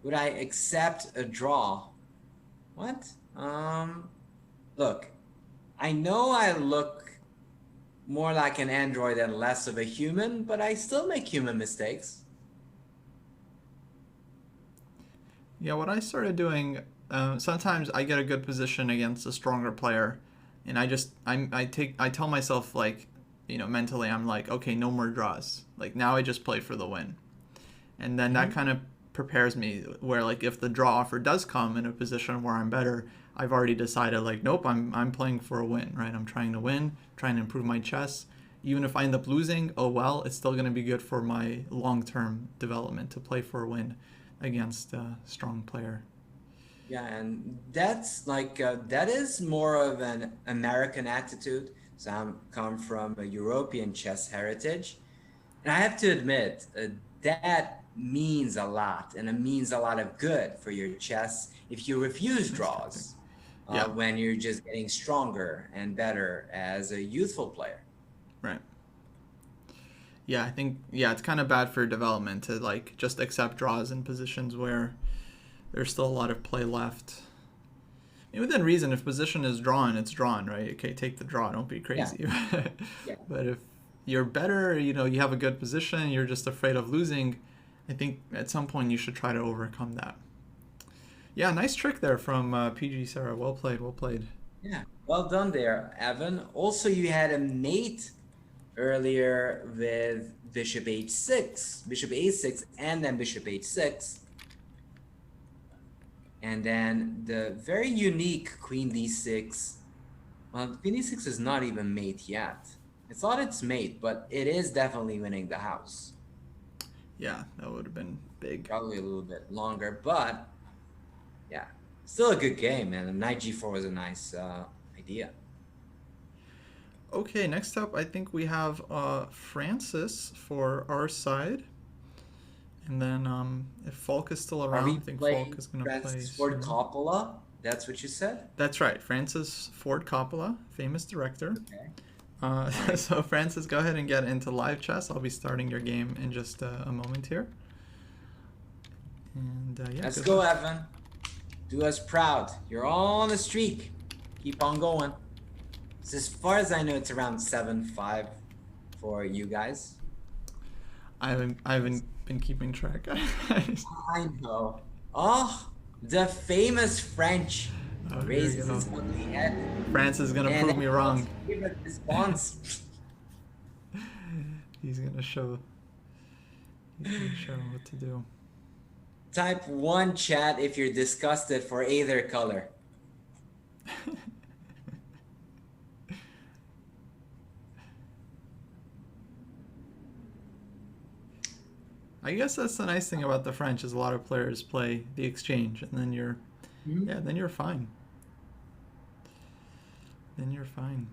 Would I accept a draw? What? Look, I know I look more like an android and less of a human, but I still make human mistakes. Yeah, what I started doing, sometimes I get a good position against a stronger player, and I tell myself like, mentally I'm like, okay, no more draws. Like now I just play for the win, and then that Mhm. kind of prepares me where like if the draw offer does come in a position where I'm better, I've already decided like, nope, I'm playing for a win, right? I'm trying to win, trying to improve my chess. Even if I end up losing, oh well, it's still going to be good for my long term development to play for a win against a strong player. Yeah, and that's like that is more of an American attitude. So I'm come from a European chess heritage, and I have to admit that means a lot, and it means a lot of good for your chess if you refuse Nice tactic. draws Yeah, when you're just getting stronger and better as a youthful player. right. Yeah, I think it's kind of bad for development to like just accept draws in positions where there's still a lot of play left. And within reason, if position is drawn, it's drawn, right? Okay, take the draw. Don't be Yeah, crazy. yeah. But if you're better, you have a good position, you're just afraid of losing, I think at some point you should try to overcome that. Yeah, nice trick there from PG Sarah. Well played, well played. Yeah, well done there, Evan. Also, you had a mate earlier with bishop h6, bishop a6, and then bishop h6. And then the very unique queen d6. Well, queen d6 is not even mate yet. I thought it's mate, but it is definitely winning the house. Yeah, that would have been big. Probably a little bit longer, but yeah, still a good game. And knight g4 was a nice idea. Okay, next up, I think we have Francis for our side. And then if Falk is still Are around, we I think Falk playing is going to play Francis Ford soon. Coppola? That's what you said? That's right, Francis Ford Coppola, famous director. Okay. All right. So Francis, go ahead and get into live chess. I'll be starting your game in just a moment here. And yeah, Let's good go, luck. Evan. Do us proud. You're on a streak. Keep on going. So as far as I know, it's around 7-5 for you guys. I haven't been keeping track. I know. Oh, the famous French Oh, here we raises go. its ugly head. France is gonna And prove me everyone's wrong. favorite response. He's gonna show. He's gonna show what to do. Type 1 chat if you're disgusted for either color. I guess that's the nice thing about the French is a lot of players play the exchange, and then you're, yeah, then you're fine. Then you're fine.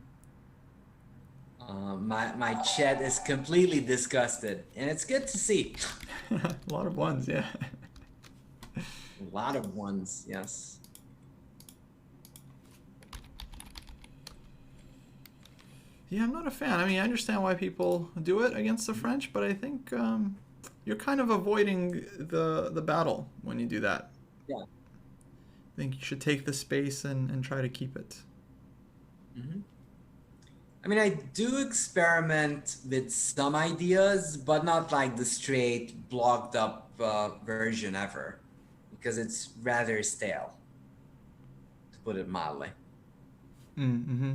My chat is completely disgusted, and it's good to see. A lot of ones, yeah. A lot of ones, yes. Yeah, I'm not a fan. I mean, I understand why people do it against the French, but I think you're kind of avoiding the battle when you do that. Yeah. I think you should take the space and try to keep it. Mm-hmm. I mean, I do experiment with some ideas, but not like the straight blocked up version ever, because it's rather stale, to put it mildly. Mm-hmm.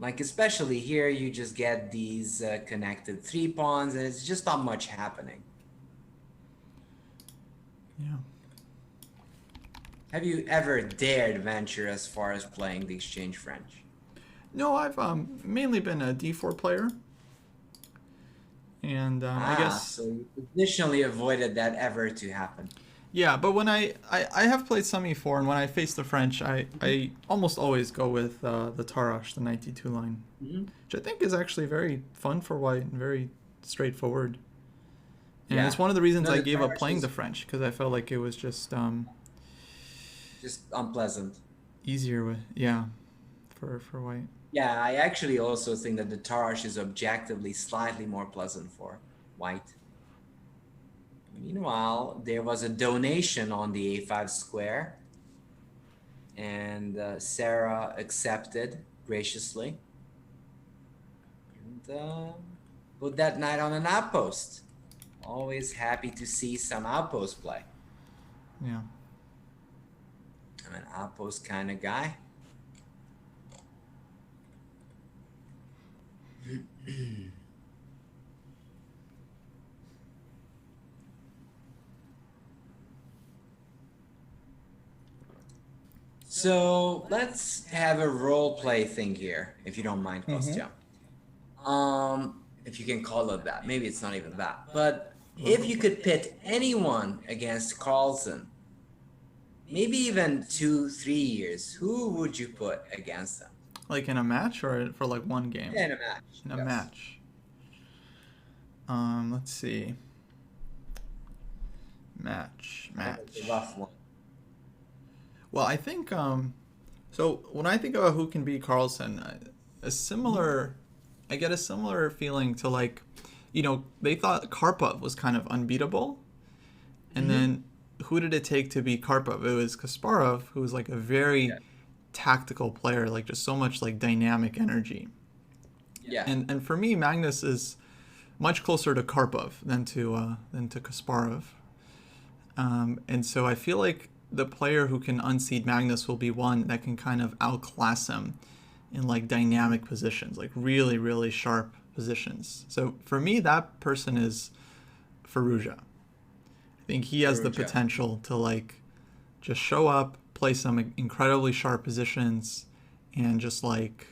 Like, especially here, you just get these connected 3 pawns, and it's just not much happening. Yeah. Have you ever dared venture as far as playing the exchange French? No, I've mainly been a d4 player, and I guess So you traditionally avoided that ever to happen. yeah. But when I have played some e4, and when I face the French, I almost always go with the Tarash, the 92 line, which I think is actually very fun for white and very straightforward. And Yeah. it's one of the reasons No, I the gave up Tarash playing is the French, because I felt like it was just unpleasant. easier with for white. Yeah, I actually also think that the Tarash is objectively slightly more pleasant for white. Meanwhile, there was a donation on the A5 square, and Sarah accepted graciously and put that knight on an outpost. Always happy to see some outpost play. Yeah. I'm an outpost kind of guy. So let's have a role play thing here, if you don't mind, Kostya. If you can call it that. Maybe it's not even that. But if you could pit anyone against Carlsen, maybe even 2-3 years, who would you put against them? Like in a match or for like one game? In a match. In a yes. match. Let's see. Match. That's a rough one. Well, I think so when I think about who can beat Carlsen, I get a similar feeling to like, they thought Karpov was kind of unbeatable, and then who did it take to beat Karpov? It was Kasparov, who was like a very tactical player, like just so much like dynamic energy. Yeah. And for me, Magnus is much closer to Karpov than to Kasparov. And so I feel like the player who can unseat Magnus will be one that can kind of outclass him in like dynamic positions, like really, really sharp positions. So for me, that person is Firouzja. I think he has the potential to like just show up, play some incredibly sharp positions, and just like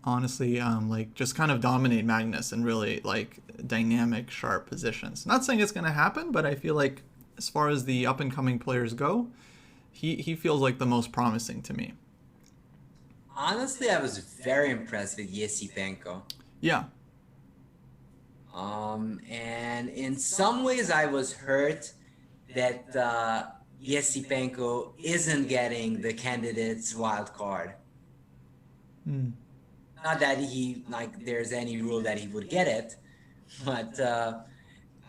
honestly like just kind of dominate Magnus in really like dynamic, sharp positions. Not saying it's going to happen, but I feel like as far as the up and coming players go, he feels like the most promising to me. Honestly, I was very impressed with Yesipenko. Yeah. And in some ways, I was hurt that Yesipenko isn't getting the candidates wild card. Hmm. Not that he like there's any rule that he would get it, but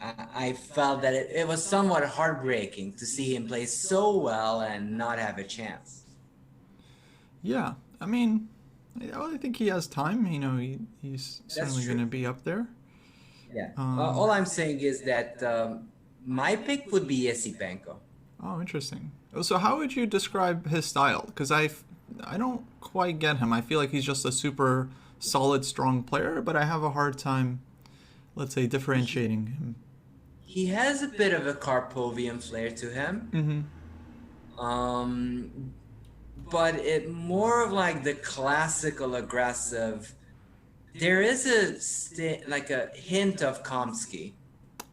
I felt that it was somewhat heartbreaking to see him play so well and not have a chance. Yeah, I mean, I think he has time. You know, he's That's certainly going true. to be up there. Yeah. All Um, I'm saying is that my pick would be Yesipenko. oh, interesting. So, how would you describe his style? Because I don't quite get him. I feel like he's just a super solid, strong player, but I have a hard time, let's say, He, differentiating him. he has a bit of a Karpovian flair to him. Mm-hmm. Um, but it more of like the classical aggressive. There is like a hint of Kamsky.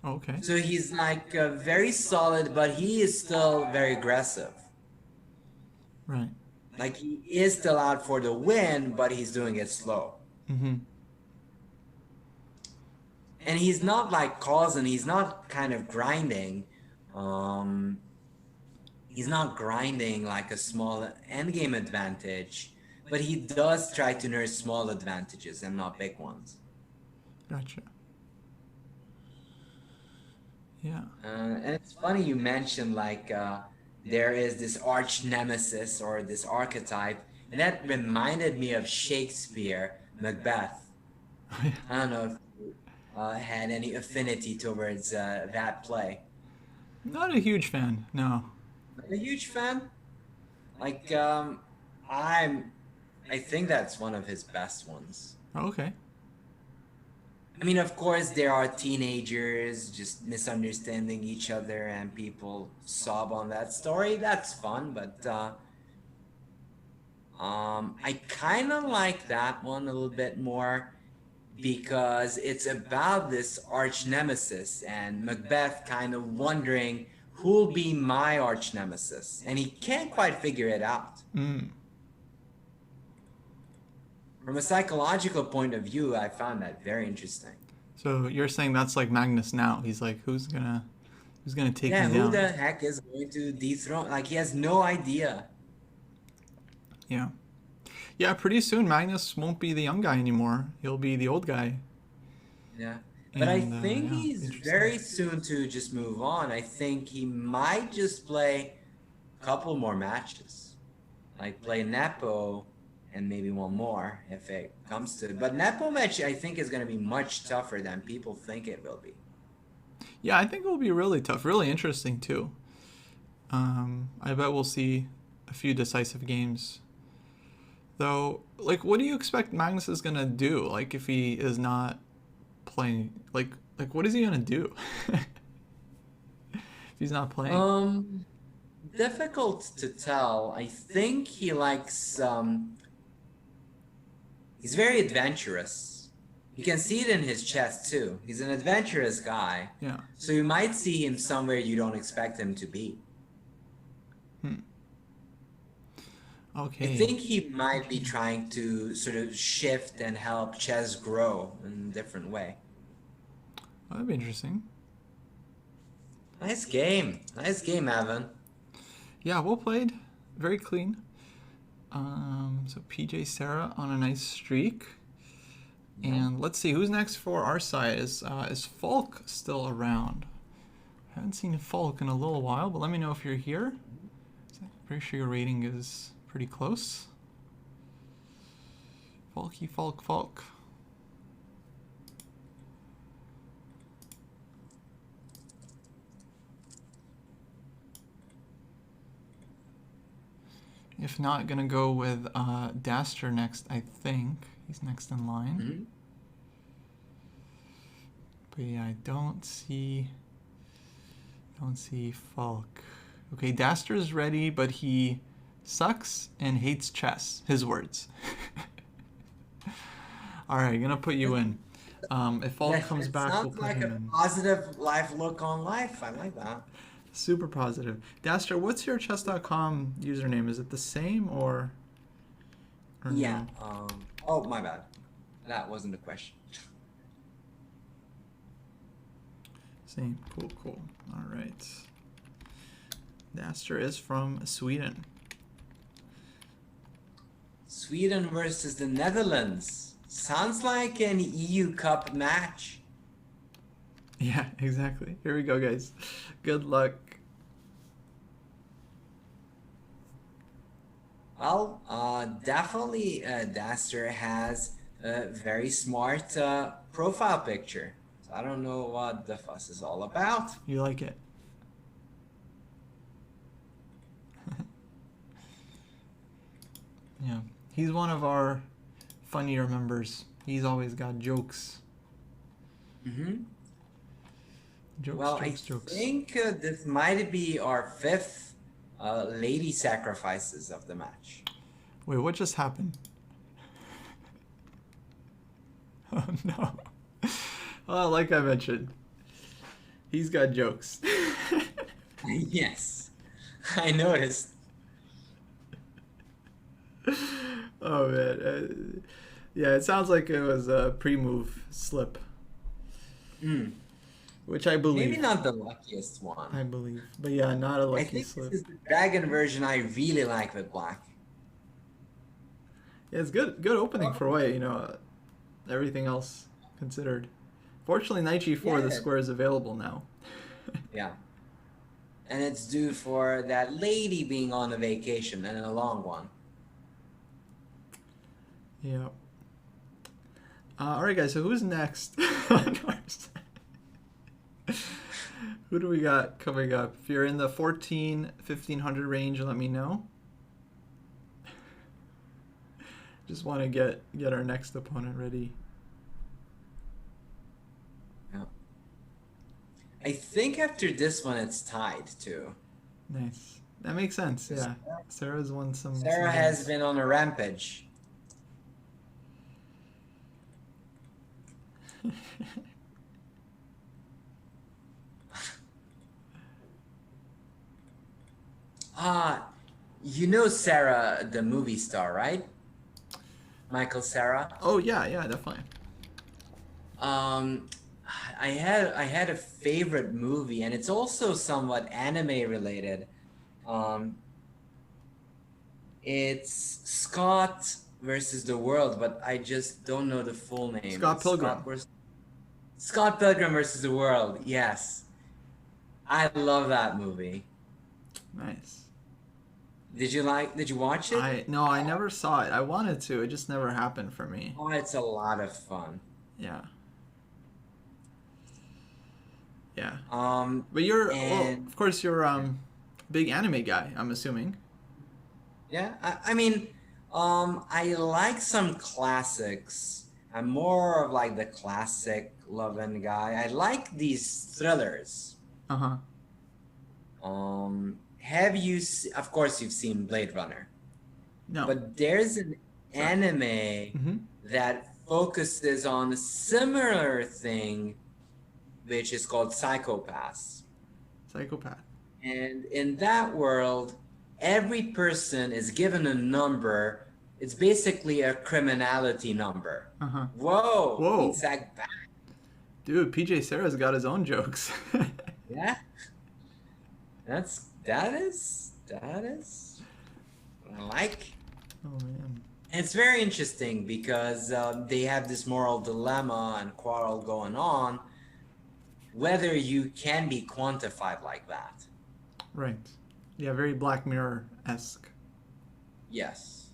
Okay. So he's like very solid, but he is still very aggressive. Right. Like he is still out for the win, but he's doing it slow. Mm-hmm. And he's not like Carlsen, he's not kind of grinding. Um, he's not grinding like a small endgame advantage, but he does try to nurse small advantages and not big ones. Gotcha. Yeah. And it's funny you mentioned like there is this arch nemesis or this archetype, and that reminded me of Shakespeare, Macbeth. I don't know if you had any affinity towards that play. Not a huge fan. No. I'm a huge fan. Like I'm, I think that's one of his best ones. Okay. I mean, of course, there are teenagers just misunderstanding each other and people sob on that story. That's fun, but I kind of like that one a little bit more because it's about this arch nemesis and Macbeth kind of wondering who'll be my arch nemesis, and he can't quite figure it out. Mm. From a psychological point of view, I found that very interesting. So you're saying that's like Magnus now? He's like, who's gonna take Yeah, me who down? the heck is going to dethrone? Like, he has no idea. Yeah. Yeah. Pretty soon, Magnus won't be the young guy anymore. He'll be the old guy. Yeah. But I And think yeah, he's interesting. very soon to just move on. I think he might just play a couple more matches. Like play Nepo and maybe one more if it comes to it. But Nepo match I think is gonna be much tougher than people think it will be. Yeah, I think it will be really tough, really interesting too. I bet we'll see a few decisive games. Though, like, what do you expect Magnus is gonna do? Like, if he is not playing, like, what is he gonna do? If he's not playing. Um Difficult to tell. I think he likes he's very adventurous. You can see it in his chest too. He's an adventurous guy. Yeah. So you might see him somewhere you don't expect him to be. Hmm. I Okay. think he might be trying to sort of shift and help chess grow in a different way. That'd be interesting. Nice game. Nice game, Evan. Yeah, well played. Very clean. So PJ Sarah on a nice streak. And let's see who's next for our side. Is Falk still around? I haven't seen Falk in a little while, but let me know if you're here. I'm pretty sure your rating is pretty close. Falky Falk Falk. If not, gonna go with Daster next. I think he's next in line. Mm-hmm. But yeah, I don't see Falk. Okay, Daster's ready, but he sucks and hates chess. His words. All right, gonna put you in. If Falk comes It back, we'll sounds put like him a in. positive life look on life. I like that. Super positive. Daster, what's your chess.com username? Is it the same or Yeah. no? Oh, my bad. That wasn't the question. Same. Cool, cool. All right. Daster is from Sweden. Sweden versus the Netherlands. Sounds like an EU Cup match. Yeah, exactly. Here we go, guys. Good luck. Well, definitely Daster has a very smart profile picture. So I don't know what the fuss is all about. You like it? Yeah. He's one of our funnier members. He's always got jokes. Mm-hmm. Jokes, Well, jokes. I think this might be our fifth lady sacrifices of the match. Wait, what just happened? Oh no. Well, like I mentioned, he's got jokes. Yes, I noticed. Oh man. Yeah, it sounds like it was a pre-move slip. Which I believe. Maybe not the luckiest one. I believe. But yeah, not a lucky I think slip. this is the dragon version I really like with black. Yeah, it's good opening for white, you know, everything else considered. Fortunately, knight g4, the square is available now. Yeah. And it's due for that lady being on a vacation, and a long one. Yeah. All right, guys, so who's next? Who do we got coming up? If you're in the 1500 range, let me know. Just want to get our next opponent ready. Yeah. I think after this one, it's tied too. Nice. That makes sense. Yeah. Sarah's won some. Sarah has been on a rampage. You know Sarah, the movie star, right? Michael Cera. Oh yeah, definitely. I had a favorite movie, and it's also somewhat anime related. It's Scott versus the World, but I just don't know the full name. Scott Pilgrim. Scott Pilgrim versus the World. Yes, I love that movie. Nice. Did you watch it? No, I never saw it. I wanted to. It just never happened for me. Oh, it's a lot of fun. Yeah. Yeah. But you're, of course, you're big anime guy, I'm assuming. Yeah, I mean, I like some classics. I'm more of like the classic loving guy. I like these thrillers. Uh-huh. Have you? Of course, you've seen Blade Runner. No. But there's an anime that focuses on a similar thing, which is called Psychopaths. Psychopath. And in that world, every person is given a number. It's basically a criminality number. Uh-huh. Whoa. It's like that. Dude, PJ Sarah's got his own jokes. Yeah. That is what I like. Oh man. And it's very interesting because they have this moral dilemma and quarrel going on, whether you can be quantified like that. Right. Yeah, very Black Mirror-esque. Yes.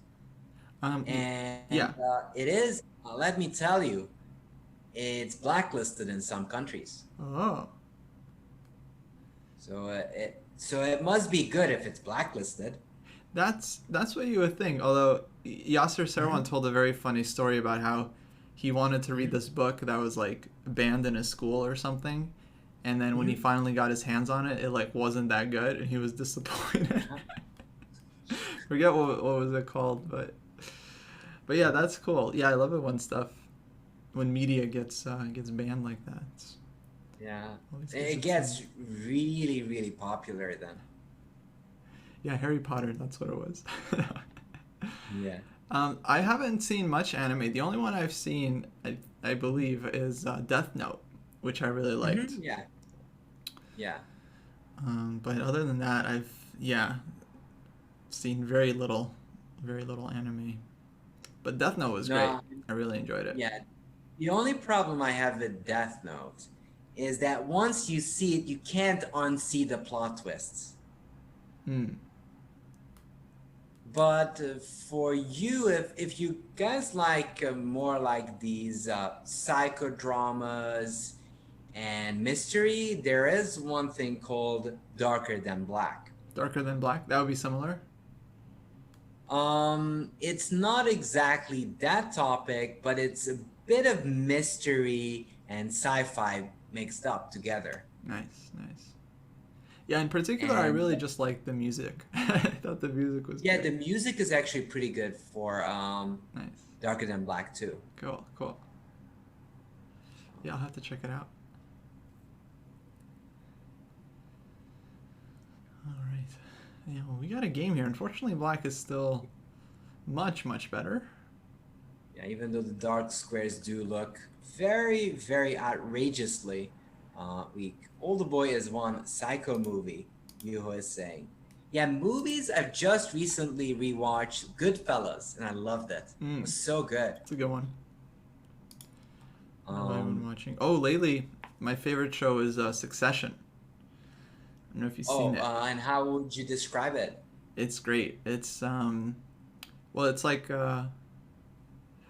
Yeah. It is, let me tell you, it's blacklisted in some countries. Oh. So it must be good if it's blacklisted. That's what you would think. Although Yasser Seirawan told a very funny story about how he wanted to read this book that was like banned in his school or something, and then when he finally got his hands on it, it like wasn't that good, and he was disappointed. Forget what was it called, but yeah, that's cool. Yeah, I love it when media gets banned like that. Yeah, it gets really, really popular then. Yeah, Harry Potter, that's what it was. Yeah. I haven't seen much anime. The only one I've seen, I believe, is Death Note, which I really liked. Yeah. Yeah. But other than that, I've seen very little anime. But Death Note was great. No, I really enjoyed it. yeah. The only problem I have with Death Note is that once you see it, you can't unsee the plot twists. Hmm. But for you, if you guys like more like these psychodramas and mystery, there is one thing called Darker Than Black. Darker Than Black. That would be similar. It's not exactly that topic, but it's a bit of mystery and sci-fi mixed up together. Nice, nice. Yeah, in particular, I And really just liked the music. I thought the music was yeah, great. the music is actually pretty good for Nice. Darker Than Black too. Cool, cool. Yeah, I'll have to check it out. All right. Yeah, well, we got a game here. Unfortunately, Black is still much, much better. Yeah, even though the dark squares do look very, very outrageously weak. Older Boy is one psycho movie, Yuho is saying. Yeah, movies, I've just recently rewatched Goodfellas, and I loved it. It was so good. It's a good one. What have I been Um, watching? Oh, lately, my favorite show is Succession. I don't know if you've seen it. and how would you describe it? It's great. It's well, it's like well,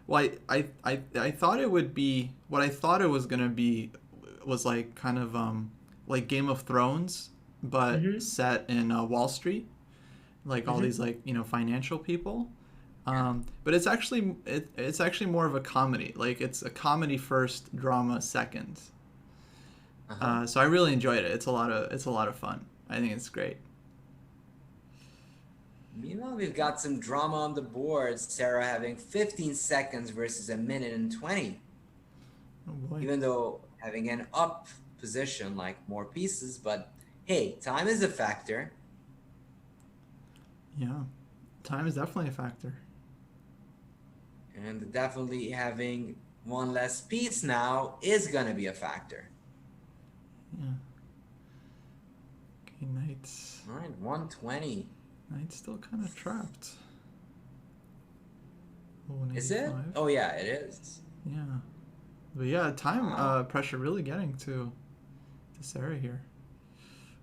I thought it would be what I thought it was gonna be was like kind of like Game of Thrones, but Mm-hmm. set in Wall Street, like all Mm-hmm. these like financial people. But it's actually more of a comedy. Like it's a comedy first, drama second. Uh-huh. So I really enjoyed it. It's a lot of fun. I think it's great. Meanwhile, we've got some drama on the board. Sarah having 15 seconds versus a minute and 20. Oh boy. Even though having an up position, like more pieces, but hey, time is a factor. Yeah, time is definitely a factor. And definitely having one less piece now is gonna be a factor. Yeah. Okay, knight's All right, 120. knight's still kind of trapped. Oh, an Is it? 85. Oh yeah, it is. Yeah. But yeah, time Wow. pressure really getting to Sarah here.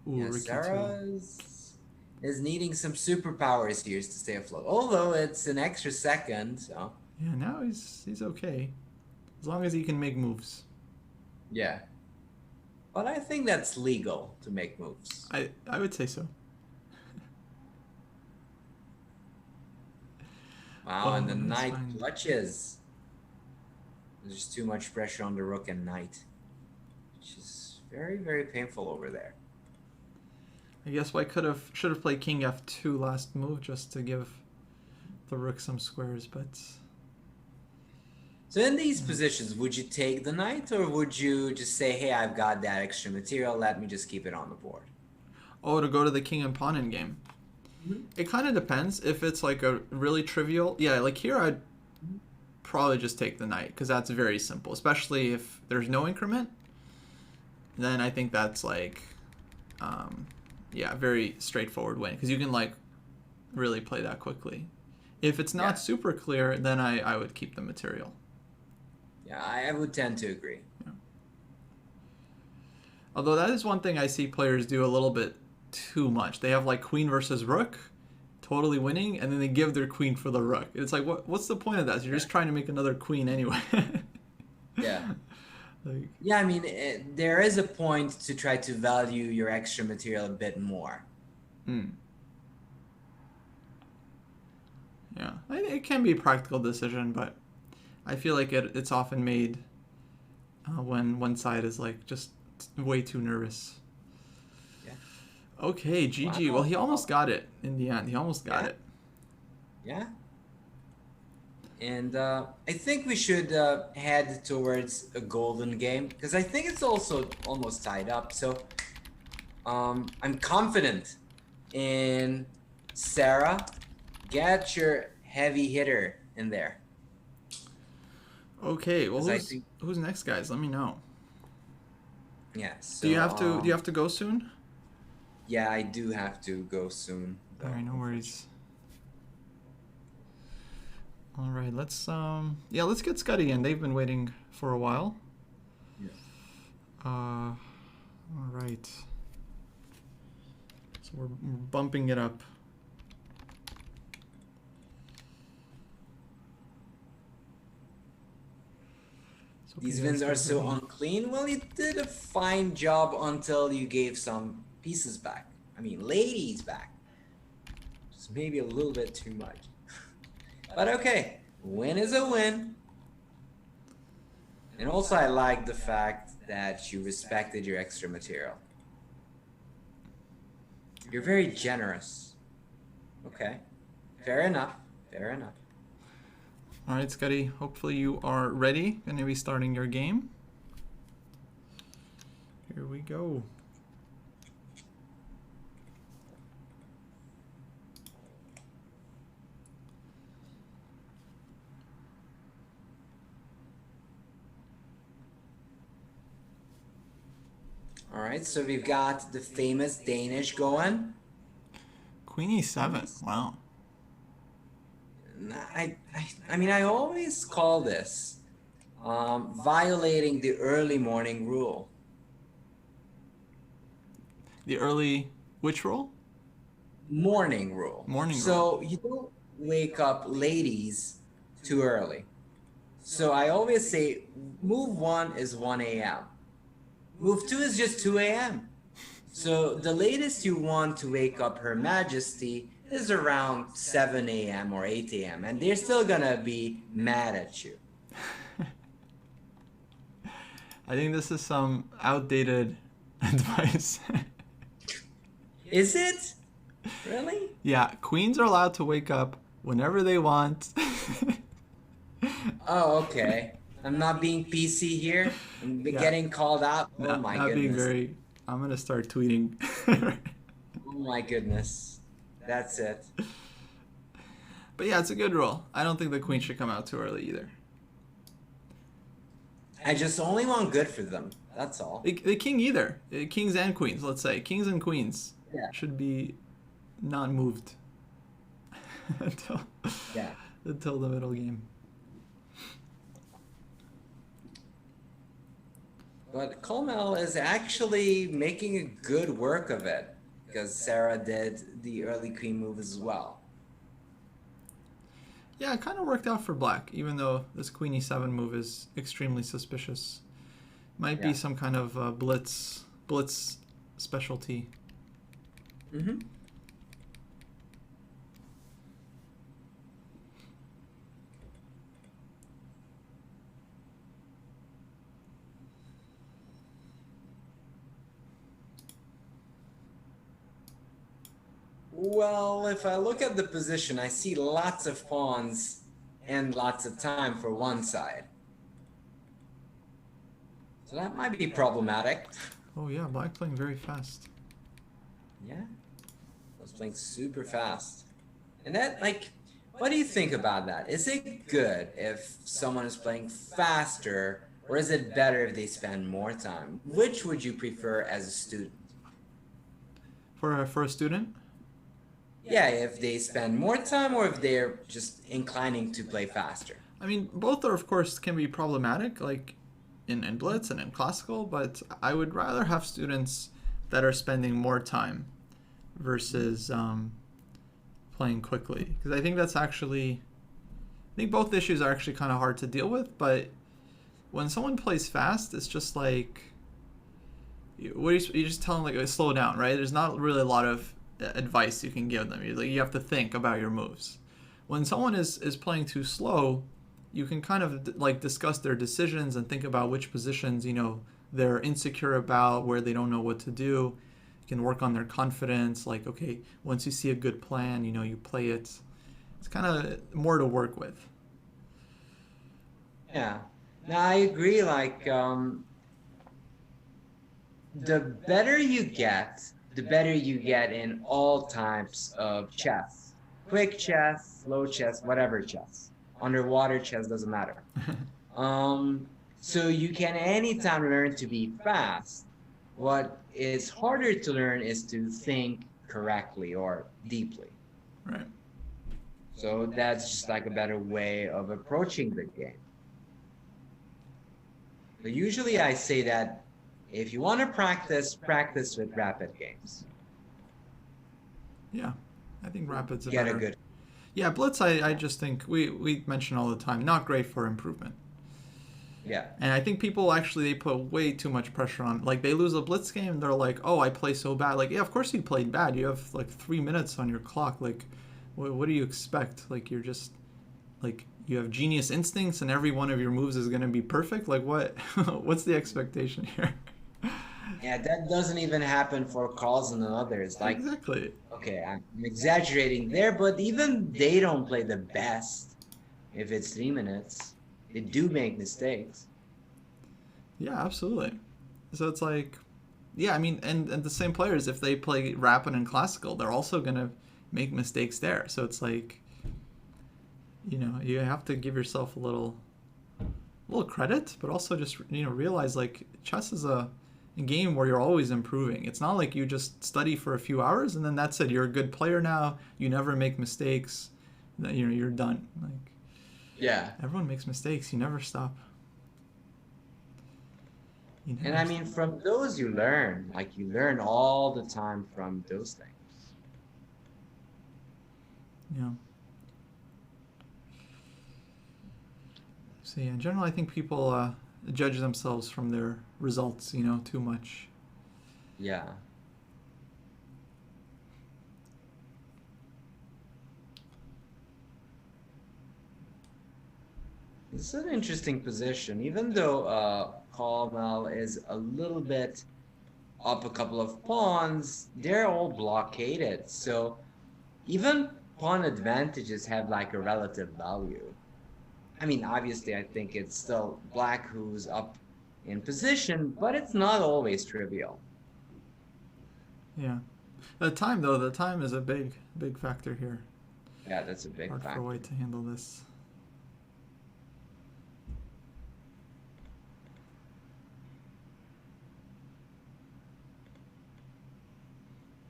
Ooh, Yeah, Ricky Sarah too. is needing some superpowers here to stay afloat. Although it's an extra second, so Yeah, now he's okay. As long as he can make moves. yeah. But I think that's legal to make moves. I would say so. Wow, and the Oh, that's knight fine. clutches. There's just too much pressure on the rook and knight, which is very, very painful over there. I guess I should have played King F2 last move just to give the rook some squares, but So in these positions, would you take the knight or would you just say, hey, I've got that extra material, let me just keep it on the board? oh, to go to the king and pawn in game. It kind of depends. If it's like a really trivial, yeah, like here I'd probably just take the knight because that's very simple. Especially if there's no increment, then I think that's like, yeah, very straightforward win because you can like really play that quickly. If it's not Yeah. super clear, then I would keep the material. Yeah, I would tend to agree. Although that is one thing I see players do a little bit too much. They have like queen versus rook, totally winning, and then they give their queen for the rook. It's like, what's the point of that? You're just trying to make another queen anyway. Yeah. Like, Yeah, I mean, there is a point to try to value your extra material a bit more. yeah, it can be a practical decision, but I feel like it's often made when one side is like just way too nervous. Yeah. Okay, GG. Well, he almost got it in the end. He almost got Yeah. it. Yeah. And I think we should head towards a golden game because I think it's also almost tied up. So I'm confident in Sarah. Get your heavy hitter in there. Okay, well, 'Cause I think- who's next, guys? Let me know. Yeah, Do you so have to go soon? yeah, I do have to go soon All though, right, no unfortunately. worries. All right, yeah, let's get Scuddy in. They've been waiting for a while. Yeah. All right. So we're bumping it up. So These Peter's wins are getting so ready. unclean. Well, you did a fine job until you gave some pieces back. I mean, ladies back. Just maybe a little bit too much. But okay, win is a win. And also, I like the fact that you respected your extra material. You're very generous. Okay, fair enough. Fair enough. All right, Scuddy. Hopefully you are ready. Going to be starting your game. Here we go. All right, so we've got the famous Danish going. Queen e7. Wow. I mean, I always call this violating the early morning rule. The early which rule? Morning rule. Morning rule. So you don't wake up ladies too early. So I always say move 1 is 1 a.m. Move 2 is just 2 a.m. So the latest you want to wake up Her Majesty is around 7 a.m. or 8 a.m. and they're still gonna be mad at you. I think this is some outdated advice. Is it? Really? Yeah, queens are allowed to wake up whenever they want. Oh, okay. I'm not being PC here. I'm Yeah. getting called out. Oh not, my not being goodness. very. I'm gonna start tweeting. Oh my goodness. That's it. But yeah, it's a good rule. I don't think the queen should come out too early either. I just only want good for them. That's all. The king either. Kings and queens, let's say. Kings and queens Yeah. should be not moved until, Yeah. until the middle game. But Colmel is actually making a good work of it because Sarah did the early queen move as well. Yeah, it kind of worked out for black, even though this queen e7 move is extremely suspicious. Might be Yeah. some kind of blitz specialty. Mm-hmm. Well, if I look at the position, I see lots of pawns and lots of time for one side. So that might be problematic. Oh yeah, black playing very fast. Yeah. I was playing super fast. And that, like, what do you think about that? Is it good if someone is playing faster, or is it better if they spend more time? Which would you prefer as a student? For a student? Yeah, if they spend more time or if they're just inclining to play faster. I mean, both are, of course, can be problematic, like in Blitz and in Classical, but I would rather have students that are spending more time versus playing quickly. Because I think that's actually, I think both issues are actually kind of hard to deal with, but when someone plays fast, it's just like, what are you just tell them, like, slow down, right? There's not really a lot of advice you can give them. You have to think about your moves. When someone is playing too slow, you can kind of like discuss their decisions and think about which positions they're insecure about, where they don't know what to do. You can work on their confidence. Like, okay, once you see a good plan, you play it. It's kind of more to work with. Yeah. Now I agree, like, the better you get, the better you get in all types of chess. Quick chess, slow chess, whatever chess. Underwater chess, doesn't matter. So you can anytime learn to be fast, What is harder to learn is to think correctly or deeply. Right. So that's just like a better way of approaching the game. But usually I say that if you want to practice, practice with rapid games. Yeah. I think Rapid's a Get a better. good. Yeah, Blitz, I just think we mention all the time, not great for improvement. Yeah. And I think people actually they put way too much pressure on. Like they lose a Blitz game, and they're like, "Oh, I play so bad." Like, yeah, of course you played bad. You have like 3 minutes on your clock. Like, what do you expect? Like you're just like you have genius instincts, and every one of your moves is gonna be perfect. Like what? What's the expectation here? Yeah, that doesn't even happen for Carlsen and others. Like, Exactly. okay, I'm exaggerating there, but even they don't play the best if it's 3 minutes. They do make mistakes. Yeah, absolutely. So it's like, yeah, I mean, and the same players, if they play Rapid and Classical, they're also gonna make mistakes there. So it's like, you have to give yourself a little credit, but also just realize like chess is a game where you're always improving. It's not like you just study for a few hours and then that's it. You're a good player now. You never make mistakes. You're done. Like Yeah. everyone makes mistakes. You never stop. You And never I mean, stop. from those you learn. Like, you learn all the time from those things. Yeah. So yeah, in general, I think people judge themselves from their results. Too much. Yeah. It's an interesting position, even though Colmel is a little bit up a couple of pawns, they're all blockaded. So even pawn advantages have like a relative value. I mean, obviously, I think it's still black who's up in position, but it's not always trivial. Yeah. The time is a big factor here. Yeah, that's a big Hard for factor. White to handle this.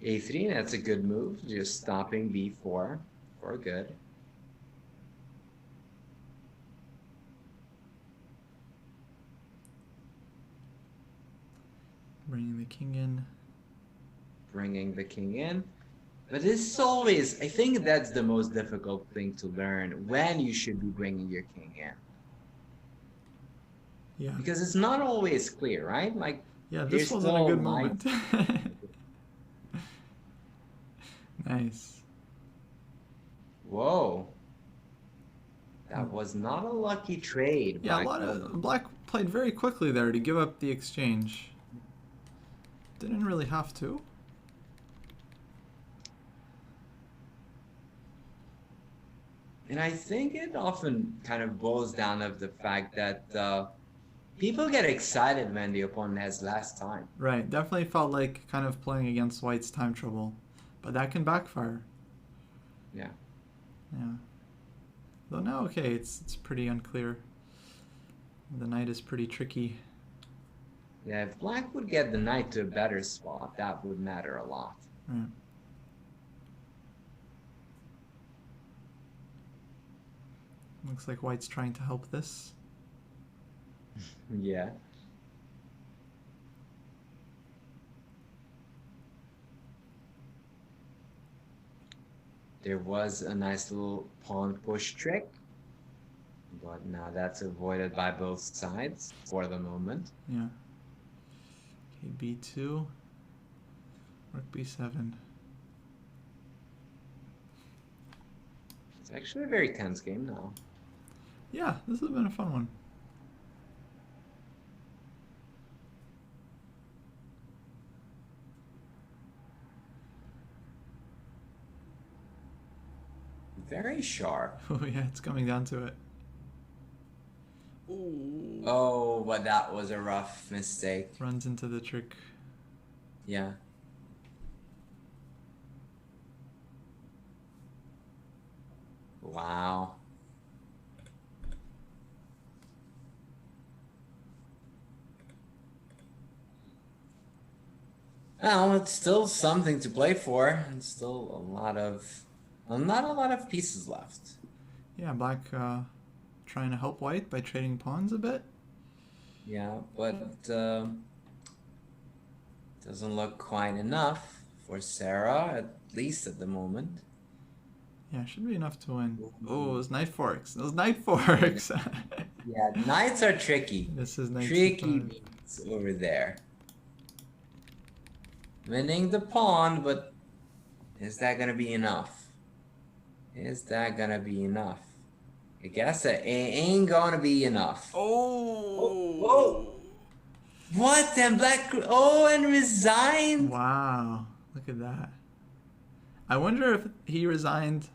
A3, that's a good move. Just stopping B4 for good. Bringing the king in. Bringing the king in. But this is always, I think that's the most difficult thing to learn when you should be bringing your king in. Yeah. Because it's not always clear, right? Like, Yeah, this there's wasn't a still good light. moment. Nice. Whoa. That was not a lucky trade, Yeah, Black. Black played very quickly there to give up the exchange. Didn't really have to. And I think it often kind of boils down of the fact that people get excited when the opponent has last time. Right, definitely felt like kind of playing against White's time trouble. But that can backfire. Yeah. Yeah. Though now, okay, it's pretty unclear. The knight is pretty tricky. Yeah, if Black would get the knight to a better spot, that would matter a lot. Right. Looks like White's trying to help this. Yeah. There was a nice little pawn push trick, but now that's avoided by both sides for the moment. Yeah. Okay, b2. Rook b7. It's actually a very tense game now. Yeah, this has been a fun one. Very sharp. Oh yeah, it's coming down to it. Ooh. Oh, but that was a rough mistake. Runs into the trick. Yeah. Wow. Well, it's still something to play for, and still not a lot of pieces left. Yeah, black trying to help white by trading pawns a bit. Yeah, but doesn't look quite enough for Sarah, at least at the moment. Yeah, should be enough to win. Oh, Ooh. those knight forks. Those knight Yeah, forks. yeah, knights are tricky. This is knight Tricky c5. beats over there. Winning the pawn, but is that gonna be enough? Is that gonna be enough? I guess it ain't gonna be enough. Oh, Oh! whoa! What? And black. Oh, and resigned? Wow, look at that. I wonder if he resigned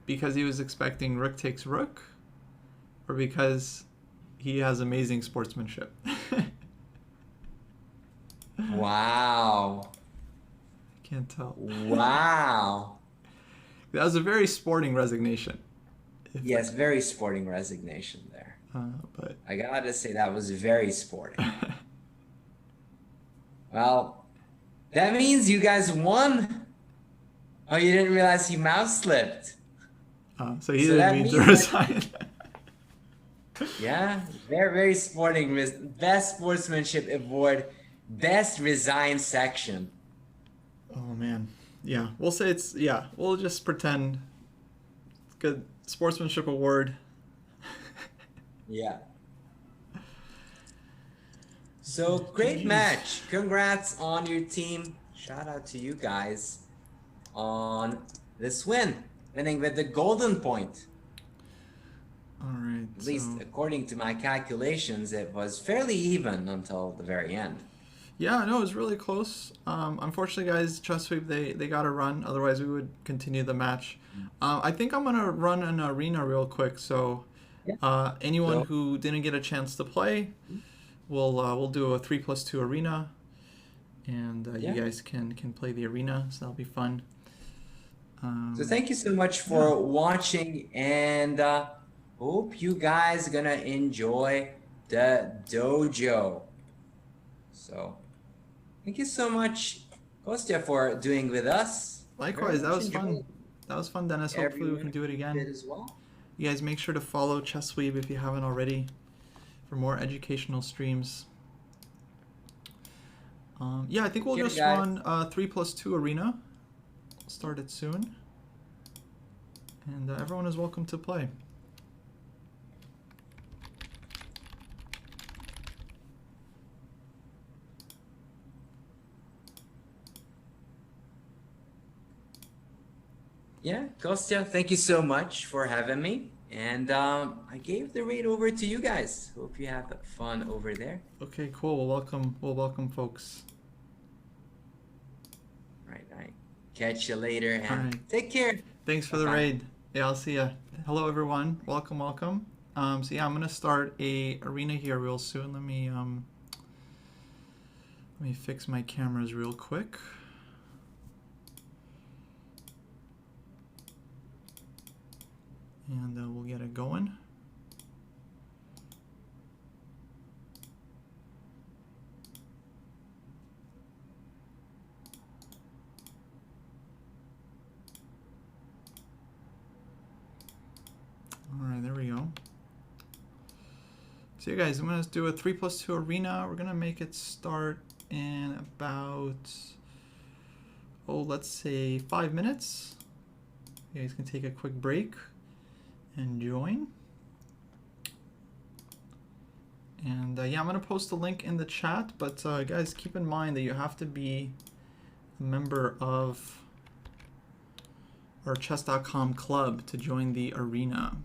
because he was expecting rook takes rook, or because he has amazing sportsmanship. Wow. I can't tell. Wow. That was a very sporting resignation. Yes, very sporting resignation there. But I gotta say that was very sporting. Well, that means you guys won. Oh, you didn't realize he mouse slipped. so he So didn't that mean to means resign. Yeah, very, very sporting. Best sportsmanship award, best resign section. Oh man, yeah. We'll say it's yeah. We'll just pretend. Good sportsmanship award. Yeah. So great Jeez. match. Congrats on your team. Shout out to you guys on this win, winning with the golden point. All right. At least according to my calculations, it was fairly even until the very end. Yeah, no, it was really close. Unfortunately, guys, ChessWeeb they got to run. Otherwise, we would continue the match. I think I'm gonna run an arena real quick. So, Yeah. anyone So, who didn't get a chance to play, we'll do a 3+2 arena, and yeah. you guys can play the arena. So that'll be fun. So thank you so much for watching, and hope you guys are gonna enjoy the dojo. So thank you so much, Kostya, for doing with us. Likewise, Very that much was fun. enjoyed. That was fun, Dennis. Hopefully, we can do it Did again. as well. You guys make sure to follow ChessWeeb if you haven't already for more educational streams. Yeah, I think we'll just run 3+2 arena. We'll start it soon. And everyone is welcome to play. Yeah, Kostya, thank you so much for having me. And I gave the raid over to you guys. Hope you have fun over there. Okay, cool. We'll welcome folks. Right. Catch you later, and right. take care. Thanks for the raid. Yeah, I'll see ya. Hello, everyone. Welcome. So yeah, I'm gonna start a arena here real soon. Let me fix my cameras real quick. And we'll get it going. All right, there we go. So you guys, I'm gonna do a 3+2 arena. We're gonna make it start in about, let's say 5 minutes. You guys can take a quick break and join. And yeah, I'm gonna post a link in the chat, but guys, keep in mind that you have to be a member of our chess.com club to join the arena.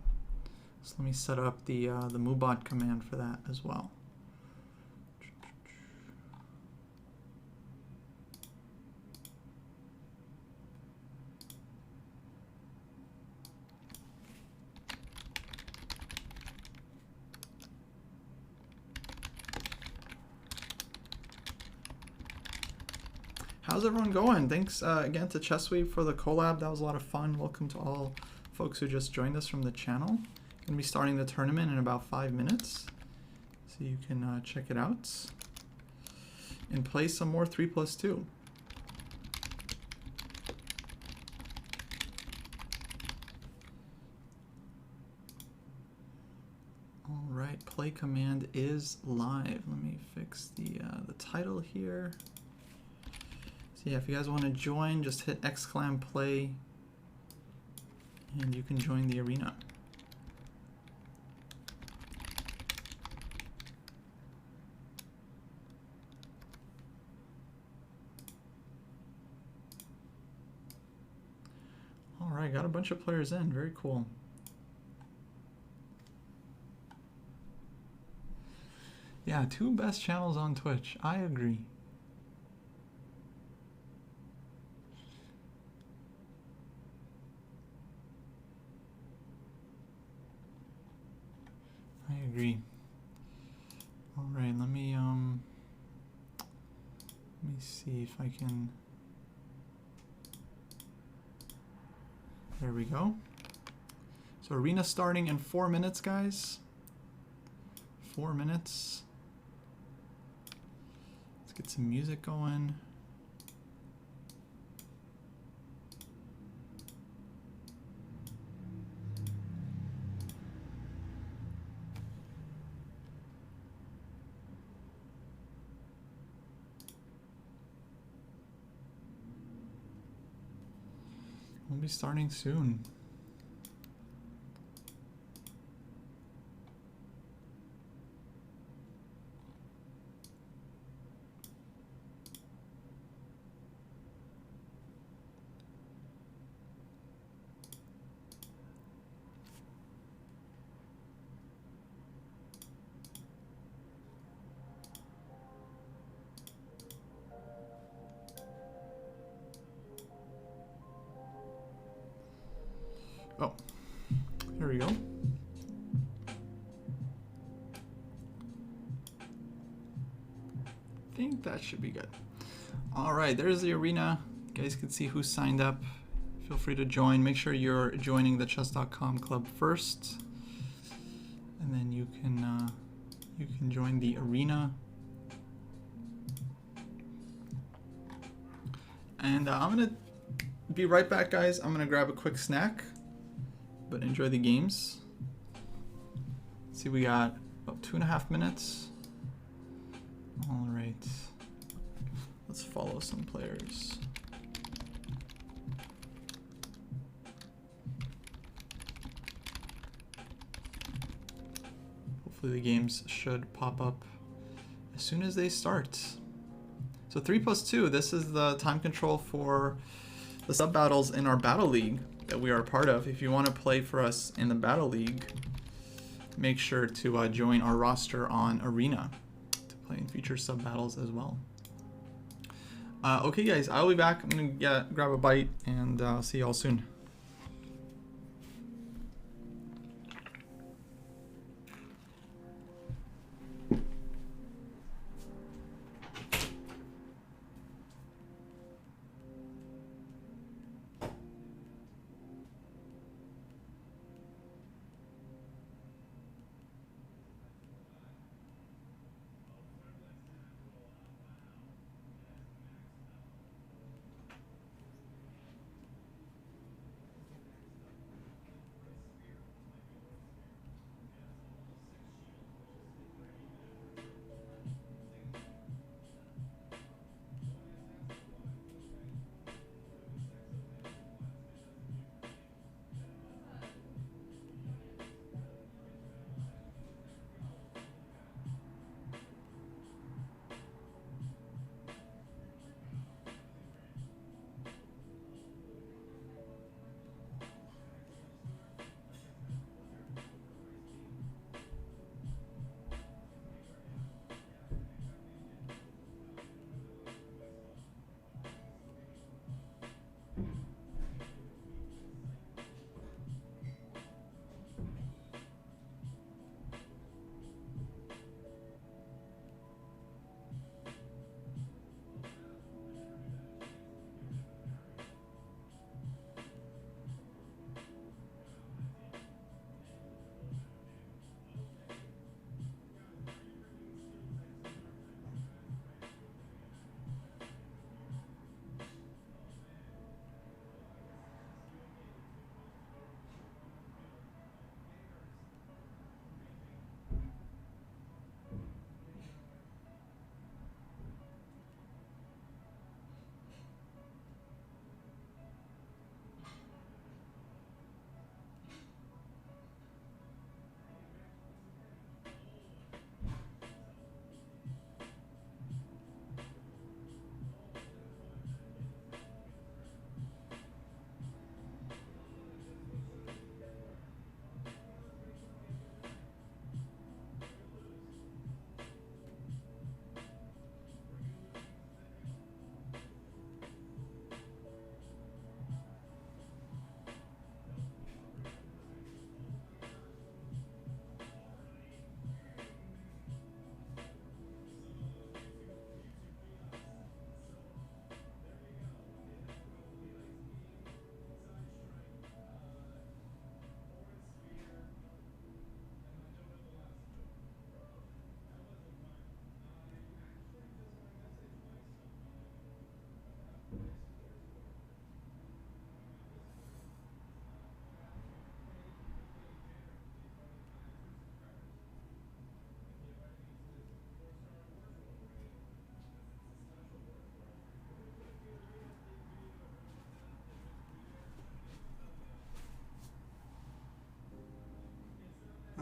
So let me set up the MooBot command for that as well. How's everyone going? Thanks again to ChessWeeb for the collab. That was a lot of fun. Welcome to all folks who just joined us from the channel. Going to be starting the tournament in about 5 minutes, so you can check it out. and play some more 3+2. All right, play command is live. Let me fix the title here. So yeah, if you guys want to join, just hit !play and you can join the arena. All right, got a bunch of players in. Very cool. Yeah, 2 best channels on Twitch. I agree. I agree. All right, let me see if I can. There we go. So arena starting in 4 minutes, guys. 4 minutes. Let's get some music going. We'll be starting soon. Oh, here we go. I think that should be good. All right, there's the arena. You guys can see who signed up. Feel free to join. Make sure you're joining the chess.com club first, and then you can join the arena. And I'm gonna be right back, guys. I'm gonna grab a quick snack, but enjoy the games. Let's see, we got about 2.5 minutes. All right, let's follow some players. Hopefully the games should pop up as soon as they start. So 3+2, this is the time control for the sub battles in our battle league that we are a part of. If you want to play for us in the battle league, make sure to join our roster on Arena to play in future sub battles as well. Okay guys, I'll be back. I'm gonna grab a bite, and I'll see y'all soon.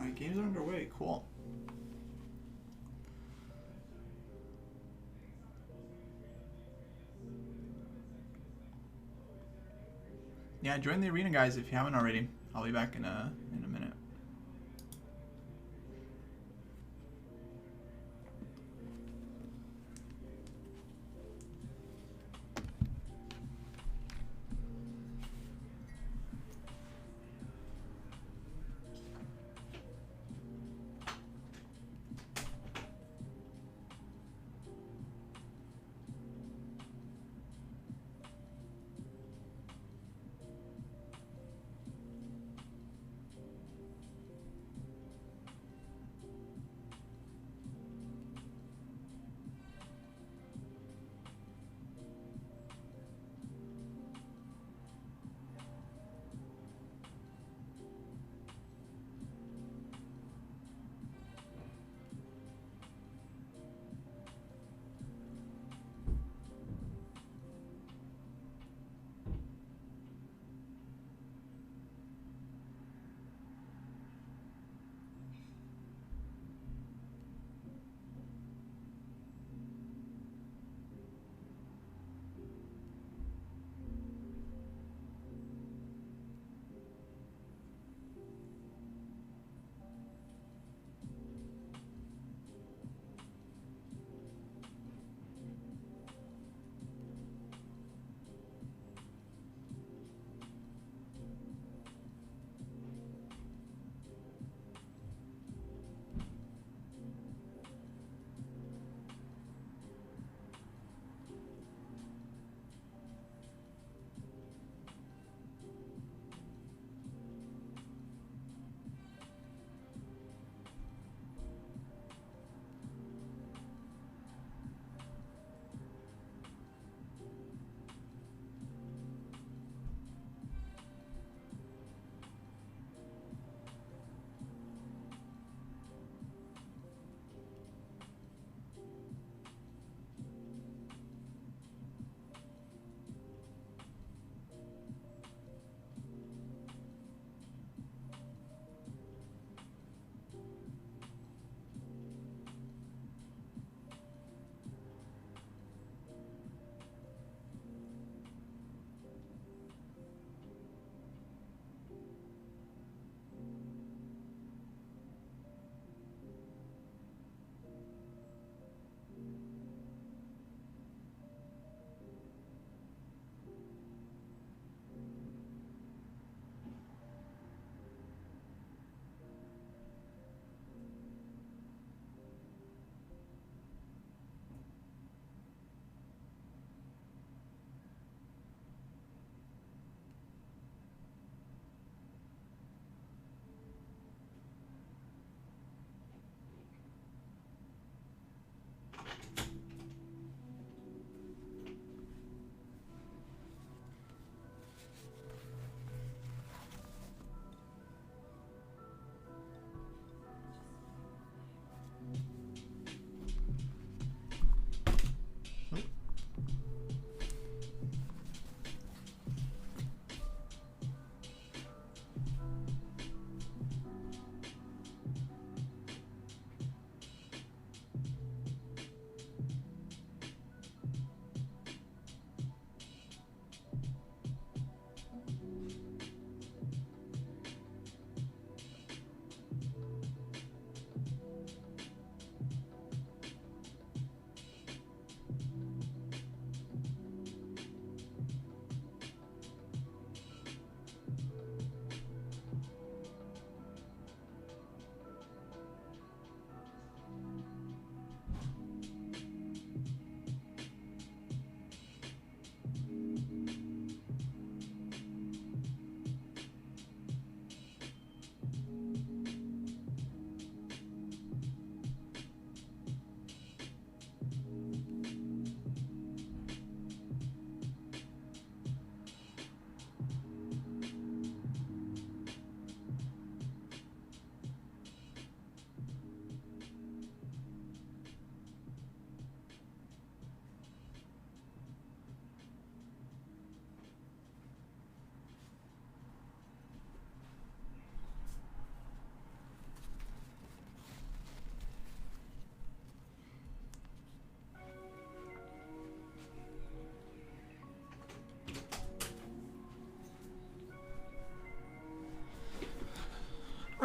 Alright, games are underway. Cool. Yeah, join the arena, guys, if you haven't already. I'll be back in a minute.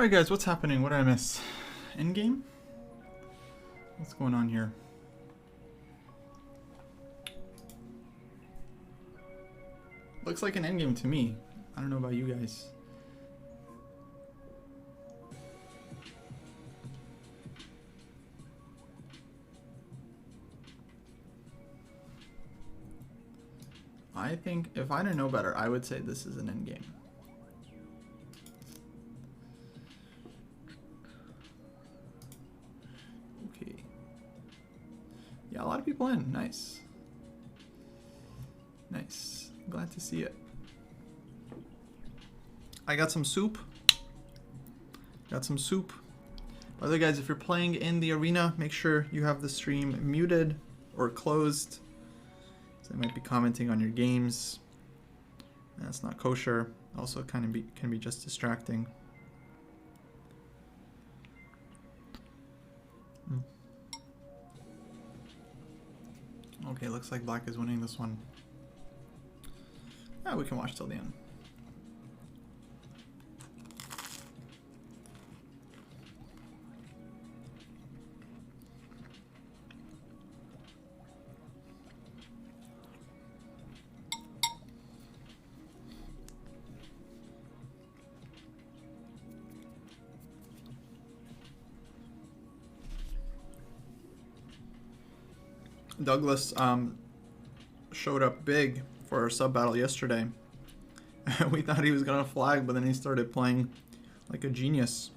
Alright guys, what's happening? What did I miss? Endgame? What's going on here? Looks like an endgame to me. I don't know about you guys. I think if I didn't know better, I would say this is an endgame. Okay. Yeah, a lot of people in. Nice. Nice. Glad to see it. I got some soup. Got some soup. By the way, guys, if you're playing in the arena, make sure you have the stream muted or closed. They might be commenting on your games. That's not kosher. Also, can be just distracting. Okay, looks like black is winning this one. Yeah, we can watch till the end. Douglas showed up big for our sub battle yesterday. We thought he was gonna flag, but then he started playing like a genius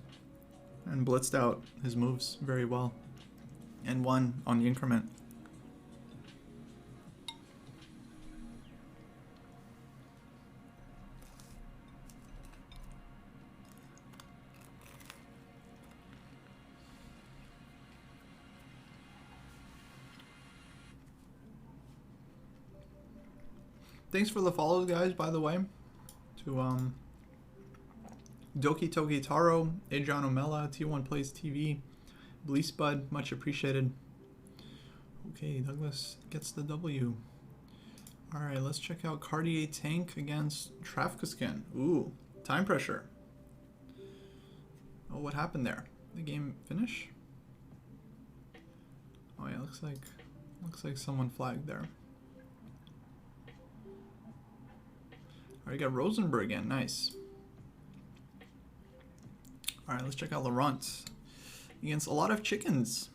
and blitzed out his moves very well and won on the increment. Thanks for the follows, guys, by the way. To Doki Toki Taro, Adriano Mella, T1 Plays TV, Bleespud, much appreciated. Okay, Douglas gets the W. Alright, let's check out Cartier Tank against Trafkaskin. Ooh, time pressure. Oh, what happened there? The game finish? Oh yeah, looks like someone flagged there. Alright, got Rosenberg again. Nice. Alright, let's check out Laurent against a lot of chickens.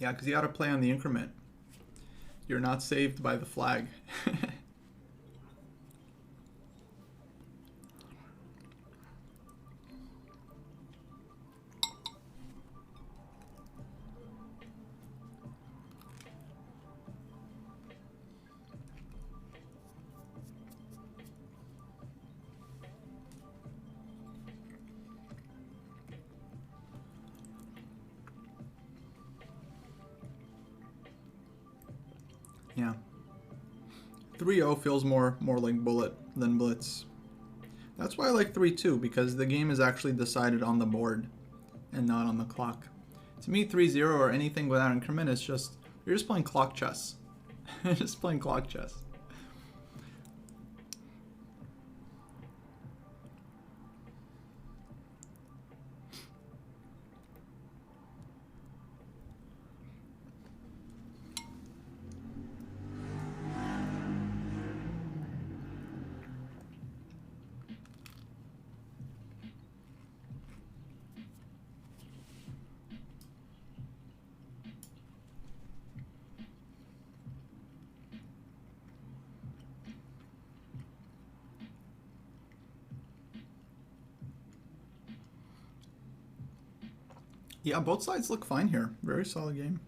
Yeah, because you gotta play on the increment. You're not saved by the flag. Yeah. 3-0 feels more like bullet than blitz. That's why I like 3-2, because the game is actually decided on the board and not on the clock. To me, 3-0 or anything without increment is just, you're just playing clock chess. Just playing clock chess. Yeah, both sides look fine here. Very solid game.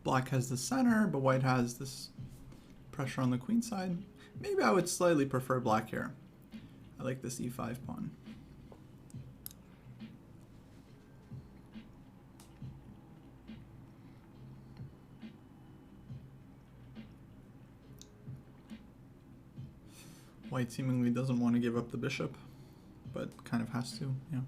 Black has the center, but white has this pressure on the queen side. Maybe I would slightly prefer black here. I like this e5 pawn. White seemingly doesn't want to give up the bishop, but kind of has to, yeah.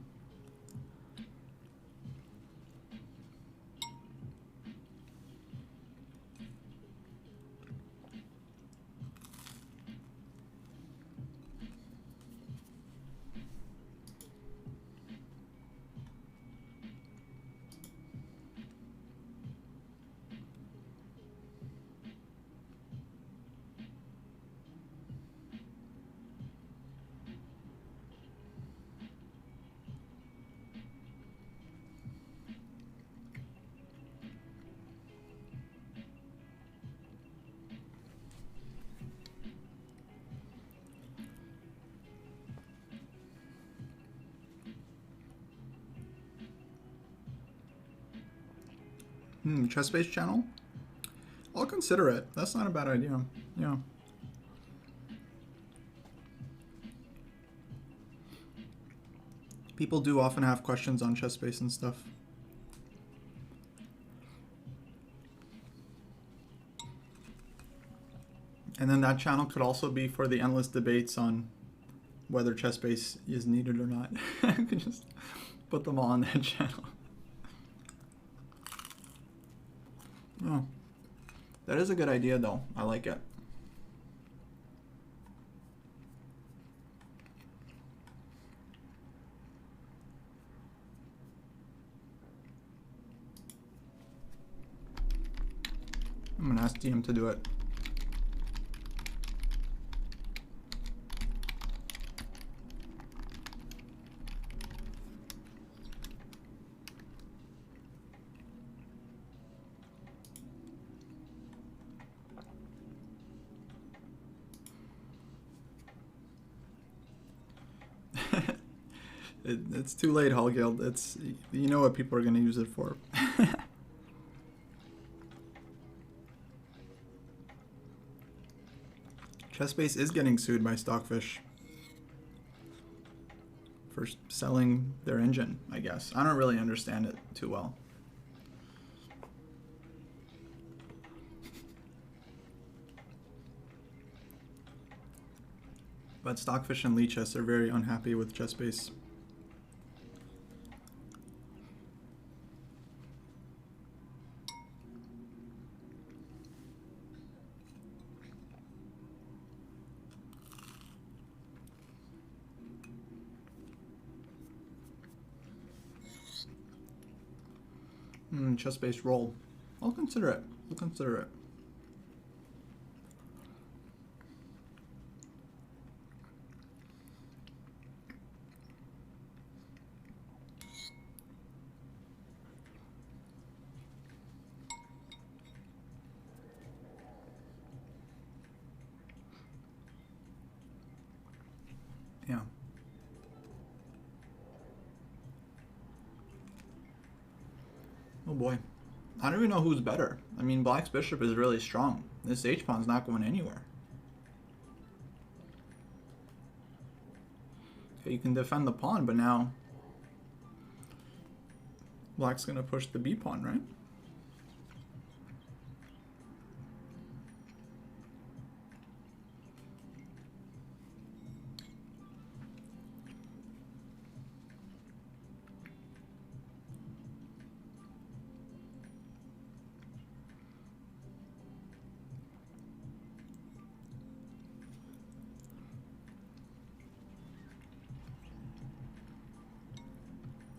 Chess-based channel? I'll consider it. That's not a bad idea. Yeah. People do often have questions on chess-based and stuff. And then that channel could also be for the endless debates on whether chess-base is needed or not. I could just put them all on that channel. Oh, that is a good idea though. I like it. I'm gonna ask DM to do it. It's too late, Hallgild. It's, you know what people are going to use it for. Chessbase is getting sued by Stockfish for selling their engine, I guess. I don't really understand it too well. But Stockfish and Lichess are very unhappy with Chessbase. Chess-based roll. I'll consider it. I'll consider it. Yeah. Oh boy. I don't even know who's better. I mean, Black's bishop is really strong. This h-pawn's not going anywhere. Okay, you can defend the pawn, but now Black's going to push the b-pawn, right?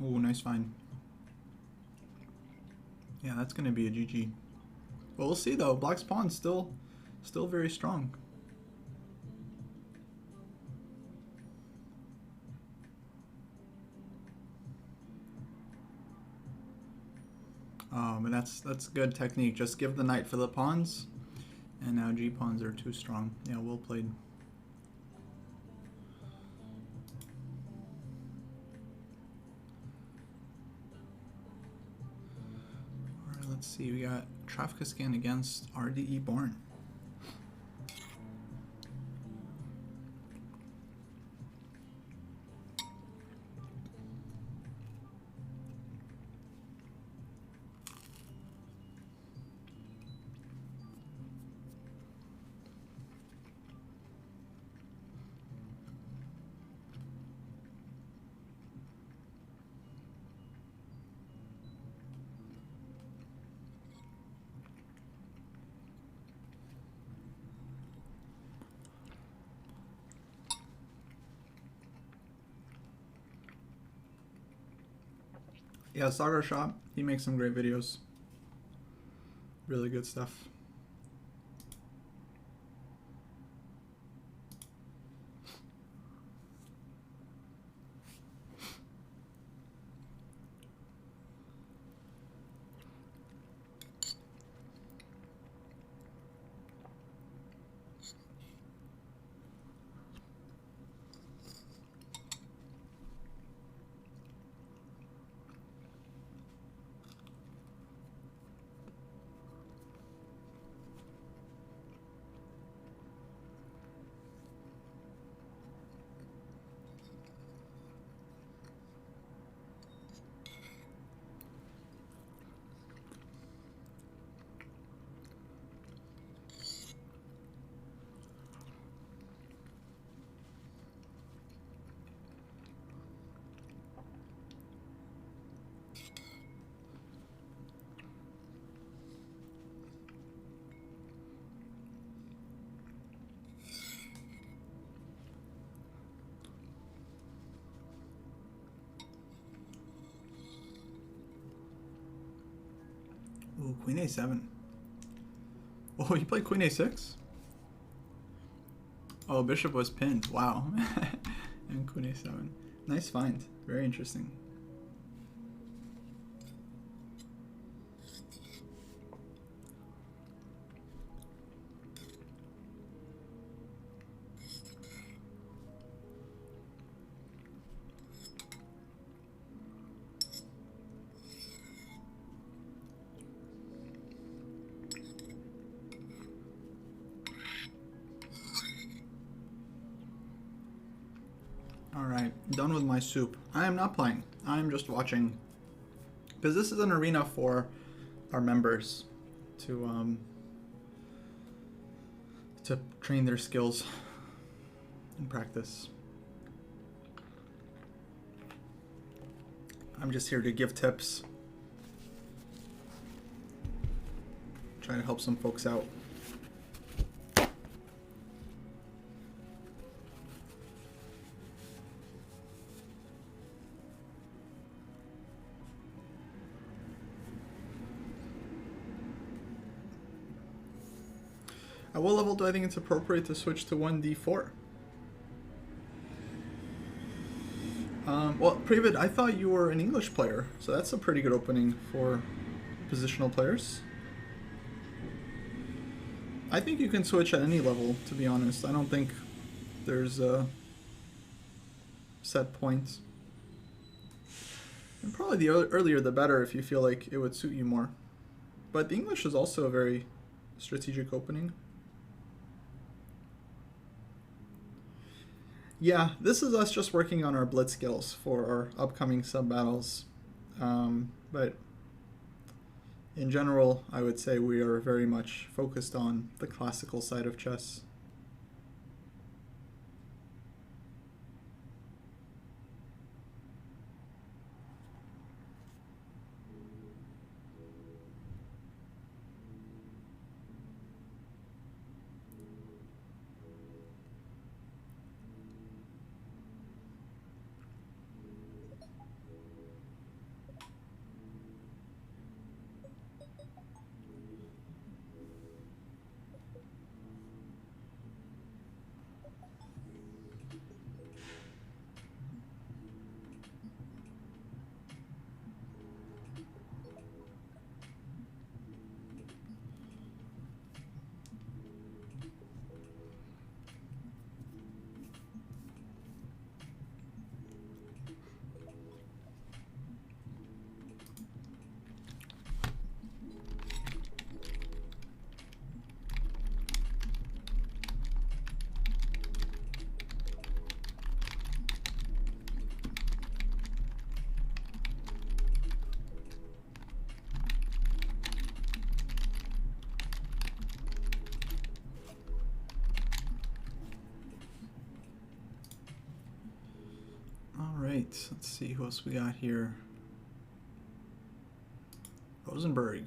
Oh, nice find. Yeah, that's going to be a GG. Well, we'll see though. Black's pawn's still very strong. But that's good technique. Just give the knight for the pawns, and now g pawns are too strong. Yeah, well played. Let's see, we got Trafkiskan against RDE Born. Yeah, Sagar Shop, he makes some great videos. Really good stuff. Ooh, Queen A7. Oh, you played Queen A6? Oh, Bishop was pinned. Wow. And Queen A7. Nice find. Very interesting. Alright, done with my soup. I am not playing. I am just watching. Because this is an arena for our members to train their skills and practice. I'm just here to give tips. Try to help some folks out. At what level do I think it's appropriate to switch to 1d4? Well, Pravid, I thought you were an English player, so that's a pretty good opening for positional players. I think you can switch at any level, to be honest. I don't think there's a set point. And probably the earlier the better if you feel like it would suit you more. But the English is also a very strategic opening. Yeah, this is us just working on our blitz skills for our upcoming sub-battles. But in general, I would say we are very much focused on the classical side of chess. Alright, let's see who else we got here. Rosenberg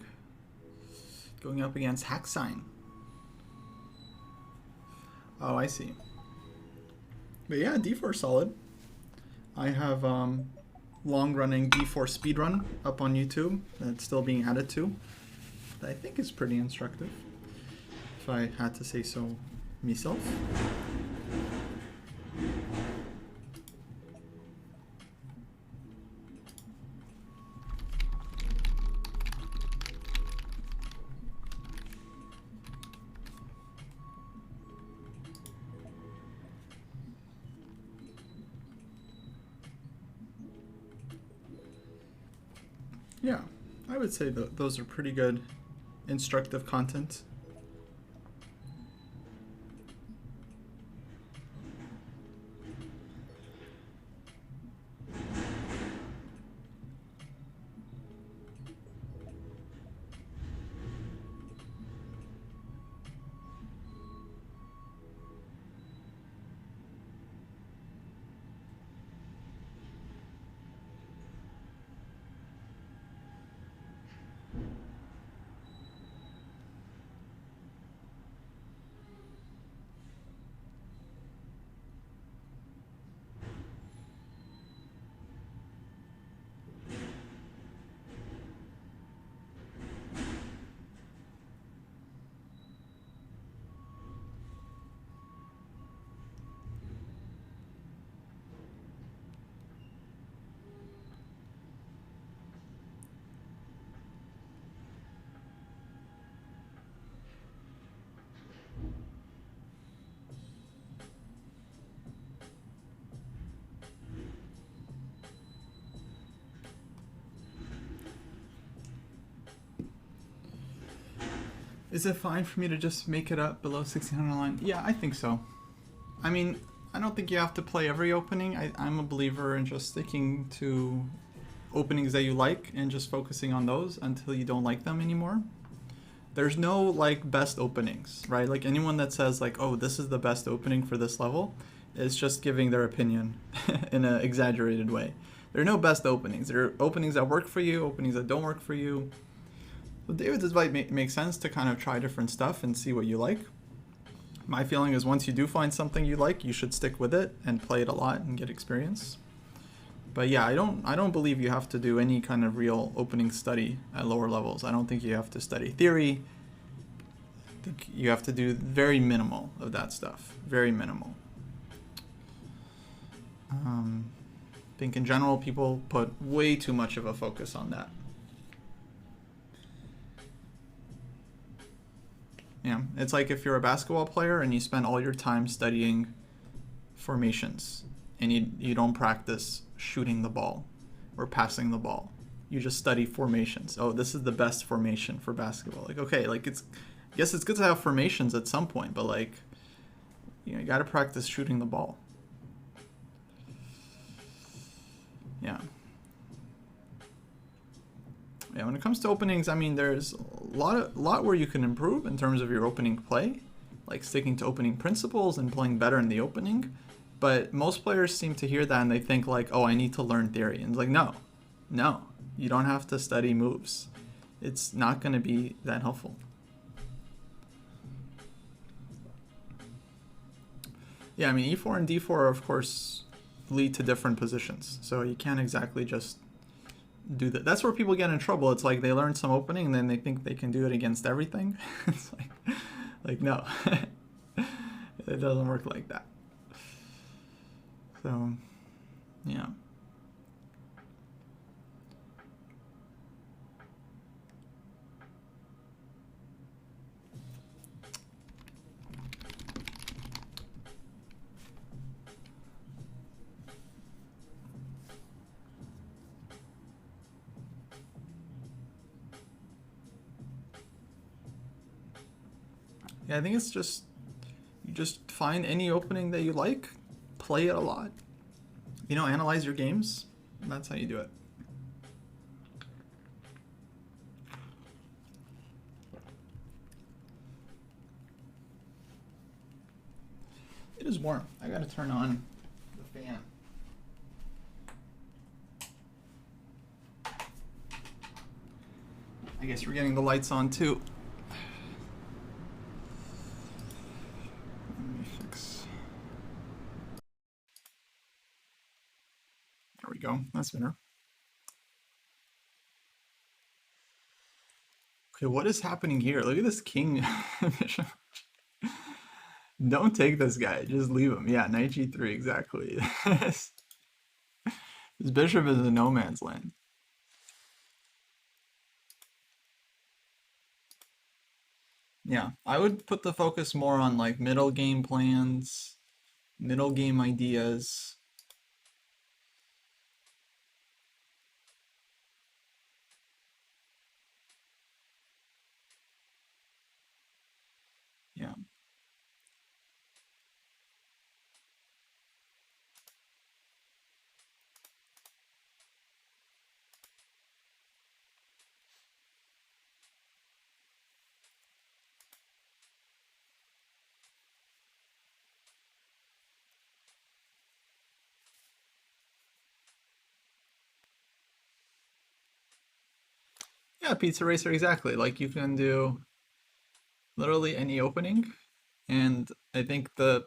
going up against Hacksign. Oh, I see. But yeah, d4 solid. I have long-running d4 speedrun up on YouTube that's still being added to that I think is pretty instructive, if I had to say so myself. Yeah, I would say that those are pretty good instructive content. Is it fine for me to just make it up below 1600 line? Yeah, I think so. I mean, I don't think you have to play every opening. I'm a believer in just sticking to openings that you like and just focusing on those until you don't like them anymore. There's no like best openings, right? Like anyone that says like, oh, this is the best opening for this level is just giving their opinion in an exaggerated way. There are no best openings. There are openings that work for you, openings that don't work for you. So David's advice makes sense to kind of try different stuff and see what you like. My feeling is once you do find something you like, you should stick with it and play it a lot and get experience. But yeah, I don't believe you have to do any kind of real opening study at lower levels. I don't think you have to study theory. I think you have to do very minimal of that stuff. Very minimal. I think in general people put way too much of a focus on that. Yeah, it's like if you're a basketball player and you spend all your time studying formations and you don't practice shooting the ball or passing the ball. You just study formations. Oh, this is the best formation for basketball. Like, okay, like I guess it's good to have formations at some point, but like, you got to practice shooting the ball. Yeah. Yeah, when it comes to openings, I mean, there's a lot where you can improve in terms of your opening play, like sticking to opening principles and playing better in the opening. But most players seem to hear that and they think like, oh, I need to learn theory. And it's like, no, you don't have to study moves. It's not going to be that helpful. Yeah, I mean, e4 and d4, of course, lead to different positions. So you can't exactly just do that. That's where people get in trouble. It's like they learn some opening and then they think they can do it against everything. It's like no, it doesn't work like that. So, yeah. Yeah, I think it's just, you just find any opening that you like, play it a lot, analyze your games. That's how you do it. It is warm. I gotta turn on the fan. I guess we're getting the lights on too. Let me fix. There we go. That's better. Okay, what is happening here? Look at this king. Don't take this guy. Just leave him. Yeah, knight g3, exactly. This bishop is in no man's land. Yeah, I would put the focus more on like middle game plans, middle game ideas. Yeah. Yeah, pizza racer, exactly. Like you can do literally any opening. And I think the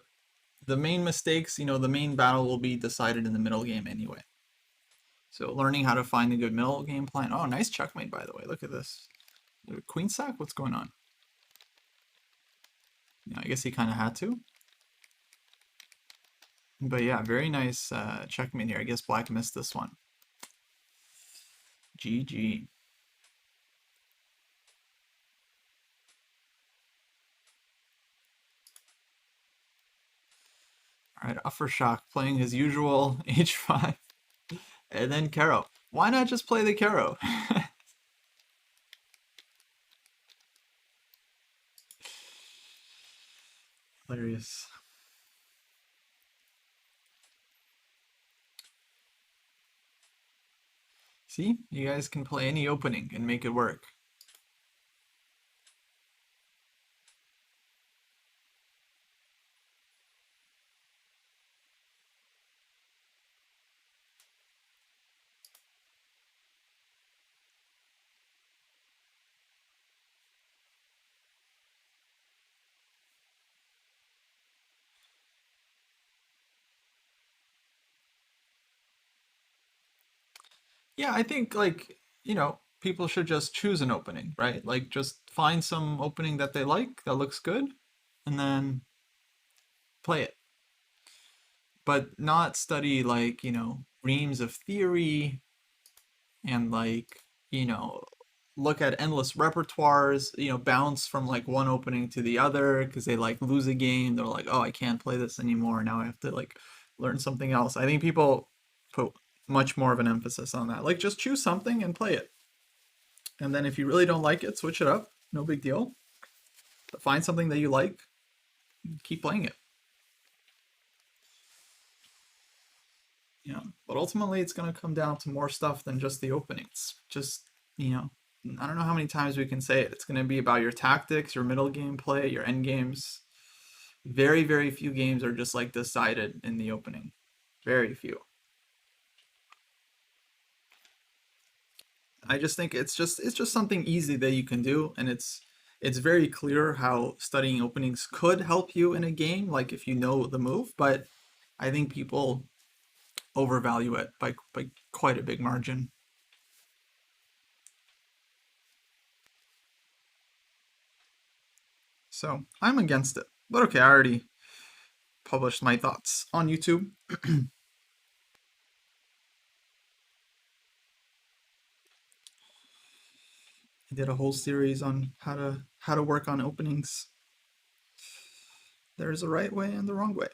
main mistakes, the main battle will be decided in the middle game anyway. So learning how to find a good middle game plan. Oh, nice checkmate, by the way. Look at this. Queen sack? What's going on? Yeah, I guess he kind of had to. But yeah, very nice checkmate here. I guess black missed this one. GG. All right, Aftershock playing his usual h5. And then Caro. Why not just play the Caro? Hilarious. See, you guys can play any opening and make it work. Yeah, I think like, people should just choose an opening, right? Like just find some opening that they like that looks good and then play it. But not study like, reams of theory and like, look at endless repertoires, bounce from like one opening to the other because they like lose a game. They're like, oh, I can't play this anymore. Now I have to like learn something else. I think people put much more of an emphasis on that. Like just choose something and play it. And then if you really don't like it, switch it up. No big deal. But find something that you like, keep playing it. But ultimately it's going to come down to more stuff than just the openings. Just, I don't know how many times we can say it. It's going to be about your tactics, your middle game play, your end games. Very, very few games are just like decided in the opening. Very few. I just think it's just something easy that you can do, and it's very clear how studying openings could help you in a game, like if you know the move, but I think people overvalue it by quite a big margin. So I'm against it. But okay, I already published my thoughts on YouTube. I did a whole series on how to work on openings. There's a right way and the wrong way.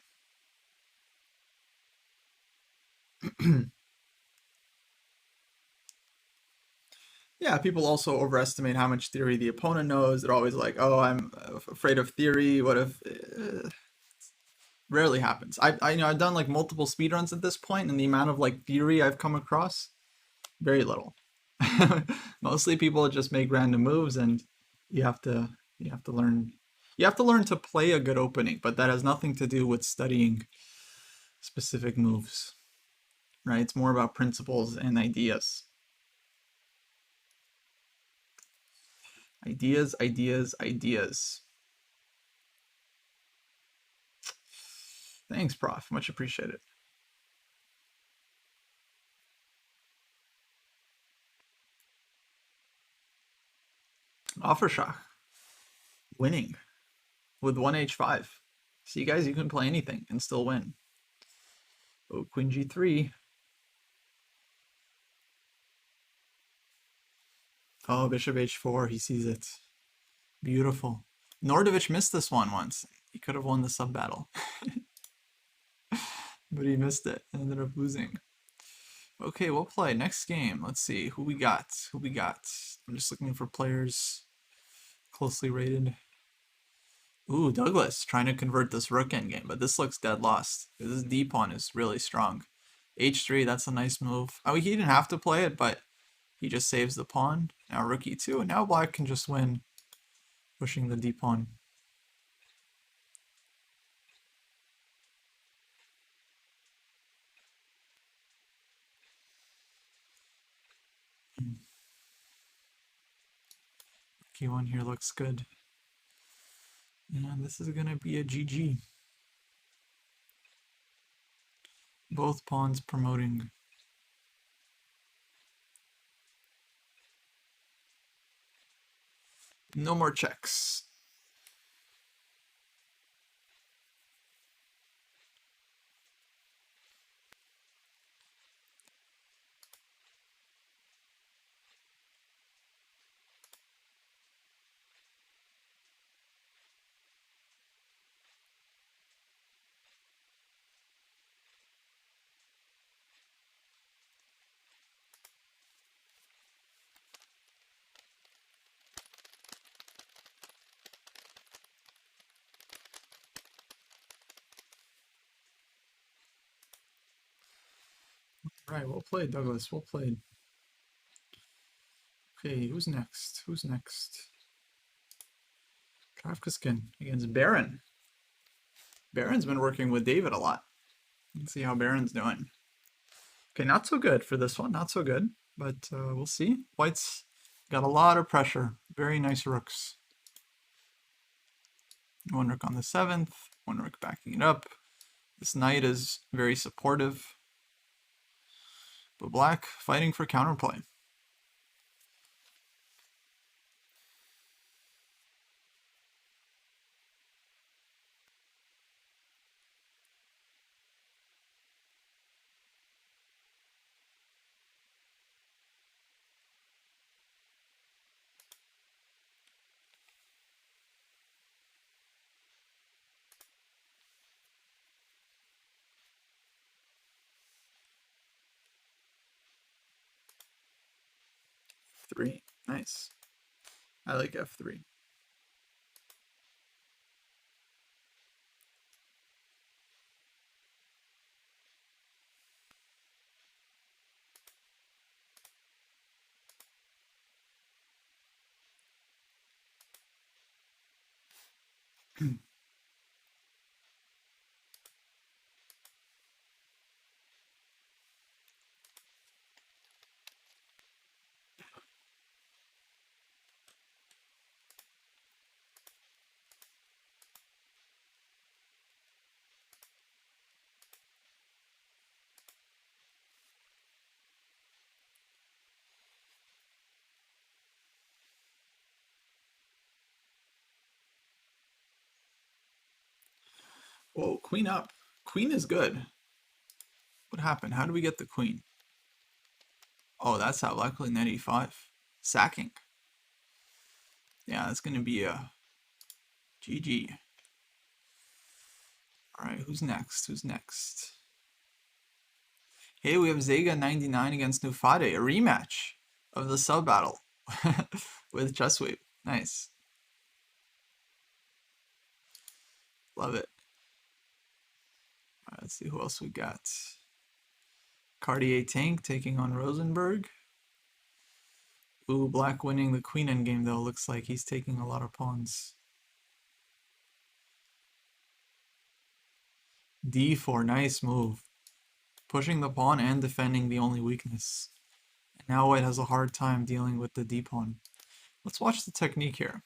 Yeah, people also overestimate how much theory the opponent knows. They're always like, "Oh, I'm afraid of theory. What if?" Rarely happens. I've done like multiple speedruns at this point, and the amount of like theory I've come across, very little. Mostly people just make random moves, and you have to you have to learn you have to learn to play a good opening, but that has nothing to do with studying specific moves, right? It's more about principles and ideas. Ideas, ideas, ideas. Thanks, Prof. Much appreciated. Offershock. Winning with 1h5. See, guys, you can play anything and still win. Oh, Queen G3. Oh, Bishop H4. He sees it. Beautiful. Nordovich missed this one once. He could have won the sub battle. But he missed it and ended up losing. Okay, we'll play next game. Let's see who we got. Who we got? I'm just looking for players closely rated. Ooh, Douglas trying to convert this rook endgame, but this looks dead lost. This D pawn is really strong. H3, that's a nice move. Oh, he didn't have to play it, but he just saves the pawn. Now rook E2, and now black can just win, pushing the D pawn. K1 here looks good. And this is going to be a GG. Both pawns promoting. No more checks. All right, well played, Douglas. Well played. Okay, who's next? Who's next? Kafkaskin against Baron. Baron's been working with David a lot. Let's see how Baron's doing. Okay, not so good for this one. Not so good, but we'll see. White's got a lot of pressure. Very nice rooks. One rook on the 7th. One rook backing it up. This knight is very supportive. But black fighting for counterplay. F3. Nice. I like F3. Whoa, queen up. Queen is good. What happened? How do we get the queen? Oh, that's how likely knight e5. Sacking. Yeah, that's going to be a GG. All right, who's next? Who's next? Hey, we have Zega 99 against Nufade, a rematch of the sub battle with ChessWeeb. Nice. Love it. All right, let's see who else we got. Cartier Tank taking on Rosenberg. Ooh, black winning the queen endgame though. Looks like he's taking a lot of pawns. D4, nice move. Pushing the pawn and defending the only weakness. And now white has a hard time dealing with the D pawn. Let's watch the technique here.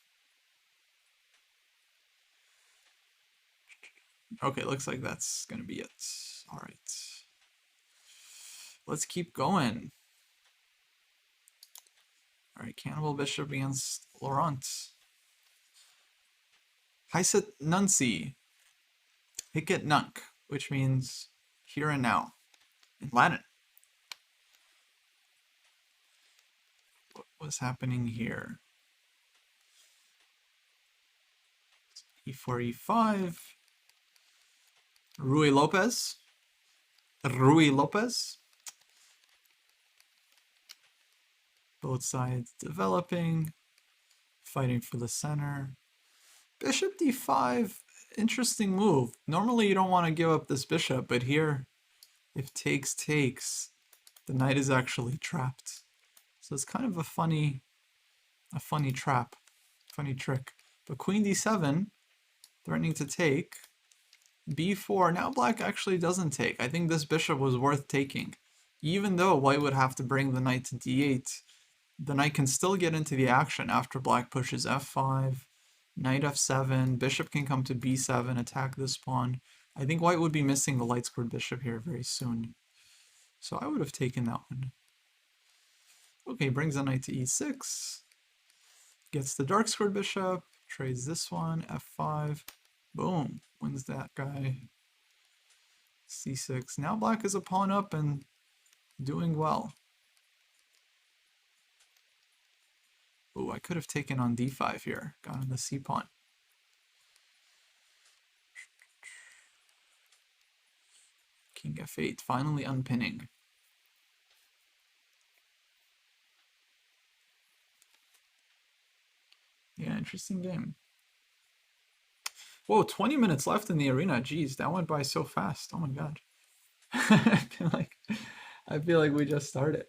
Okay, looks like that's gonna be it. All right. Let's keep going. All right, Cannibal Bishop against Laurent. Hyset Nunci. Hic nunc, which means here and now in Latin. What was happening here? E4, E5. Rui Lopez. Rui Lopez. Both sides developing, fighting for the center. Bishop d5, interesting move. Normally you don't want to give up this bishop, but here, if takes, the knight is actually trapped. So it's kind of a funny trap, funny trick. But queen d7, threatening to take. b4, now black actually doesn't take. I think this bishop was worth taking. Even though white would have to bring the knight to d8, the knight can still get into the action after black pushes f5, knight f7, bishop can come to b7, attack this pawn. I think white would be missing the light squared bishop here very soon. So I would have taken that one. Okay, brings the knight to e6, gets the dark squared bishop, trades this one, f5, boom, wins that guy. c6. Now black is a pawn up and doing well. Oh, I could have taken on d5 here, got on the c pawn. King f8, finally unpinning. Yeah, interesting game. Whoa, 20 minutes left in the arena. Jeez, that went by so fast. Oh my god. I feel like we just started.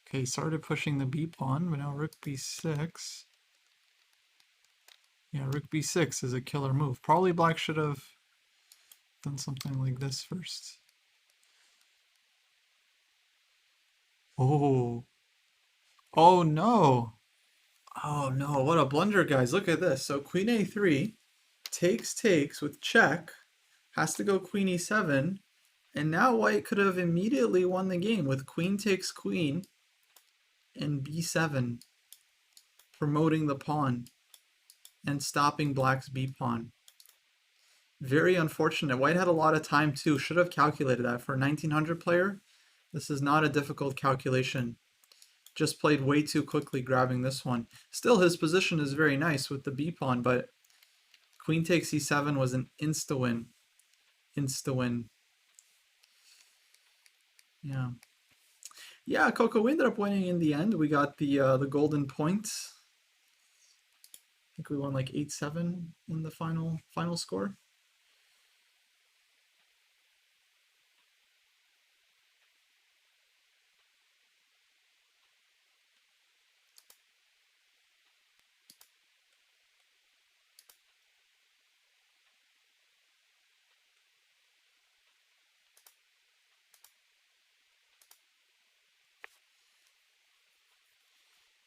Okay, started pushing the b pawn, but now rook b6. Yeah, rook b6 is a killer move. Probably black should have done something like this first. Oh. Oh no. Oh no, what a blunder, guys. Look at this. So queen a3 takes with check, has to go queen e7, and now white could have immediately won the game with queen takes queen and b7, promoting the pawn and stopping black's b pawn. Very unfortunate. White had a lot of time too. Should have calculated that. For a 1900 player, this is not a difficult calculation. Just played way too quickly grabbing this one. Still, his position is very nice with the b pawn, but queen takes e7 was an insta-win. Insta-win. Yeah. Yeah, Coco, we ended up winning in the end. We got the golden point. I think we won like 8-7 in the final score.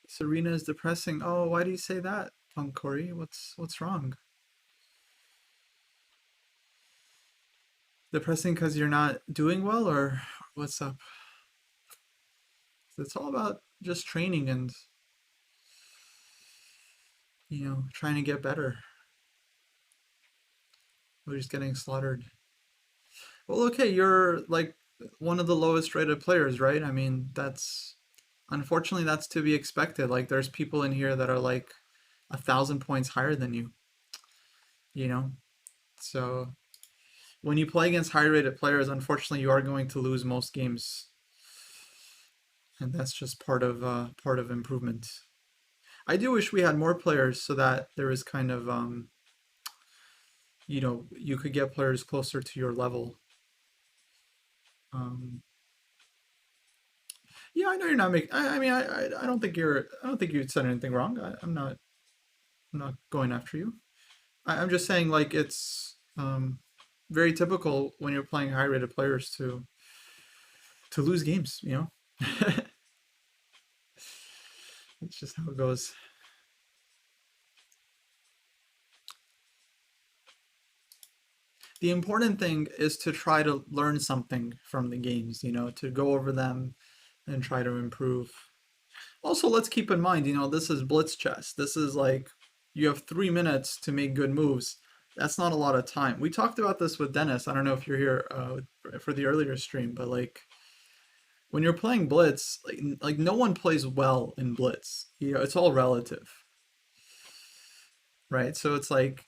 Serena is depressing. Oh, why do you say that, Punk Corey? What's wrong? Depressing because you're not doing well, or what's up? It's all about just training and, trying to get better. We're just getting slaughtered. Well, okay, you're like one of the lowest rated players, right? I mean, unfortunately that's to be expected. Like there's people in here that are like 1,000 points higher than you, you know? So when you play against high rated players, unfortunately you are going to lose most games. And that's just part of improvement. I do wish we had more players so that there is kind of you could get players closer to your level. Yeah, I know you're not making. I mean, I don't think you're. I don't think you said anything wrong. I'm not. I'm not going after you. I'm just saying, like, it's very typical when you're playing high-rated players to lose games. You know, it's just how it goes. The important thing is to try to learn something from the games. You know, to go over them and try to improve. Also, let's keep in mind, this is blitz chess. This is like you have 3 minutes to make good moves. That's not a lot of time. We talked about this with Dennis. I don't know if you're here for the earlier stream, but like when you're playing blitz, like no one plays well in blitz. It's all relative, right? So it's like,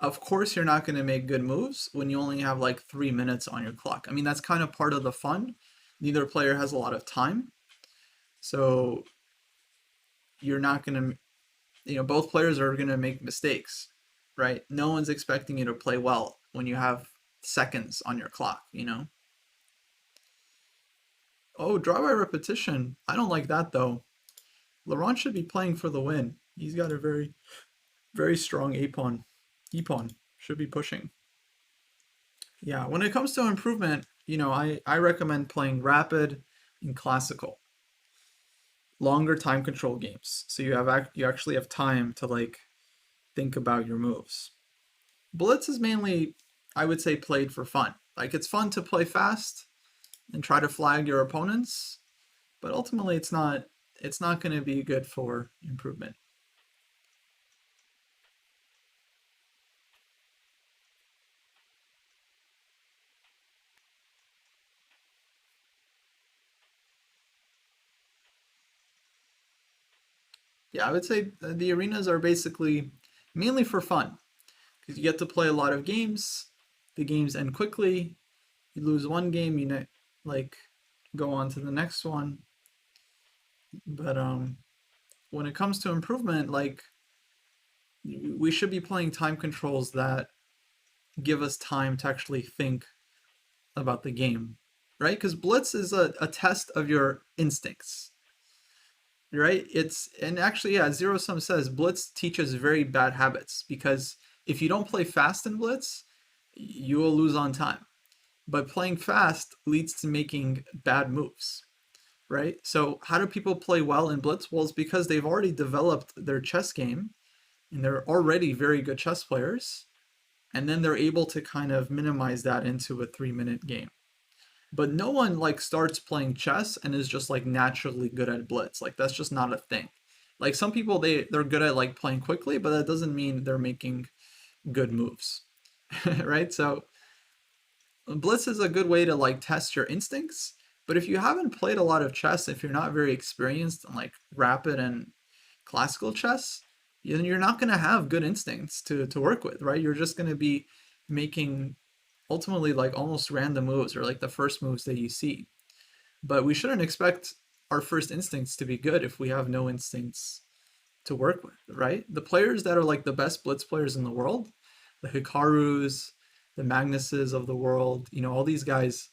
of course, you're not going to make good moves when you only have like 3 minutes on your clock. I mean, that's kind of part of the fun. Neither player has a lot of time, so you're not going to both players are going to make mistakes, right? No one's expecting you to play well when you have seconds on your clock. Oh, draw by repetition. I don't like that though. Laurent should be playing for the win. He's got a very, very strong A pawn. E pawn should be pushing. Yeah, when it comes to improvement, I recommend playing rapid and classical, longer time control games. So you actually have time to like think about your moves. Blitz is mainly, I would say, played for fun. Like it's fun to play fast and try to flag your opponents, but ultimately it's not going to be good for improvement. Yeah, I would say the arenas are basically mainly for fun because you get to play a lot of games. The games end quickly. You lose one game, like go on to the next one. But when it comes to improvement, like we should be playing time controls that give us time to actually think about the game, right? Because Blitz is a test of your instincts, right? And actually, yeah, Zero Sum says Blitz teaches very bad habits because if you don't play fast in Blitz, you will lose on time. But playing fast leads to making bad moves, right? So how do people play well in Blitz? Well, it's because they've already developed their chess game and they're already very good chess players. And then they're able to kind of minimize that into a 3 minute game. But no one like starts playing chess and is just like naturally good at blitz. Like that's just not a thing. Like some people they're good at like playing quickly, but that doesn't mean they're making good moves. Right? So blitz is a good way to like test your instincts. But if you haven't played a lot of chess, if you're not very experienced in like rapid and classical chess, then you're not going to have good instincts to work with, right? You're just going to be making ultimately like almost random moves or like the first moves that you see. But we shouldn't expect our first instincts to be good if we have no instincts to work with, right? The players that are like the best blitz players in the world, the Hikarus, the Magnuses of the world, all these guys,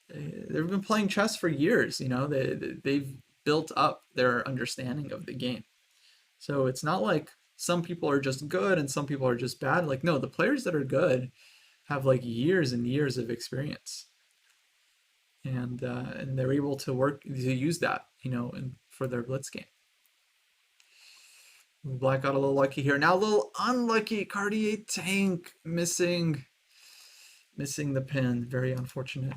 they've been playing chess for years. They've built up their understanding of the game. So it's not like some people are just good and some people are just bad. Like, no, the players that are good have like years and years of experience, and they're able to use that, for their blitz game. Black got a little lucky here. Now a little unlucky. Cartier tank missing the pin. Very unfortunate.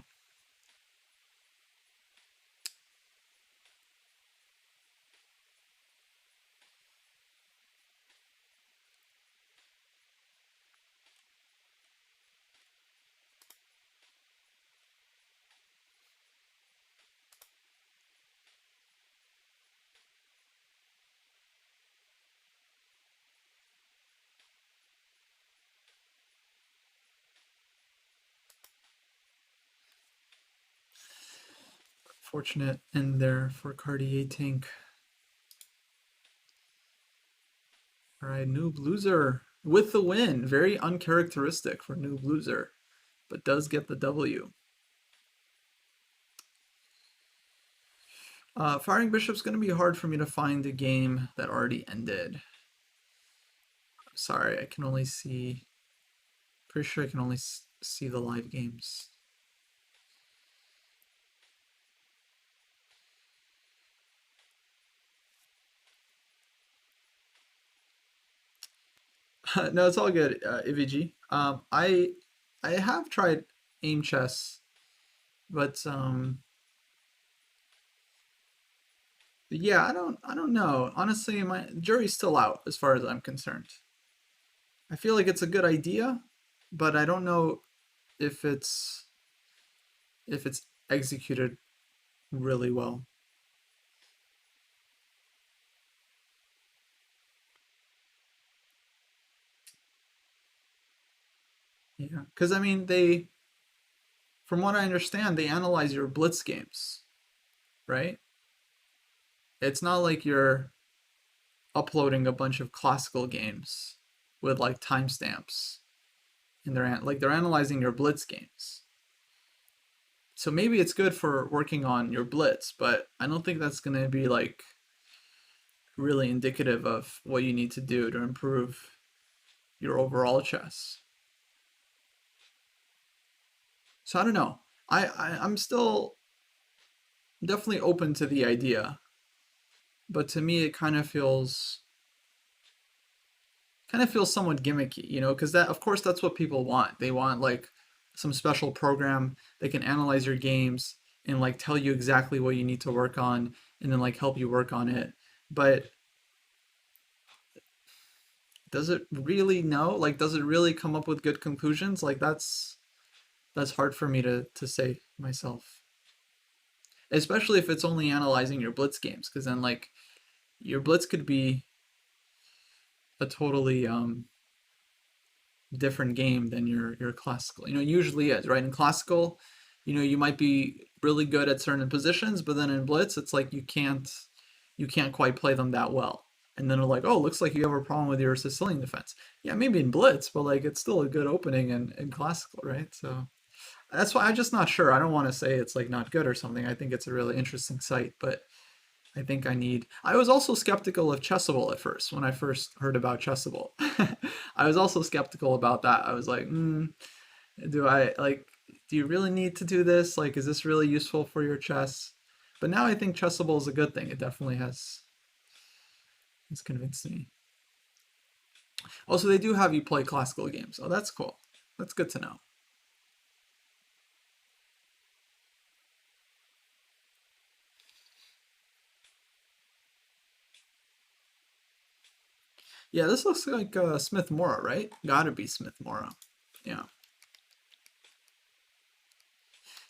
Fortunate end there for Cartier tank. All right, Noob Loser with the win. Very uncharacteristic for Noob Loser, but does get the W. Firing Bishop's going to be hard for me to find a game that already ended. Sorry, I can only see. Pretty sure I can only see the live games. No, it's all good, IVG. I have tried aim chess, but yeah, I don't know. Honestly, my jury's still out as far as I'm concerned. I feel like it's a good idea, but I don't know if it's executed really well. Yeah, because I mean, from what I understand, they analyze your blitz games, right? It's not like you're uploading a bunch of classical games with like timestamps, and they're analyzing your blitz games. So maybe it's good for working on your blitz, but I don't think that's going to be like really indicative of what you need to do to improve your overall chess. So I don't know. I'm still definitely open to the idea, but to me it kind of feels somewhat gimmicky, because that, of course, that's what people want. They want like some special program that can analyze your games and like tell you exactly what you need to work on and then like help you work on it. But does it really know? Like, does it really come up with good conclusions? Like, that's hard for me to say myself, especially if it's only analyzing your blitz games, because then like your blitz could be a totally different game than your classical. Usually is, right? In classical, you might be really good at certain positions, but then in blitz, it's like you can't quite play them that well. And then they're like, oh, looks like you have a problem with your Sicilian defense. Yeah, maybe in blitz, but like it's still a good opening in classical, right? So that's why I'm just not sure. I don't want to say it's like not good or something. I think it's a really interesting site, but I think I was also skeptical of Chessable at first when I first heard about Chessable. I was also skeptical about that. I was like, do I like, do you really need to do this? Like, is this really useful for your chess? But now I think Chessable is a good thing. It definitely has convinced me. Also, they do have you play classical games. Oh, that's cool. That's good to know. Yeah, this looks like Smith Mora, right? Gotta be Smith Mora. Yeah.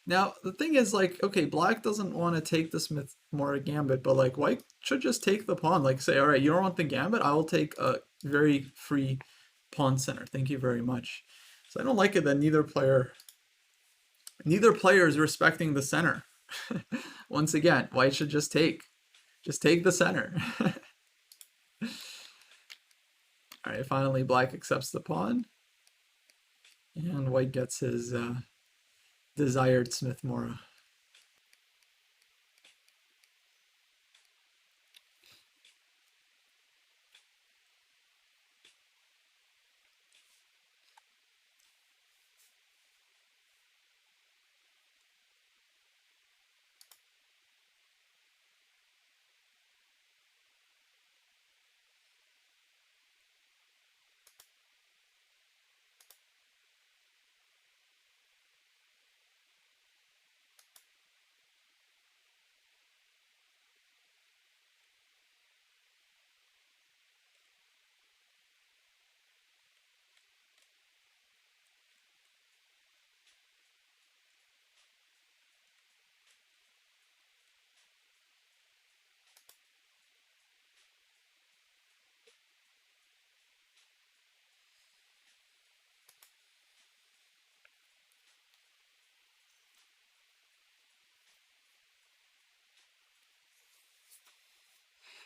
Now, the thing is, like, okay, black doesn't want to take the Smith Mora gambit, but like, white should just take the pawn. Like, say, all right, you don't want the gambit? I will take a very free pawn center. Thank you very much. So I don't like it that neither player is respecting the center. Once again, white should just take the center. All right, finally, black accepts the pawn, and white gets his desired Smith Mora.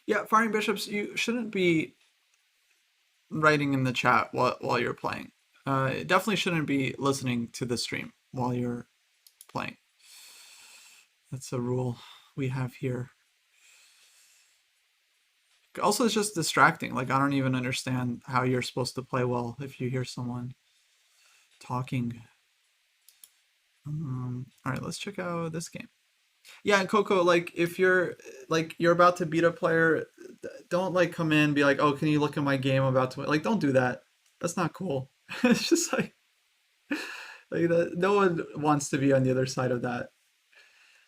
Yeah, firing bishops, you shouldn't be writing in the chat while you're playing. It definitely shouldn't be listening to the stream while you're playing. That's a rule we have here. Also, it's just distracting. Like, I don't even understand how you're supposed to play well if you hear someone talking. All right, let's check out this game. Yeah, and Coco, like if you're about to beat a player, don't like come in and be like, "Oh, can you look at my game? I'm about to win." Like, don't do that. That's not cool. It's just like that. No one wants to be on the other side of that.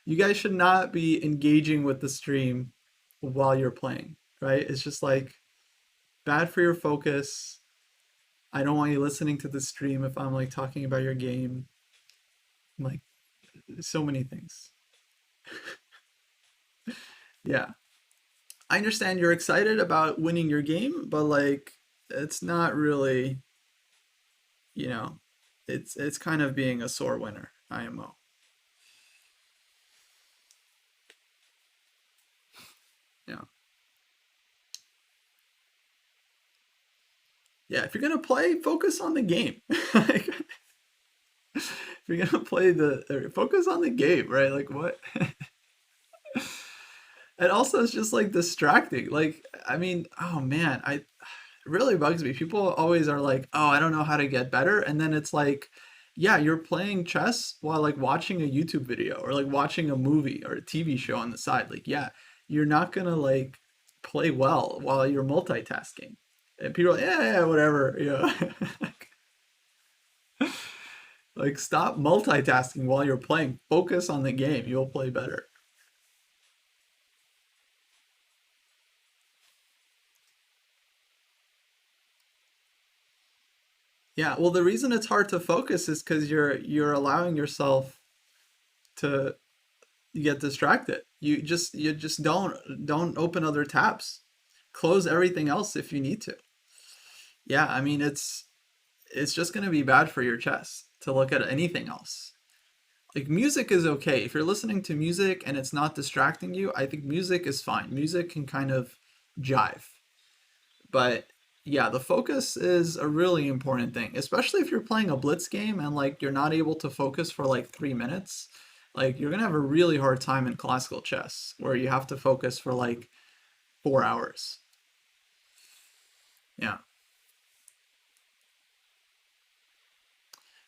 You guys should not be engaging with the stream while you're playing, right? It's just like bad for your focus. I don't want you listening to the stream if I'm like talking about your game. Like so many things. Yeah. I understand you're excited about winning your game, but like it's not really, you know, it's kind of being a sore winner, IMO. Yeah. Yeah, if you're gonna play, focus on the game. Like, if you're gonna play focus on the game, right? Like what? And also it's just like distracting. Like, I mean, oh man, it really bugs me. People always are like, "Oh, I don't know how to get better." And then it's like, yeah, you're playing chess while like watching a YouTube video or like watching a movie or a TV show on the side. Like, yeah, you're not gonna like play well while you're multitasking. And people are like, yeah, yeah, whatever, you know. Like, stop multitasking while you're playing. Focus on the game. You'll play better. Yeah, well, the reason it's hard to focus is because you're allowing yourself to get distracted. You just don't open other tabs. Close everything else if you need to. Yeah, I mean it's just going to be bad for your chest to look at anything else. Like music is okay. If you're listening to music and it's not distracting you, I think music is fine. Music can kind of jive. But yeah, the focus is a really important thing, especially if you're playing a blitz game and like you're not able to focus for like 3 minutes. Like you're gonna have a really hard time in classical chess where you have to focus for like 4 hours. Yeah.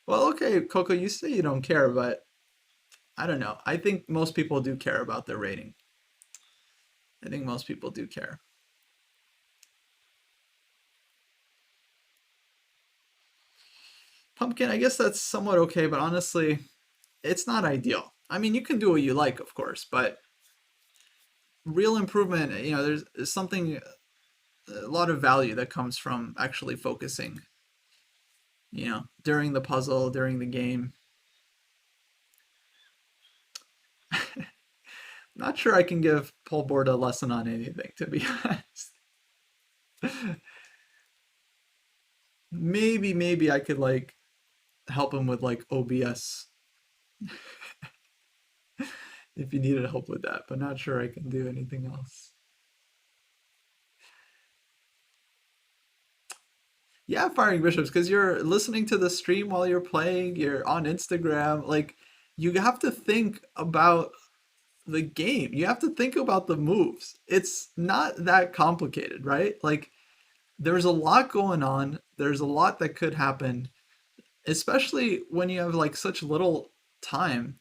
Well, okay, Coco, you say you don't care, but I don't know. I think most people do care about their rating. I think most people do care. Pumpkin, I guess that's somewhat okay, but honestly, it's not ideal. I mean, you can do what you like, of course, but real improvement, there's something, a lot of value that comes from actually focusing, during the puzzle, during the game. Not sure I can give Paul Board a lesson on anything, to be honest. Maybe I could like help him with like OBS if you needed help with that, but not sure I can do anything else. Yeah, firing bishops, because you're listening to the stream while you're playing, you're on Instagram. Like, you have to think about the game. You have to think about the moves. It's not that complicated, right? Like, there's a lot going on, there's a lot that could happen, especially when you have like such little time.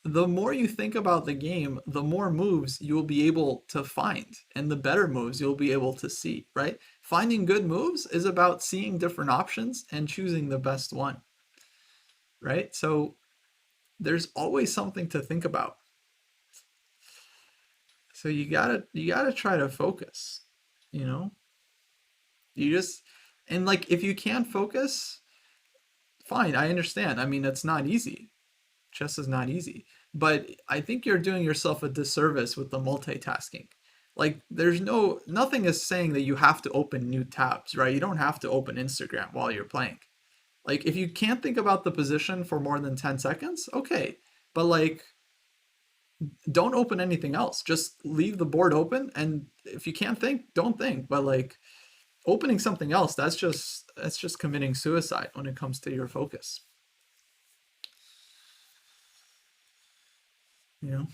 The more you think about the game, the more moves you'll be able to find and the better moves you'll be able to see, right? Finding good moves is about seeing different options and choosing the best one, right? So there's always something to think about. So you gotta try to focus, you know? You just and like if you can't focus, fine, I understand. I mean, it's not easy. Chess is not easy. But I think you're doing yourself a disservice with the multitasking. Like nothing is saying that you have to open new tabs, right? You don't have to open Instagram while you're playing. Like if you can't think about the position for more than 10 seconds, okay. But like don't open anything else. Just leave the board open and if you can't think, don't think. But like opening something else, that's just committing suicide when it comes to your focus, you know?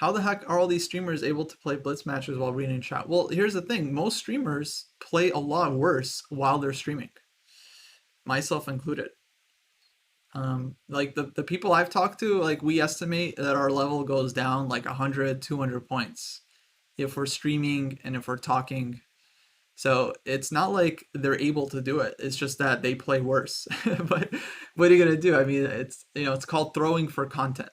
How the heck are all these streamers able to play blitz matches while reading chat? Well, here's the thing. Most streamers play a lot worse while they're streaming, myself included. Like the people I've talked to, like we estimate that our level goes down like 100, 200 points if we're streaming and if we're talking. So it's not like they're able to do it. It's just that they play worse. But what are you gonna do? I mean, it's called throwing for content.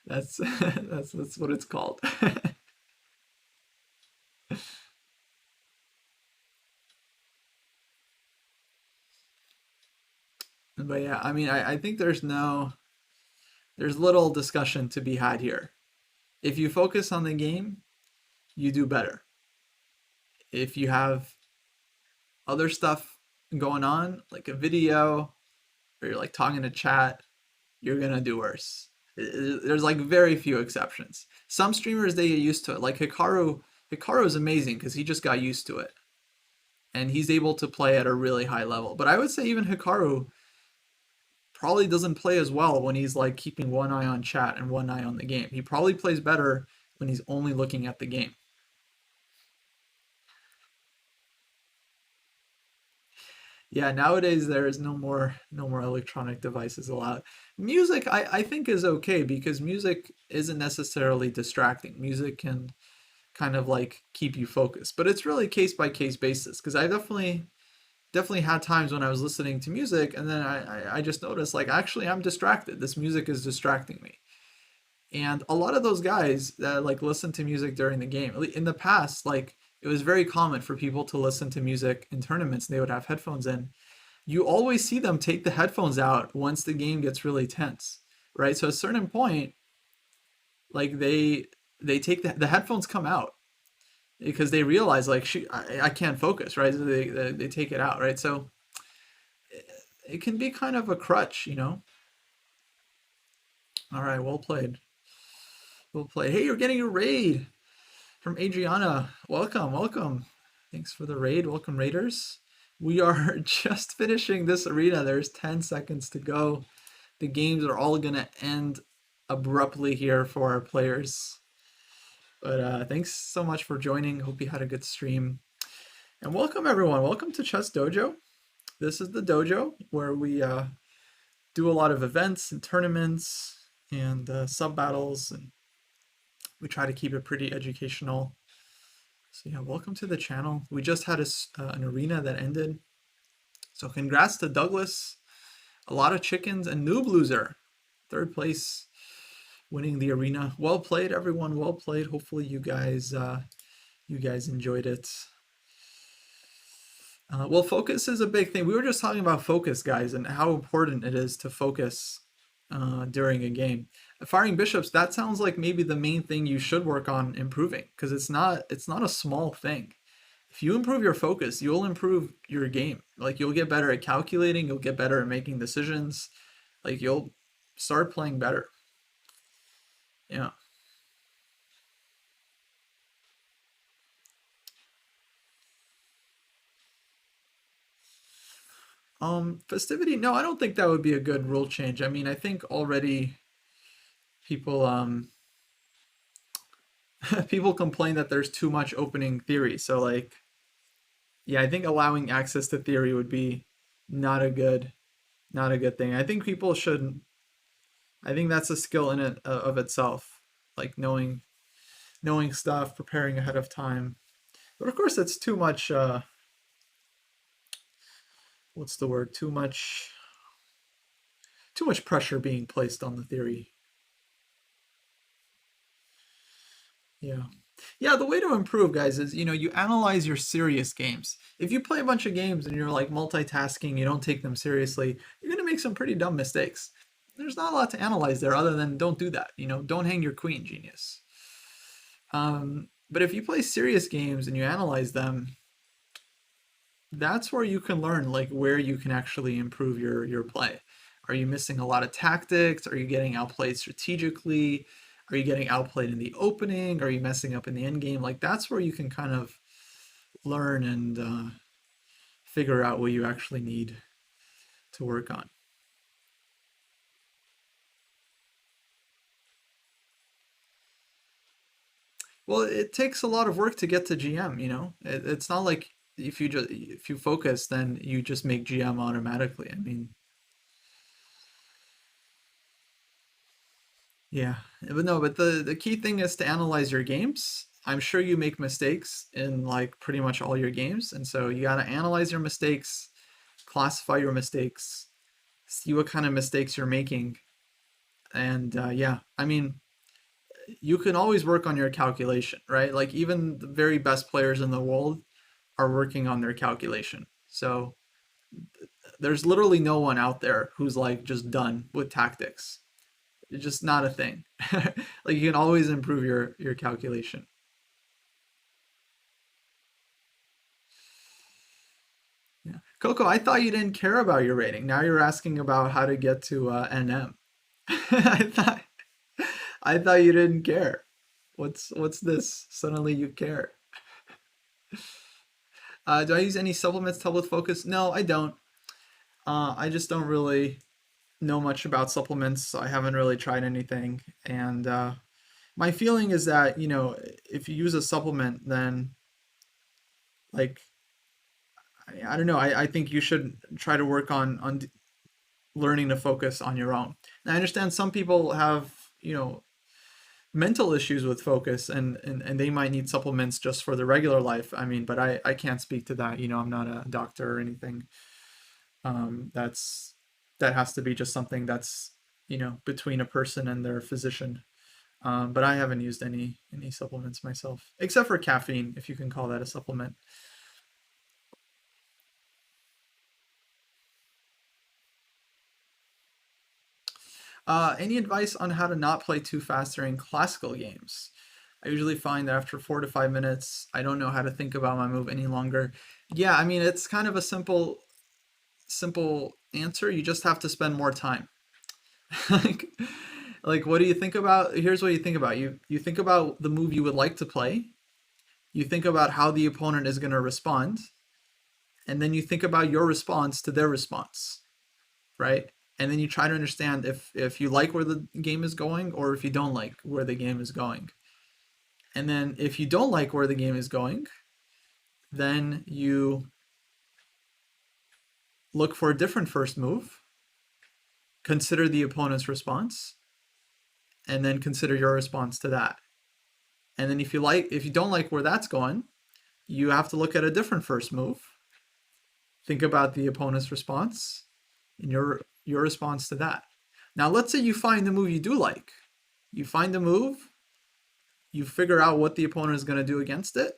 That's that's what it's called. But yeah, I mean, I think there's little discussion to be had here. If you focus on the game, you do better. If you have other stuff going on, like a video, or you're like talking to chat, you're gonna do worse. There's like very few exceptions. Some streamers they get used to it. Like Hikaru, Hikaru is amazing because he just got used to it, and he's able to play at a really high level. But I would say even Hikaru probably doesn't play as well when he's like keeping one eye on chat and one eye on the game. He probably plays better when he's only looking at the game. Yeah, nowadays there is no more electronic devices allowed. Music I think is okay because music isn't necessarily distracting. Music can kind of like keep you focused, but it's really case by case basis because I definitely had times when I was listening to music and then I just noticed like actually I'm distracted. This music is distracting me. And a lot of those guys that like listen to music during the game, in the past, like it was very common for people to listen to music in tournaments and they would have headphones in. You always see them take the headphones out once the game gets really tense, right? So at a certain point, like they take the headphones come out because they realize like shoot, I can't focus, right? So they take it out, right? So it can be kind of a crutch, you know. All right, well played. Well played. Hey, you're getting a raid from Adriana. Welcome, welcome. Thanks for the raid. Welcome, Raiders. We are just finishing this arena. There's 10 seconds to go. The games are all going to end abruptly here for our players. But thanks so much for joining. Hope you had a good stream. And welcome, everyone. Welcome to Chess Dojo. This is the dojo where we do a lot of events and tournaments and sub battles, and we try to keep it pretty educational. So yeah, welcome to the channel. We just had an arena that ended. So congrats to Douglas. A lot of chickens and Noob Loser, third place, winning the arena. Well played, everyone. Well played. Hopefully you guys enjoyed it. Well, focus is a big thing. We were just talking about focus, guys, and how important it is to focus during a game. Firing bishops, that sounds like maybe the main thing you should work on improving because it's not a small thing. If you improve your focus, you'll improve your game. Like you'll get better at calculating, you'll get better at making decisions. Like you'll start playing better. Yeah. Festivity, no, I don't think that would be a good rule change. I mean, I think already people people complain that there's too much opening theory. So like yeah, I think allowing access to theory would be not a good thing. I think people should I think that's a skill in it of itself, like knowing stuff, preparing ahead of time. But of course it's too much what's the word? Too much pressure being placed on the theory. Yeah. Yeah, the way to improve, guys, is you analyze your serious games. If you play a bunch of games and you're like multitasking, you don't take them seriously, you're gonna make some pretty dumb mistakes. There's not a lot to analyze there other than don't do that. Don't hang your queen, genius. But if you play serious games and you analyze them, that's where you can learn like where you can actually improve your play. Are you missing a lot of tactics? Are you getting outplayed strategically? Are you getting outplayed in the opening? Are you messing up in the end game? Like that's where you can kind of learn and figure out what you actually need to work on. Well, it takes a lot of work to get to GM, you know? It's not like if you focus, then you just make GM automatically. I mean, yeah. But no, but the key thing is to analyze your games. I'm sure you make mistakes in like pretty much all your games, and so you got to analyze your mistakes, classify your mistakes, see what kind of mistakes you're making, and yeah, I mean, you can always work on your calculation, right? Like even the very best players in the world are working on their calculation. So there's literally no one out there who's like just done with tactics. It's just not a thing. Like you can always improve your calculation. Yeah. Coco, I thought you didn't care about your rating. Now you're asking about how to get to NM. I thought I thought you didn't care. What's this? Suddenly you care. Do I use any supplements to help with focus? No, I don't. I just don't really know much about supplements. So I haven't really tried anything, and my feeling is that if you use a supplement, then like I don't know. I think you should try to work on learning to focus on your own. And I understand some people have mental issues with focus, and they might need supplements just for the regular life. I mean, but I can't speak to that. I'm not a doctor or anything. That's that has to be just something that's between a person and their physician. But I haven't used any supplements myself, except for caffeine, if you can call that a supplement. Any advice on how to not play too fast during classical games? I usually find that after 4 to 5 minutes, I don't know how to think about my move any longer. Yeah, I mean it's kind of a simple answer. You just have to spend more time. like, like what do you think about? Here's what you think about. You think about the move you would like to play. You think about how the opponent is going to respond, and then you think about your response to their response, right? And then you try to understand if you like where the game is going or if you don't like where the game is going. And then if you don't like where the game is going, then you look for a different first move, consider the opponent's response, and then consider your response to that. And then if you don't like where that's going, you have to look at a different first move, think about the opponent's response and your response to that. Now let's say you find the move you do like. You find the move, you figure out what the opponent is going to do against it,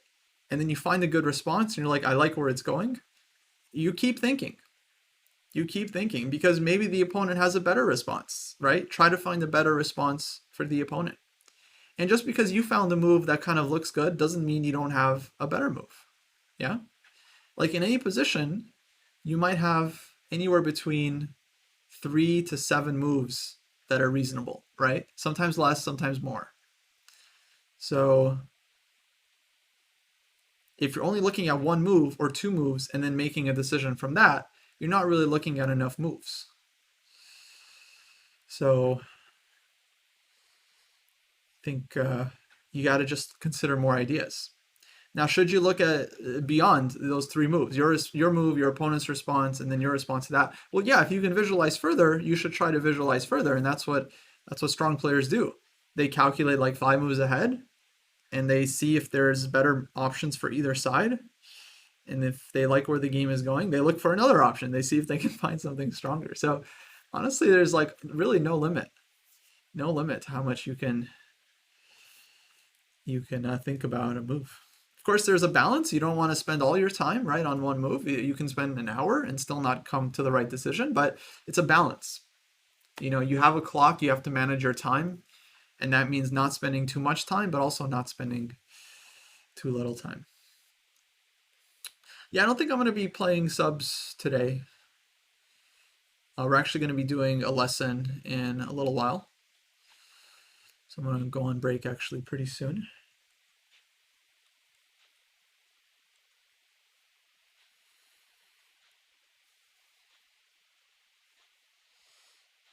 and then you find a good response and you're like, I like where it's going. You keep thinking. You keep thinking because maybe the opponent has a better response, right? Try to find a better response for the opponent. And just because you found a move that kind of looks good doesn't mean you don't have a better move. Yeah? Like in any position, you might have anywhere between 3 to 7 moves that are reasonable, right? Sometimes less, sometimes more. So if you're only looking at one move or two moves and then making a decision from that, you're not really looking at enough moves. So I think you got to just consider more ideas. Now, should you look at beyond those 3 moves, your move, your opponent's response, and then your response to that? Well, yeah, if you can visualize further, you should try to visualize further, and that's what strong players do. They calculate like 5 moves ahead, and they see if there's better options for either side. And if they like where the game is going, they look for another option. They see if they can find something stronger. So honestly, there's like really no limit to how much you can think about a move. Of course, there's a balance. You don't want to spend all your time right on one move. You can spend an hour and still not come to the right decision, but it's a balance. You have a clock. You have to manage your time, and that means not spending too much time, but also not spending too little time. Yeah, I don't think I'm going to be playing subs today. We're actually going to be doing a lesson in a little while. So I'm going to go on break actually pretty soon.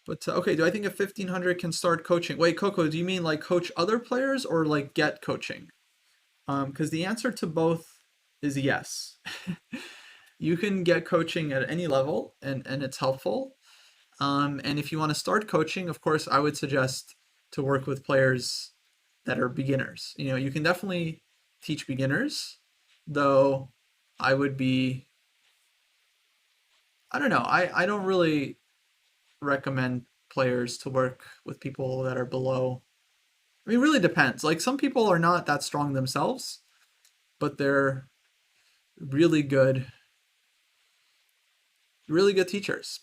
But okay, do I think a 1500 can start coaching? Wait, Coco, do you mean like coach other players or like get coaching? Because the answer to both is yes. You can get coaching at any level, and it's helpful. And if you want to start coaching, of course, I would suggest to work with players that are beginners. You can definitely teach beginners, though I would be, I don't know, I don't really recommend players to work with people that are below. I mean, it really depends. Like some people are not that strong themselves, but they're really good, really good teachers.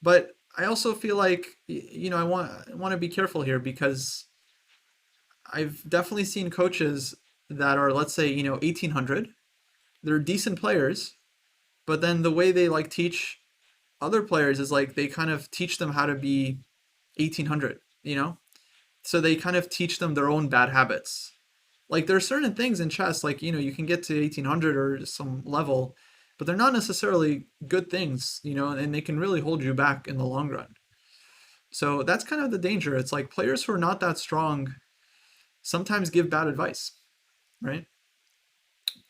But I also feel like I want to be careful here because I've definitely seen coaches that are, let's say, 1800. They're decent players, but then the way they like teach other players is like they kind of teach them how to be 1800, So they kind of teach them their own bad habits. Like there are certain things in chess, like, you can get to 1800 or some level, but they're not necessarily good things, and they can really hold you back in the long run. So that's kind of the danger. It's like players who are not that strong sometimes give bad advice, right?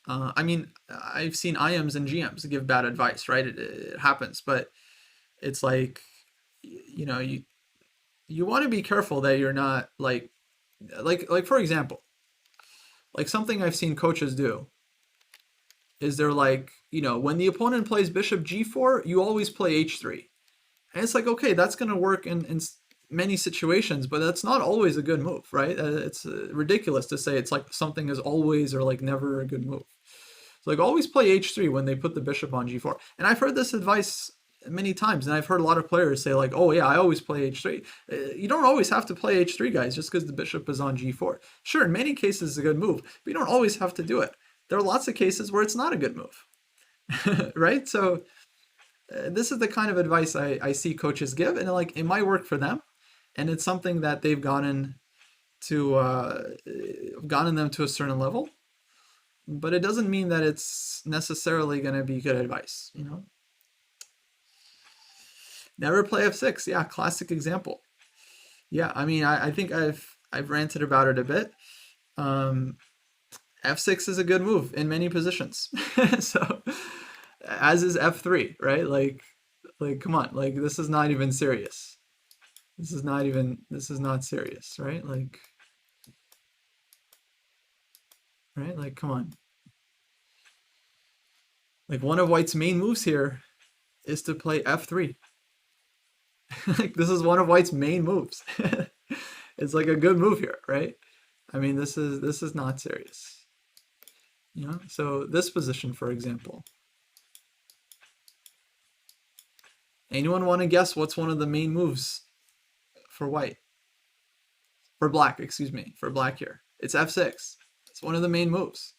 I mean, I've seen IMs and GMs give bad advice, right? It happens, but it's like, you want to be careful that you're not like for example, like something I've seen coaches do is they're like, when the opponent plays bishop g4, you always play h3. And it's like, okay, that's going to work in many situations, but that's not always a good move, right? It's ridiculous to say it's like something is always or like never a good move. So like always play h3 when they put the bishop on g4. And I've heard this advice many times, and I've heard a lot of players say like, oh yeah, I always play h3. You don't always have to play h3, guys, just because the bishop is on g4. Sure, in many cases it's a good move, but you don't always have to do it. There are lots of cases where it's not a good move, right? So this is the kind of advice I see coaches give, and like it might work for them, and it's something that they've gotten them to a certain level, but it doesn't mean that it's necessarily going to be good advice. Never play f6. Yeah, classic example. Yeah, I mean, I think I've ranted about it a bit. F6 is a good move in many positions. So, as is f3, right? Like, come on, like this is not even serious. This is not serious, right? Like, come on. Like one of White's main moves here is to play f3. Like this is one of White's main moves. It's like a good move here, right? I mean, this is not serious. So this position, for example. Anyone want to guess what's one of the main moves for White? For Black, excuse me, for Black here. It's f6. It's one of the main moves.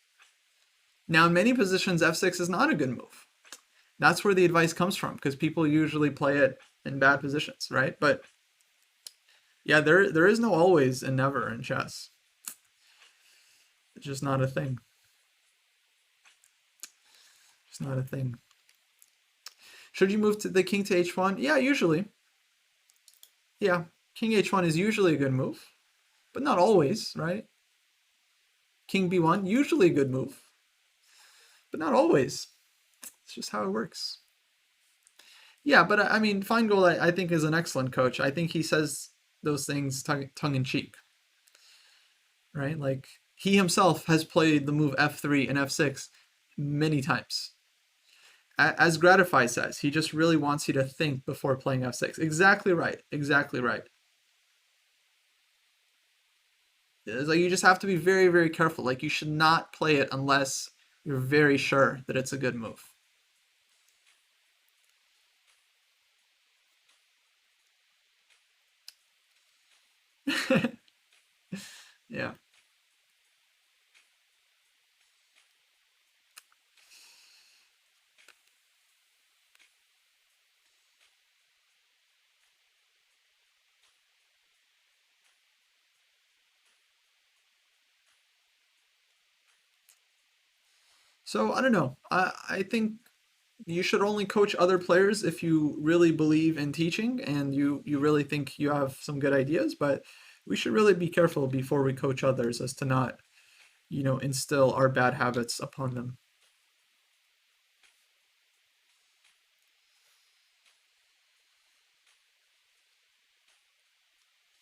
Now, in many positions, f6 is not a good move. That's where the advice comes from, because people usually play it in bad positions, right? But yeah, there is no always and never in chess. It's just not a thing. It's not a thing. Should you move to the king to h1? Yeah, usually. Yeah, king h1 is usually a good move, but not always, right? King b1, usually a good move, but not always. It's just how it works. Yeah, but I mean, Feingold, I think, is an excellent coach. I think he says those things tongue in cheek, right? Like he himself has played the move f3 and f6 many times. As Gratify says, he just really wants you to think before playing f6. Exactly right. Exactly right. It's like you just have to be very, very careful. Like you should not play it unless you're very sure that it's a good move. Yeah. So I don't know. I think you should only coach other players if you really believe in teaching and you really think you have some good ideas, but we should really be careful before we coach others as to not, instill our bad habits upon them.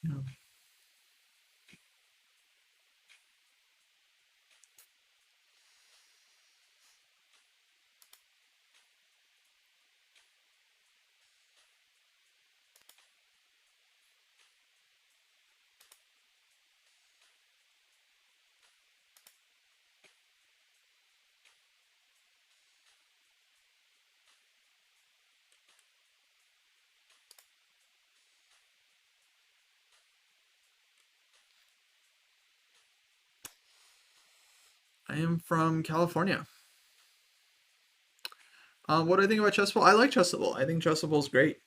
Yeah. I am from California. What do I think about chessable? I like chessable. I think chessable is great.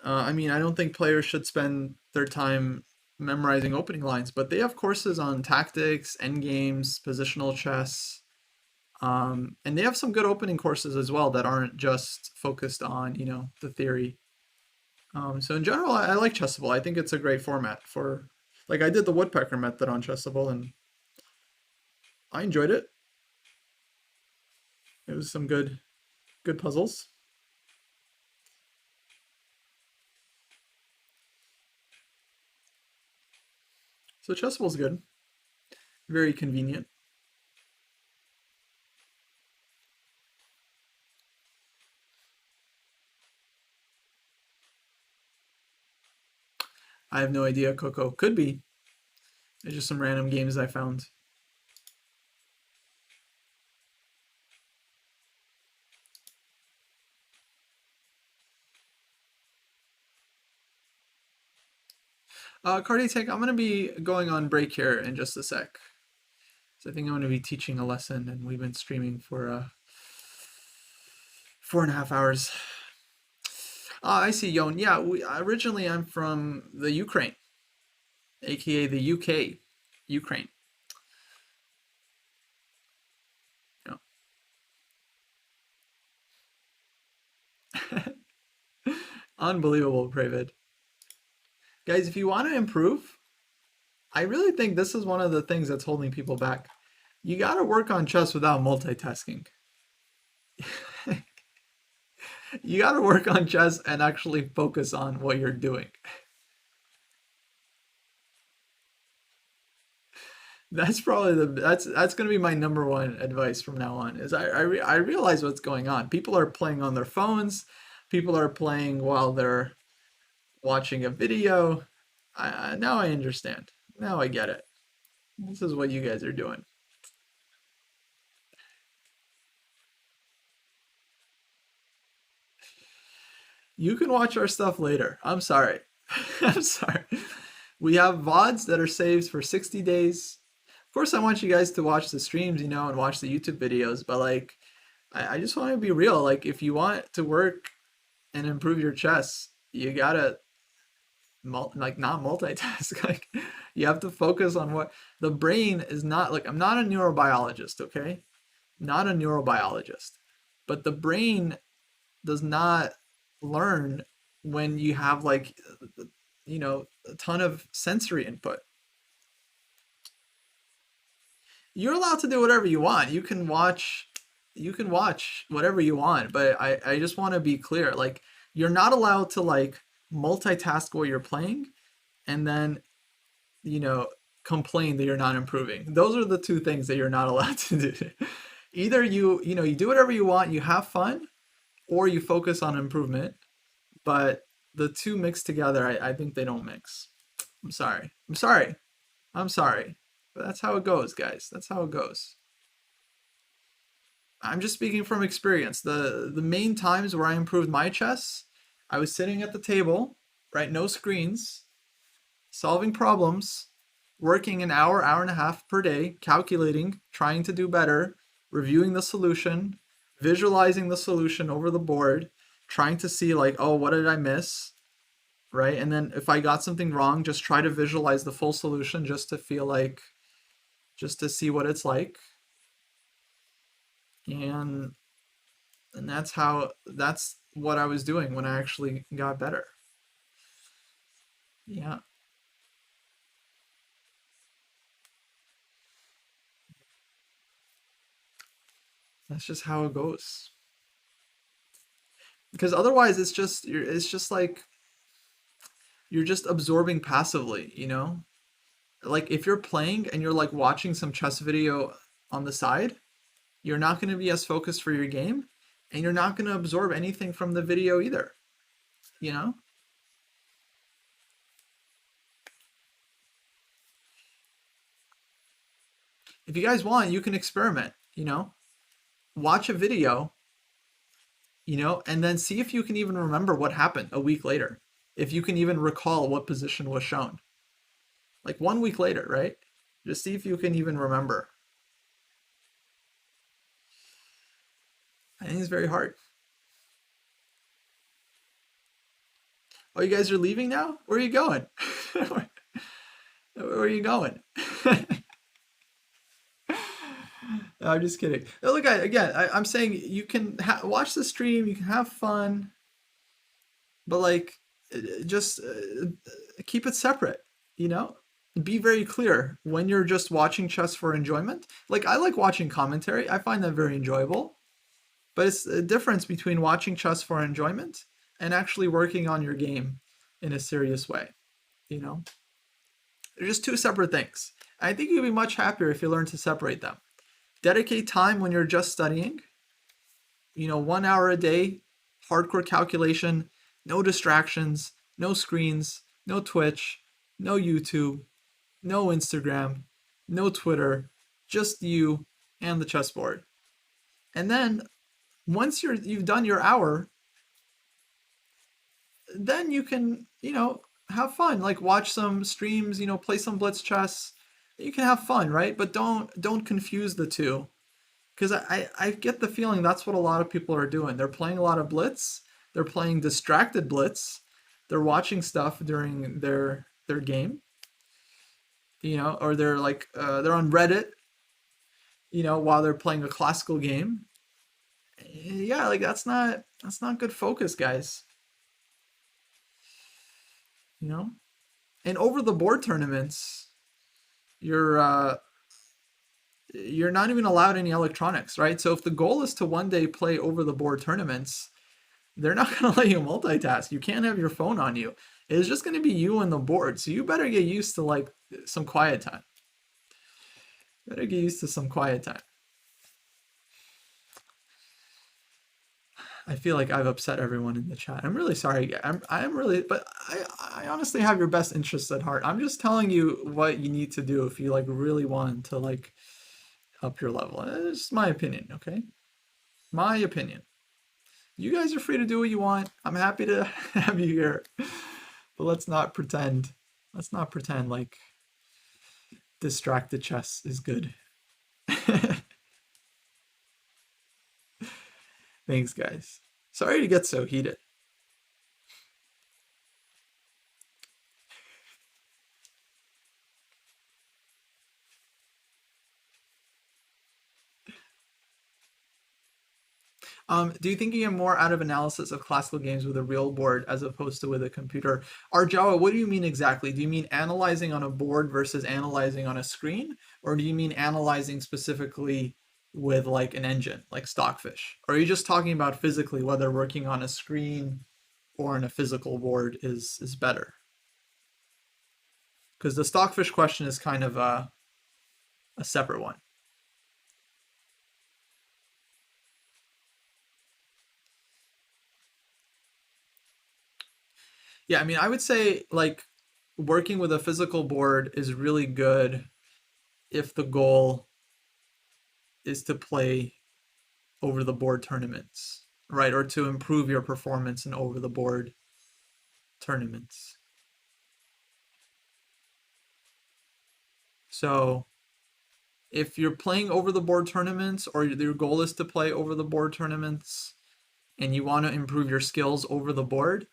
I mean, I don't think players should spend their time memorizing opening lines, but they have courses on tactics, endgames, positional chess, and they have some good opening courses as well that aren't just focused on, the theory. So in general, I like chessable. I think it's a great format for, like, I did the woodpecker method on chessable, and I enjoyed it. It was some good puzzles. So chessable's good. Very convenient. I have no idea, Coco. Could be. It's just some random games I found. Cardi Tech, I'm going to be going on break here in just a sec. So I think I'm going to be teaching a lesson, and we've been streaming for 4.5 hours. I see, Yon. Yeah, originally I'm from the Ukraine, aka the UK, Ukraine. Yeah. Unbelievable, Pravid. Guys, if you want to improve, I really think this is one of the things that's holding people back. You got to work on chess without multitasking. You got to work on chess and actually focus on what you're doing. That's probably that's going to be my number one advice from now on. Is I realize what's going on. People are playing on their phones. People are playing while they're watching a video. Now I understand. Now I get it. This is what you guys are doing. You can watch our stuff later. I'm sorry. I'm sorry. We have VODs that are saved for 60 days. Of course, I want you guys to watch the streams, and watch the YouTube videos, but like, I just want to be real. Like, if you want to work and improve your chess, you gotta not multitask. Like, you have to focus on what the brain is not like. I'm not a neurobiologist, okay? Not a neurobiologist, but the brain does not learn when you have like a ton of sensory input. You're allowed to do whatever you want. You can watch whatever you want, but I just want to be clear. Like, you're not allowed to like multitask while you're playing and then, you know, complain that you're not improving. Those are the two things that you're not allowed to do. Either you do whatever you want, you have fun, or you focus on improvement. But the two mixed together, I think they don't mix. I'm sorry. I'm sorry. I'm sorry. But that's how it goes, guys. That's how it goes. I'm just speaking from experience. The main times where I improved my chess, I was sitting at the table, right? No screens, solving problems, working an hour, hour and a half per day, calculating, trying to do better, reviewing the solution, visualizing the solution over the board, trying to see like, oh, what did I miss? Right? And then if I got something wrong, just try to visualize the full solution just to feel like, just to see what it's like. And that's what I was doing when I actually got better. Yeah. That's just how it goes. Because otherwise, it's just like you're just absorbing passively, you know? Like if you're playing and you're like watching some chess video on the side, you're not going to be as focused for your game, and you're not going to absorb anything from the video either, you know? If you guys want, you can experiment, you know? Watch a video, you know, and then see if you can even remember what happened a week later. If you can even recall what position was shown. Like 1 week later, right? Just see if you can even remember. I think it's very hard. Oh, you guys are leaving now? Where are you going? Where are you going? No, I'm just kidding. No, look, I'm saying you can watch the stream, you can have fun, but like, just keep it separate, you know? Be very clear when you're just watching chess for enjoyment. Like, I like watching commentary, I find that very enjoyable, but it's a difference between watching chess for enjoyment and actually working on your game in a serious way, you know? They're just two separate things. I think you'll be much happier if you learn to separate them. Dedicate time when you're just studying, you know, 1 hour a day, hardcore calculation, no distractions, no screens, no Twitch, no YouTube, no Instagram, no Twitter, just you and the chessboard. And then once you've done your hour, then you can, you know, have fun, like watch some streams, you know, play some blitz chess. You can have fun, right? But don't confuse the two, because I get the feeling that's what a lot of people are doing. They're playing a lot of blitz. They're playing distracted blitz. They're watching stuff during their game, you know, or they're like they're on Reddit, you know, while they're playing a classical game. Yeah, like that's not good focus, guys. You know, and over the board tournaments, you're you're not even allowed any electronics, right? So if the goal is to one day play over the board tournaments, they're not going to let you multitask. You can't have your phone on you. It's just going to be you and the board. So you better get used to like some quiet time. Better get used to some quiet time. I feel like I've upset everyone in the chat. I'm really sorry. I'm really, but I honestly have your best interests at heart. I'm just telling you what you need to do if you like really want to like up your level. It's my opinion, okay? My opinion. You guys are free to do what you want. I'm happy to have you here. But let's not pretend. Let's not pretend like distracted chess is good. Thanks, guys. Sorry to get so heated. Do you think you get more out of analysis of classical games with a real board as opposed to with a computer? Arjawa, what do you mean exactly? Do you mean analyzing on a board versus analyzing on a screen? Or do you mean analyzing specifically with like an engine, like Stockfish? Or are you just talking about physically whether working on a screen or on a physical board is better? Because the Stockfish question is kind of a separate one. Yeah, I mean, I would say like working with a physical board is really good if the goal is to play over the board tournaments, right? Or to improve your performance in over the board tournaments. So if you're playing over the board tournaments or your goal is to play over the board tournaments and you want to improve your skills over the board,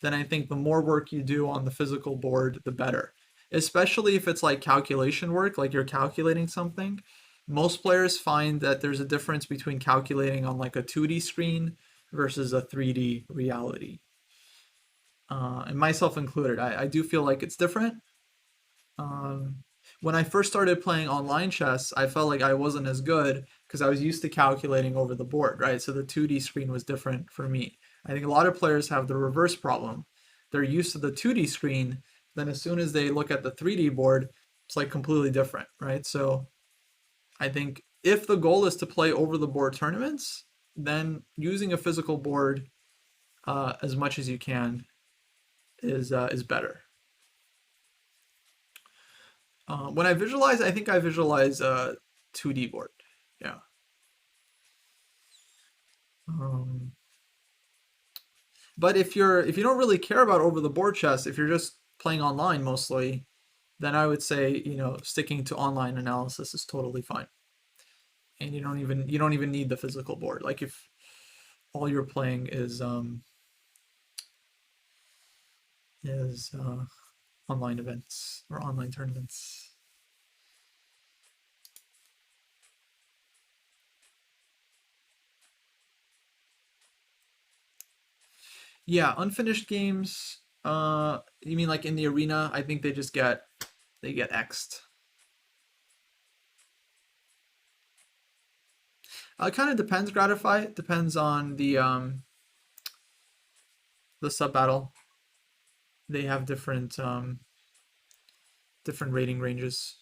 then I think the more work you do on the physical board, the better. Especially if it's like calculation work, like you're calculating something. Most players find that there's a difference between calculating on like a 2D screen versus a 3D reality. And myself included, I do feel like it's different. Um, when I first started playing online chess, I felt like I wasn't as good because I was used to calculating over the board, right? So the 2D screen was different for me. I think a lot of players have the reverse problem. They're used to the 2D screen, then as soon as they look at the 3D board, it's like completely different, right? So I think if the goal is to play over the board tournaments, then using a physical board as much as you can is better. When I visualize, I think I visualize a 2D board. Yeah. Um, but if you don't really care about over the board chess, if you're just playing online mostly, then I would say sticking to online analysis is totally fine. And you don't even need the physical board. Like if all you're playing is online events or online tournaments. Yeah, unfinished games. You mean like in the arena? I think they get X'd. It kind of depends. Gratify it depends on the sub battle. They have different rating ranges.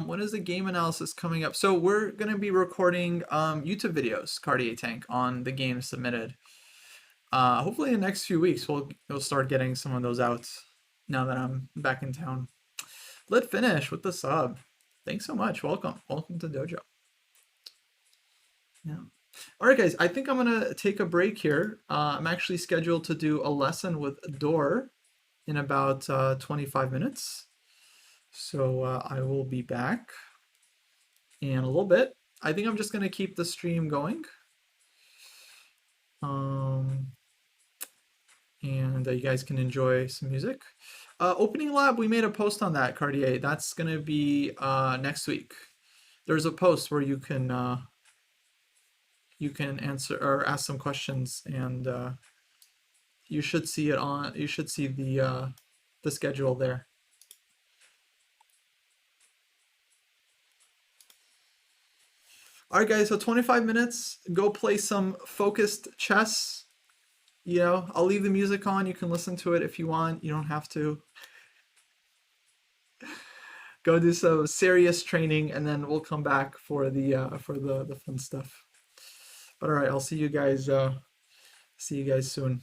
When is the game analysis coming up? So we're gonna be recording YouTube videos, Cartier Tank, on the games submitted. Hopefully in the next few weeks we'll start getting some of those out. Now that I'm back in town. Lit finish with the sub. Thanks so much. Welcome to Dojo. Yeah. All right, guys. I think I'm gonna take a break here. I'm actually scheduled to do a lesson with Door in about 25 minutes. So I will be back in a little bit. I think I'm just gonna keep the stream going. And you guys can enjoy some music. Opening lab, we made a post on that, Cartier. That's gonna be next week. There's a post where you can answer or ask some questions, and you should see it on. You should see the schedule there. All right, guys. So 25 minutes. Go play some focused chess. I'll leave the music on. You can listen to it if you want. You don't have to. Go do some serious training, and then we'll come back for the fun stuff. But all right, I'll see you guys. See you guys soon.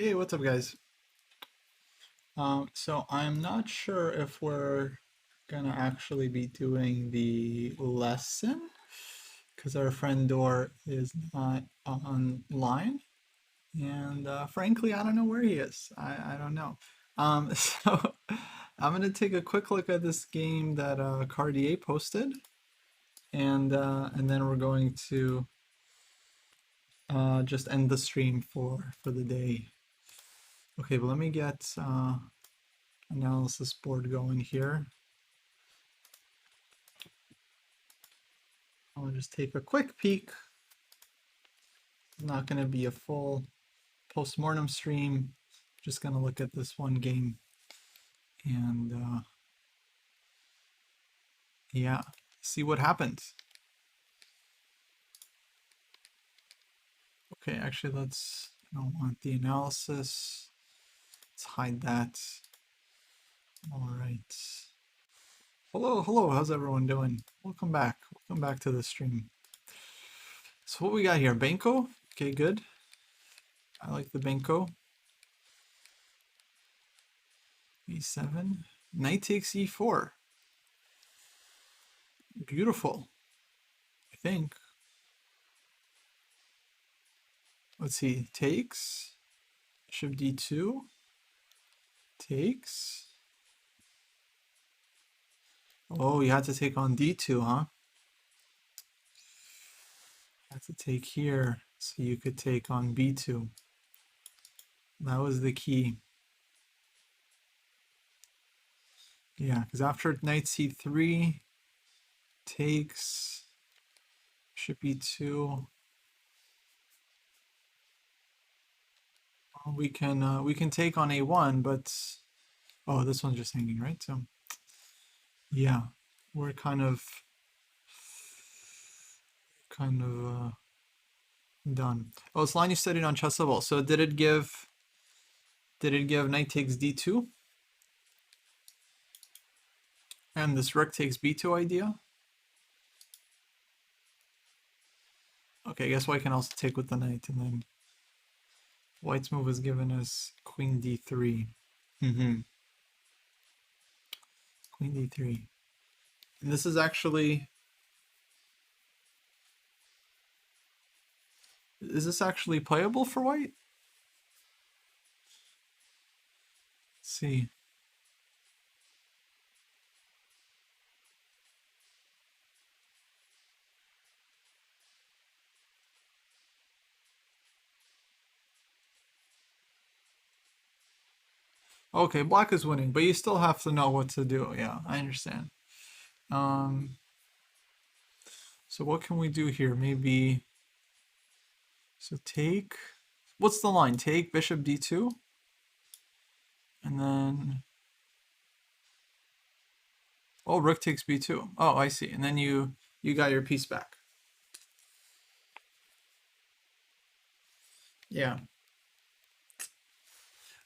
Hey, what's up, guys? So I'm not sure if we're gonna actually be doing the lesson because our friend Dor is not online, and frankly, I don't know where he is. I don't know. So I'm gonna take a quick look at this game that Cartier posted, and then we're going to just end the stream for the day. Okay, but let me get analysis board going here. I'll just take a quick peek. It's not going to be a full post-mortem stream. Just going to look at this one game. And yeah, see what happens. Okay, actually, I don't want the analysis. Let's hide that. All right. Hello, how's everyone doing? Welcome back to the stream. So what we got here, Benko? Okay, good. I like the Benko. E7, knight takes E4. Beautiful, I think. Let's see, takes, bishop D2, takes. Oh, you had to take on D2, huh? Had to take here, so you could take on B2. That was the key. Yeah, because after knight C3, takes, bishop E2. We can take on A1, but oh, this one's just hanging, right? So yeah, we're kind of done. Oh, it's line you studied on ChessWeeb. So did it give knight takes D2? And this rook takes B2 idea? Okay, I guess white can also take with the knight, and then white's move is given as queen D3. Queen D3. And this is actually, is this actually playable for white? Let's see. Okay, black is winning, but you still have to know what to do. Yeah, I understand. So what can we do here? Maybe, so take, what's the line? Take bishop D2? And then, oh, rook takes B2. Oh, I see. And then you got your piece back. Yeah.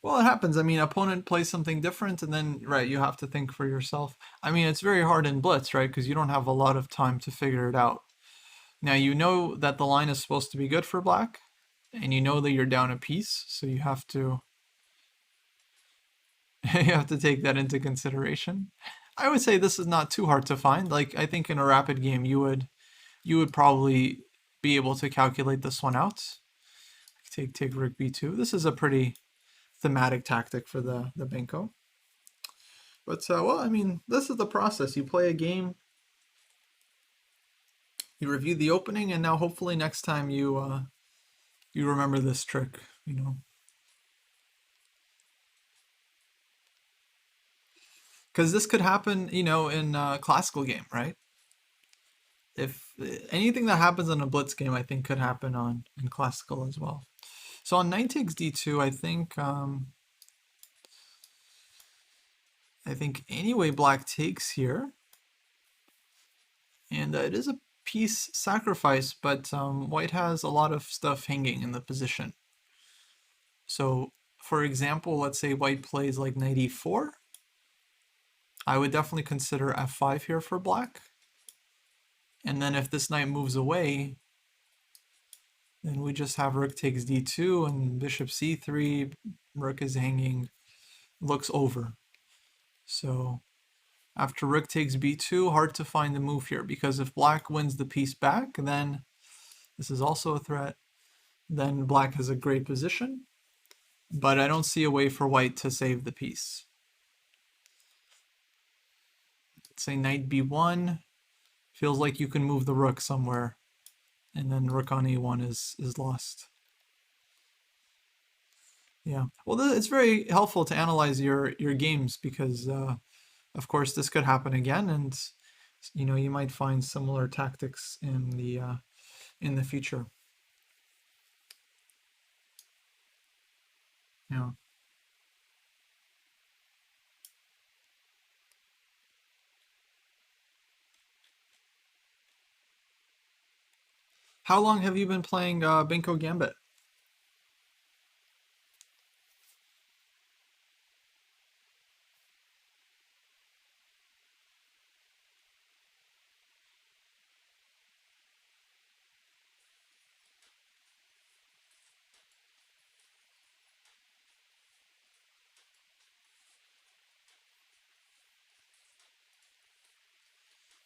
Well, it happens. I mean, opponent plays something different, and then, right, you have to think for yourself. I mean, it's very hard in Blitz, right? Because you don't have a lot of time to figure it out. Now, you know that the line is supposed to be good for black, and you know that you're down a piece, so you have to you have to take that into consideration. I would say this is not too hard to find. Like, I think in a rapid game, you would probably be able to calculate this one out. Take rook B2. This is a pretty thematic tactic for the Benko. But well, I mean, this is the process. You play a game, you review the opening, and now hopefully next time you you remember this trick, you know. Because this could happen, you know, in a classical game, right? If anything that happens in a blitz game, I think could happen in classical as well. So on knight takes d2, I think anyway black takes here, and it is a piece sacrifice, but white has a lot of stuff hanging in the position. So for example, let's say white plays like knight e4. I would definitely consider f5 here for black. And then if this knight moves away, Then we just have rook takes d2 and bishop c3. Rook is hanging, looks over. So after rook takes b2, hard to find the move here, because if black wins the piece back, then this is also a threat. Then black has a great position, but I don't see a way for white to save the piece. Let's say knight b1. Feels like you can move the rook somewhere, and then rook on a1 is lost. Yeah, well, it's very helpful to analyze your games, because of course this could happen again, and you might find similar tactics in the future. Yeah. How long have you been playing Binko Gambit?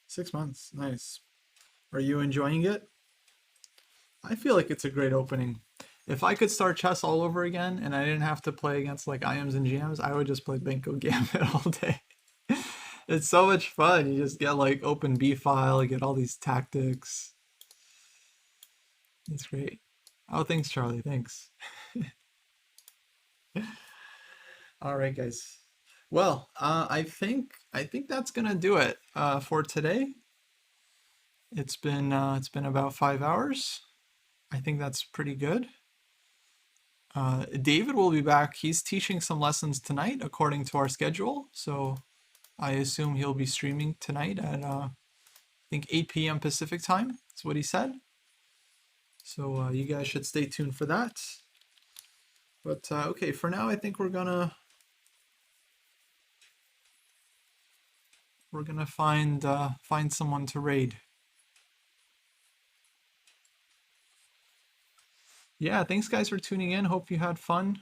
Six months. Nice. Are you enjoying it? I feel like it's a great opening. If I could start chess all over again and I didn't have to play against like IMs and GMs, I would just play Binko Gambit all day. It's so much fun. You just get like open B file, you get all these tactics. It's great. Oh, thanks, Charlie. Thanks. All right, guys. Well, I think that's gonna do it for today. It's been about 5 hours. I think that's pretty good. David will be back. He's teaching some lessons tonight according to our schedule. So I assume he'll be streaming tonight at I think 8 p.m. Pacific time. That's what he said. So you guys should stay tuned for that. But okay, for now I think we're gonna find someone to raid. Yeah, thanks guys for tuning in. Hope you had fun.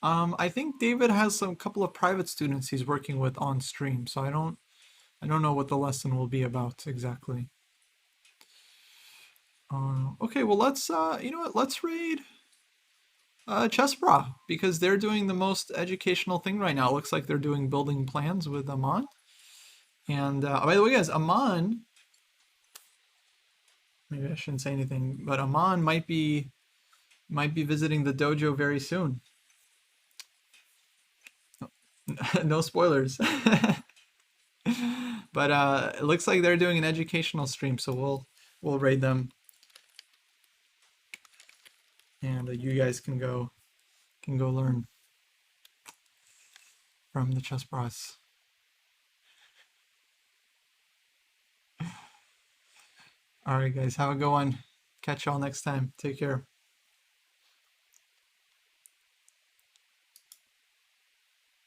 I think David has some couple of private students he's working with on stream, so I don't know what the lesson will be about exactly. Okay, well let's you know what? Let's raid ChessBra, because they're doing the most educational thing right now. It looks like they're doing building plans with Aman. And by the way, guys, Aman, maybe I shouldn't say anything, but Aman might be visiting the dojo very soon. No spoilers. But it looks like they're doing an educational stream, so we'll raid them, and you guys can go learn from the chess bros. All right, guys, have a good one. Catch y'all next time. Take care.